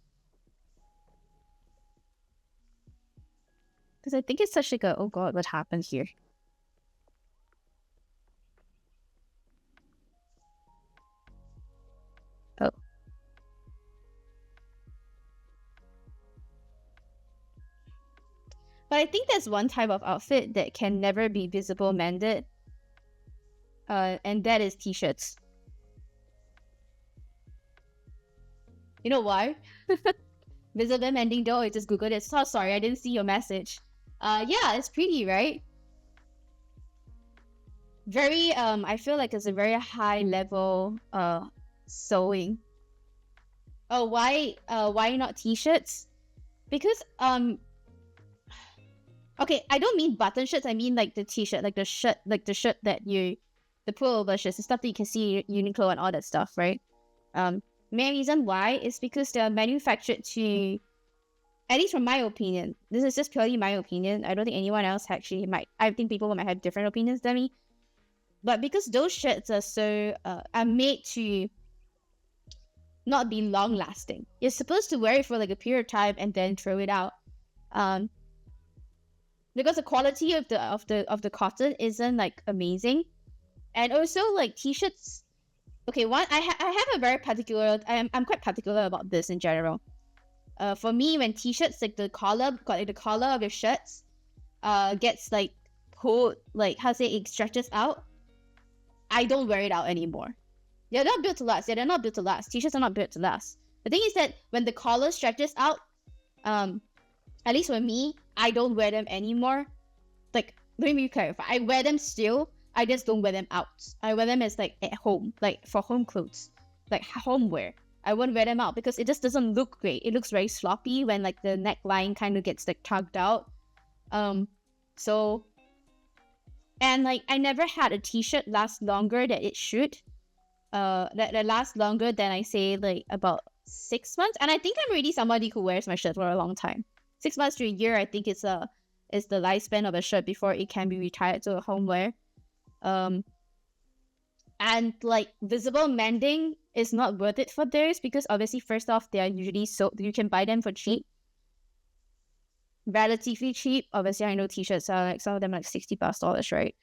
Because I think it's such like a, oh god, what happened here? Oh. But I think there's one type of outfit that can never be visible mended. And that is t-shirts. You know why? Visible mending though, I just googled it. So sorry, I didn't see your message. Yeah, it's pretty, right? Very, I feel like it's a very high level sewing. Oh, why not t-shirts? Because, okay, I don't mean button shirts, I mean like the t-shirt, like the shirt that the pullover shirts, the stuff that you can see Uniqlo and all that stuff, right? Main reason why is because they're manufactured to, at least from my opinion, this is just purely my opinion, I don't think anyone else actually might, I think people might have different opinions than me, but because those shirts are so, are made to not be long lasting. You're supposed to wear it for like a period of time and then throw it out. Because the quality of the cotton isn't like amazing. And also like t-shirts, okay, one, I have a very particular, I'm quite particular about this in general. For me, when t-shirts, like the collar of your shirts gets like pulled, like how to say, it stretches out, I don't wear it out anymore. They're not built to last. Yeah, they're not built to last. T-shirts are not built to last. The thing is that when the collar stretches out, at least for me, I don't wear them anymore. Like, let me clarify. I wear them still. I just don't wear them out. I wear them as like at home, like for home clothes, like homeware. I won't wear them out because it just doesn't look great. It looks very sloppy when like the neckline kind of gets like tugged out. So, and like I never had a t-shirt last longer than it should. That lasts longer than I say like about 6 months. And I think I'm really somebody who wears my shirt for a long time. 6 months to a year, I think is the lifespan of a shirt before it can be retired to a homeware. And like visible mending is not worth it for theirs because obviously first off they are usually sold. You can buy them for cheap, relatively cheap. Obviously I know t-shirts are like some of them like $60+, right?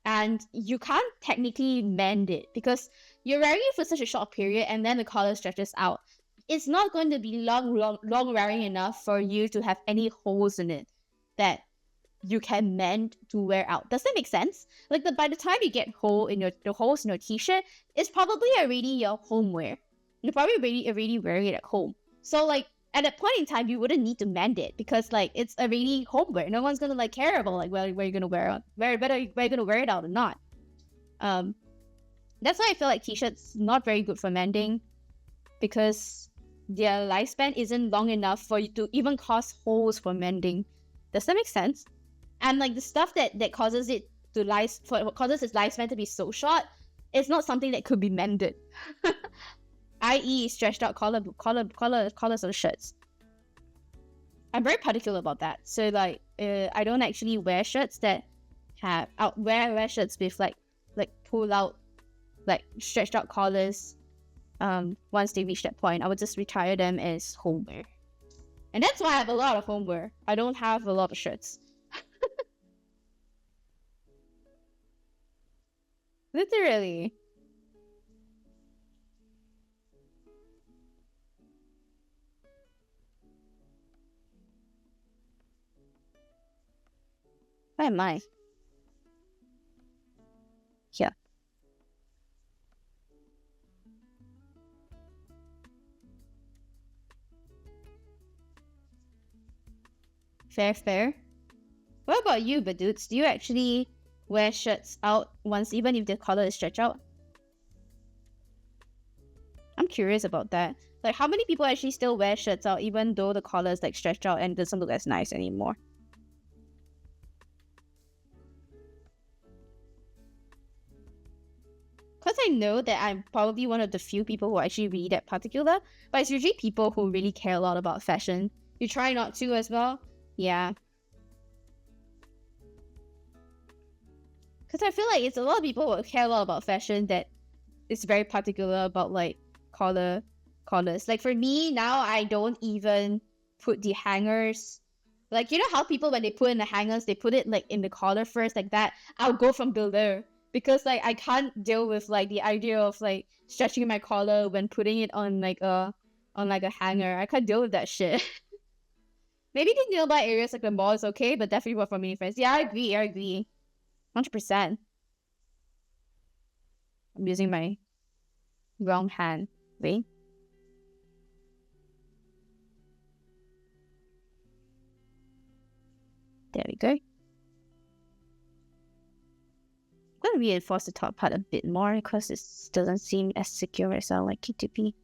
And you can't technically mend it because you're wearing it for such a short period and then the collar stretches out. It's not going to be long wearing enough for you to have any holes in it that you can mend to wear out. Does that make sense? Like by the time you get the holes in your t-shirt, it's probably already your homeware. You're probably already wearing it at home. So like at that point in time, you wouldn't need to mend it because like it's already homeware. No one's gonna like care about like where you're gonna wear it, where you're gonna wear it out or not. That's why I feel like t-shirts not very good for mending because their lifespan isn't long enough for you to even cause holes for mending. Does that make sense? And like the stuff that causes its lifespan to be so short, it's not something that could be mended. I.e. stretched out collars on shirts. I'm very particular about that. So like I don't actually wear shirts that have wear shirts with like pull out like stretched out collars once they reach that point. I would just retire them as homeware. And that's why I have a lot of homeware. I don't have a lot of shirts. Literally. Where am I? Here. Fair. What about you, Badudes? Do you actually wear shirts out once, even if the collar is stretched out? I'm curious about that. Like, how many people actually still wear shirts out even though the collar is like stretched out and doesn't look as nice anymore? Because I know that I'm probably one of the few people who are actually really that particular, but it's usually people who really care a lot about fashion. You try not to as well? Yeah. Because I feel like it's a lot of people who care a lot about fashion that is very particular about like collars. Like for me now, I don't even put the hangers. Like you know how people when they put in the hangers, they put it like in the collar first, like that. I'll go from below because like I can't deal with like the idea of like stretching my collar when putting it on like a hanger. I can't deal with that shit. Maybe the nearby areas like the mall is okay, but definitely not for many friends. Yeah, I agree. 100%. I'm using my wrong hand. Wait. There we go. I'm going to reinforce the top part a bit more because it doesn't seem as secure as I like it to be.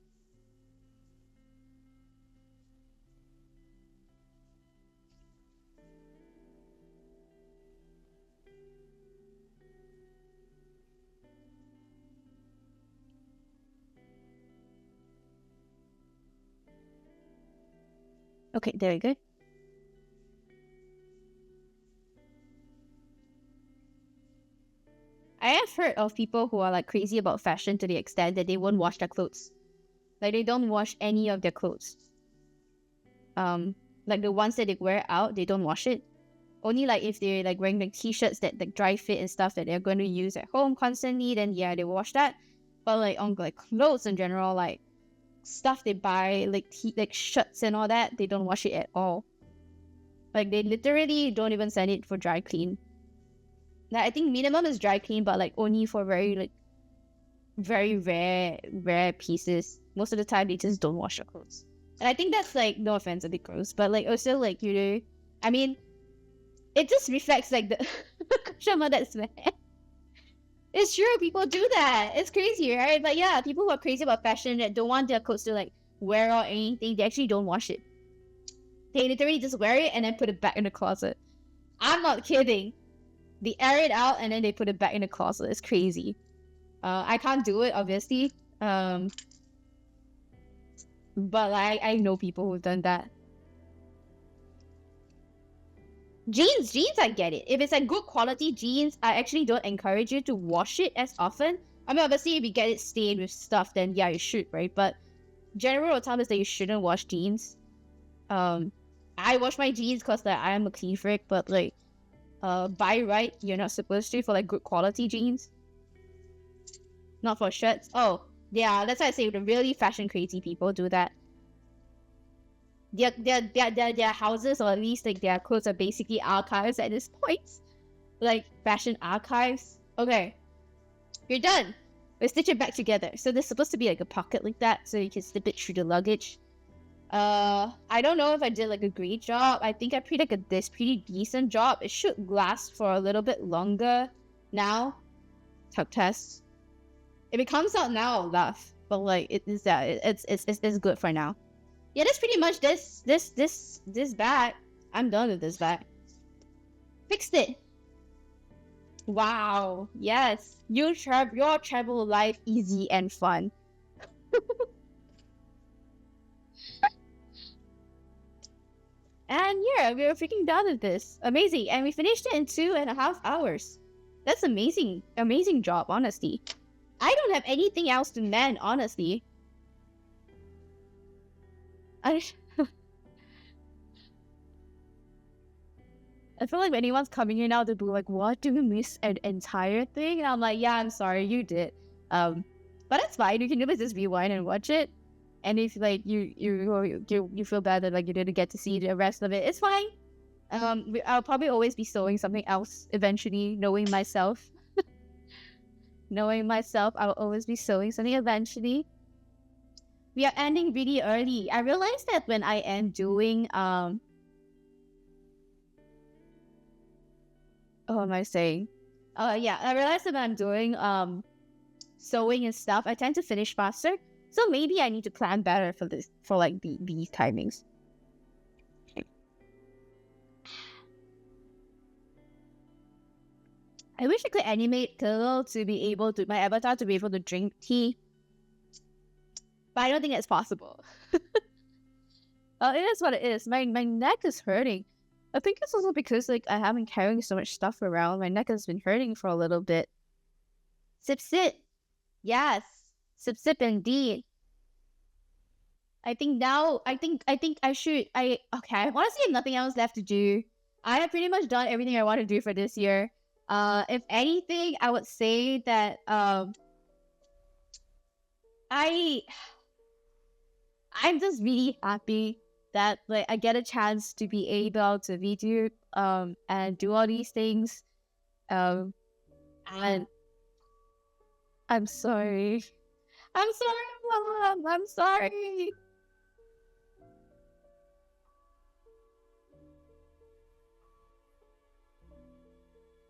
Okay, there we go. I have heard of people who are like crazy about fashion to the extent that they won't wash their clothes. Like they don't wash any of their clothes. Like the ones that they wear out, they don't wash it. Only like if they're like wearing like t-shirts that like dry fit and stuff that they're going to use at home constantly, then yeah, they wash that. But like on like clothes in general, like stuff they buy, like shirts and all that, they don't wash it at all. Like they literally don't even send it for dry clean. Like I think minimum is dry clean, but like only for very rare pieces. Most of the time they just don't wash their clothes. And I think that's like, no offense, a bit gross, but like also like, you know, I mean, it just reflects like the Shama that's mad. It's true, people do that. It's crazy, right? But yeah, people who are crazy about fashion that don't want their clothes to like wear or anything, they actually don't wash it. They literally just wear it and then put it back in the closet. I'm not kidding. They air it out and then they put it back in the closet. It's crazy. I can't do it, obviously. But I know people who've done that. Jeans, I get it. If it's like good quality jeans, I actually don't encourage you to wash it as often. I mean, obviously, if you get it stained with stuff, then yeah, you should, right? But general rule of thumb is that you shouldn't wash jeans. I wash my jeans because like I am a clean freak, but like, by right, you're not supposed to for like good quality jeans. Not for shirts. Oh, yeah, that's why I say the really fashion crazy people do that. Their houses, or at least like their clothes, are basically archives at this point. Like fashion archives. Okay. You're done. We stitch it back together. So there's supposed to be like a pocket like that so you can slip it through the luggage. I don't know if I did like a great job. I think I pretty decent job. It should last for a little bit longer now. Tuck test. If it comes out now, I'll laugh. But like it's good for now. Yeah, that's pretty much this bag. I'm done with this bag. Fixed it. Wow. Yes. Your travel life easy and fun. And yeah, we were freaking done with this. Amazing. And we finished it in 2.5 hours. That's amazing. Amazing job, honestly. I don't have anything else to mend, honestly. I feel like if anyone's coming in now, they'll be like, what, do we miss an entire thing? And I'm like, yeah, I'm sorry, you did. But that's fine. You can always just rewind and watch it. And if like you feel bad that like you didn't get to see the rest of it, it's fine. I'll probably always be sewing something else eventually, knowing myself. Knowing myself, I'll always be sewing something eventually. We are ending really early. I realized that when I am doing what am I saying? Yeah, I realized that when I'm doing sewing and stuff, I tend to finish faster. So maybe I need to plan better for this, for like these timings. I wish I could animate Turtle to be able to, my avatar to be able to drink tea. But I don't think that's possible. It is what it is. My neck is hurting. I think it's also because like I haven't carrying so much stuff around. My neck has been hurting for a little bit. Sip sip. Yes. Sip sip indeed. I think I should okay, I honestly have nothing else left to do. I have pretty much done everything I want to do for this year. If anything, I would say that I'm just really happy that like I get a chance to be able to VTube and do all these things. And I'm sorry. I'm sorry, Mom. I'm sorry.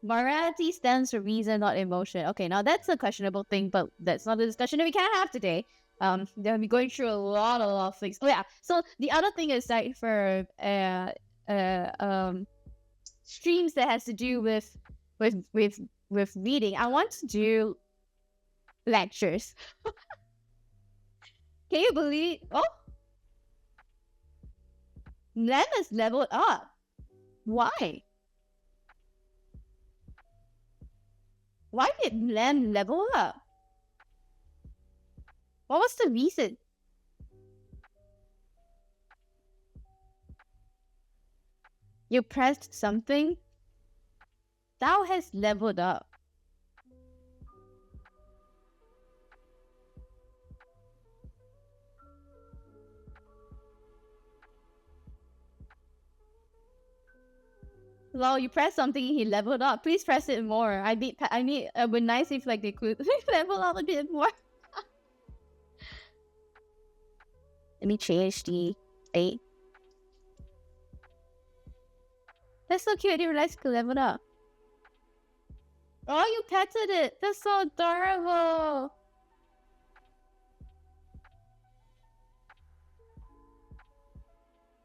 Morality stands for reason, not emotion. Okay, now that's a questionable thing, but that's not a discussion that we can't have today. They'll be going through a lot of things. Oh yeah. So the other thing is like for streams that has to do with reading. I want to do lectures. Can you believe? Oh, Lem has leveled up. Why? Why did Lem level up? What was the reason? You pressed something? Thou has leveled up. Well, you press something, he leveled up. Please press it more. I need. It would be nice if like they could level up a bit more. Let me change the 8. That's so cute. I didn't realize you could level up. Oh, you petted it. That's so adorable.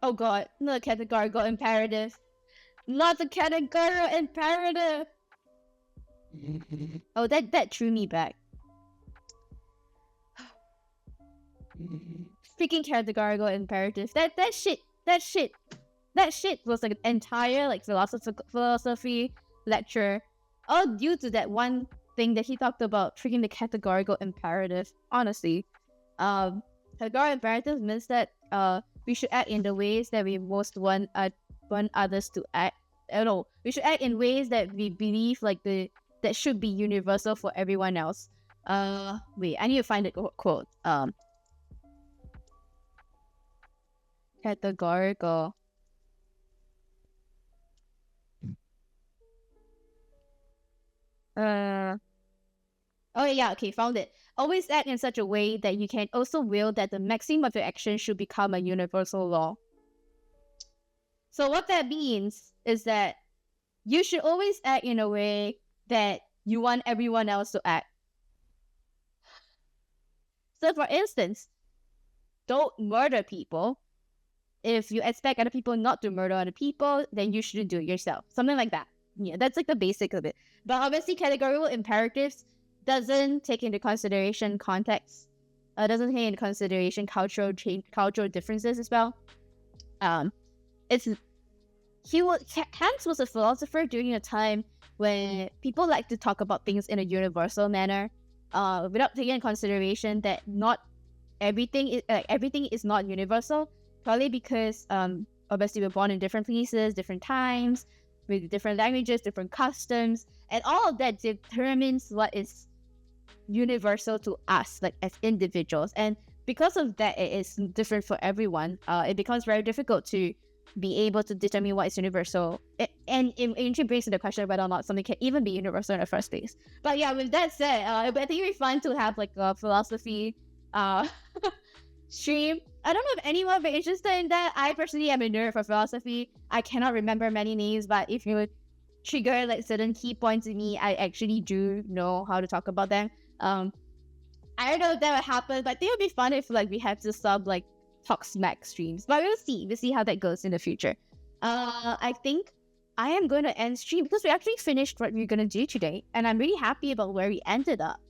Oh god, not the categorical imperative. Not the categorical imperative. Oh, that threw me back. Freaking categorical imperative. That shit was like an entire like philosophy lecture, all due to that one thing that he talked about, freaking the categorical imperative. Honestly, categorical imperative means that we should act in the ways that we most want others to act. No, we should act in ways that we believe like that should be universal for everyone else. Wait, I need to find the quote. Categorical. Oh yeah, okay, found it. Always act in such a way that you can also will that the maximum of your action should become a universal law. So what that means is that you should always act in a way that you want everyone else to act. So for instance, don't murder people. If you expect other people not to murder other people, then you shouldn't do it yourself. Something like that. Yeah, that's like the basic of it. But obviously, categorical imperatives doesn't take into consideration context. Doesn't take into consideration cultural differences as well. Kant was a philosopher during a time when people like to talk about things in a universal manner, without taking into consideration that not everything is not universal. Probably because obviously we're born in different places, different times, with different languages, different customs, and all of that determines what is universal to us, like as individuals. And because of that, it is different for everyone. It becomes very difficult to be able to determine what is universal. And it actually brings to the question whether or not something can even be universal in the first place. But yeah, with that said, I think it'd be fun to have like a philosophy stream. I don't know if anyone would be interested in that. I personally am a nerd for philosophy. I cannot remember many names, but if you would trigger like certain key points in me, I actually do know how to talk about them. I don't know if that would happen, but I think it would be fun if like we have to sub like talk smack streams. But we'll see. We'll see how that goes in the future. I think I am going to end stream because we actually finished what we we're gonna do today, and I'm really happy about where we ended up.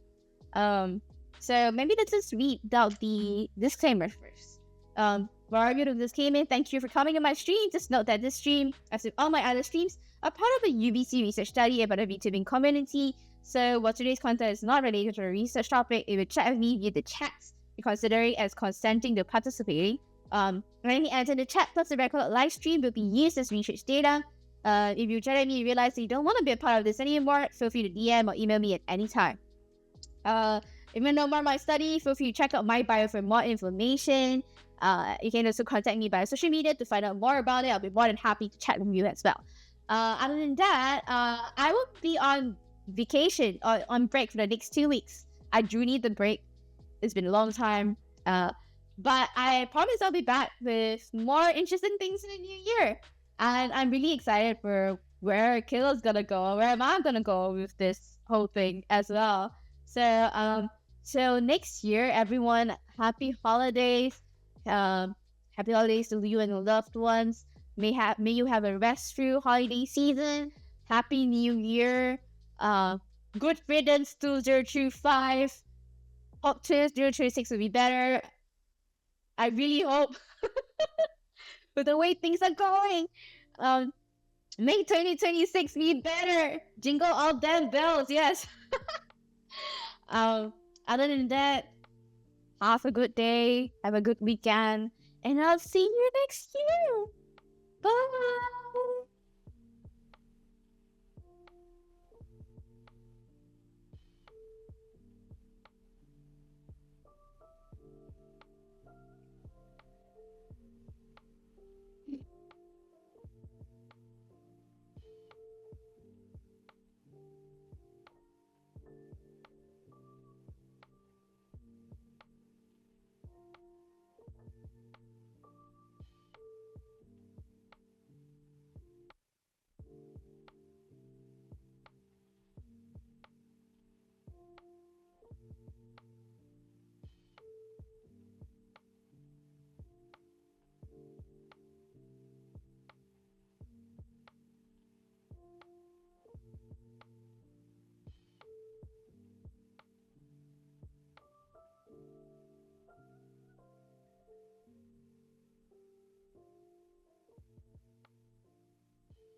So maybe let's just read out the disclaimer first. For you who just came in, thank you for coming on my stream. Just note that this stream, as with all my other streams, are part of a UBC research study about the VTubing community. So while today's content is not related to a research topic, if you chat with me via the chats, you consider it as consenting to participating. Any answer in the chat plus the recorded live stream will be used as research data. If you chat with me and realize that you don't want to be a part of this anymore, feel free to DM or email me at any time. If you want to know more about my study, feel free to check out my bio for more information. You can also contact me via social media to find out more about it. I'll be more than happy to chat with you as well. Other than that, I will be on vacation or on break for the next 2 weeks. I do need the break. It's been a long time. But I promise I'll be back with more interesting things in the new year. And I'm really excited for where Kayla's gonna go, where am I gonna go with this whole thing as well. So next year, everyone, happy holidays. Happy holidays to you and your loved ones. May you have a restful holiday season. Happy New Year. Good riddance to 025. Hope 026 will be better. I really hope. With the way things are going. Make 2026 be better. Jingle all damn bells, yes. Other than that, have a good day, have a good weekend, and I'll see you next year.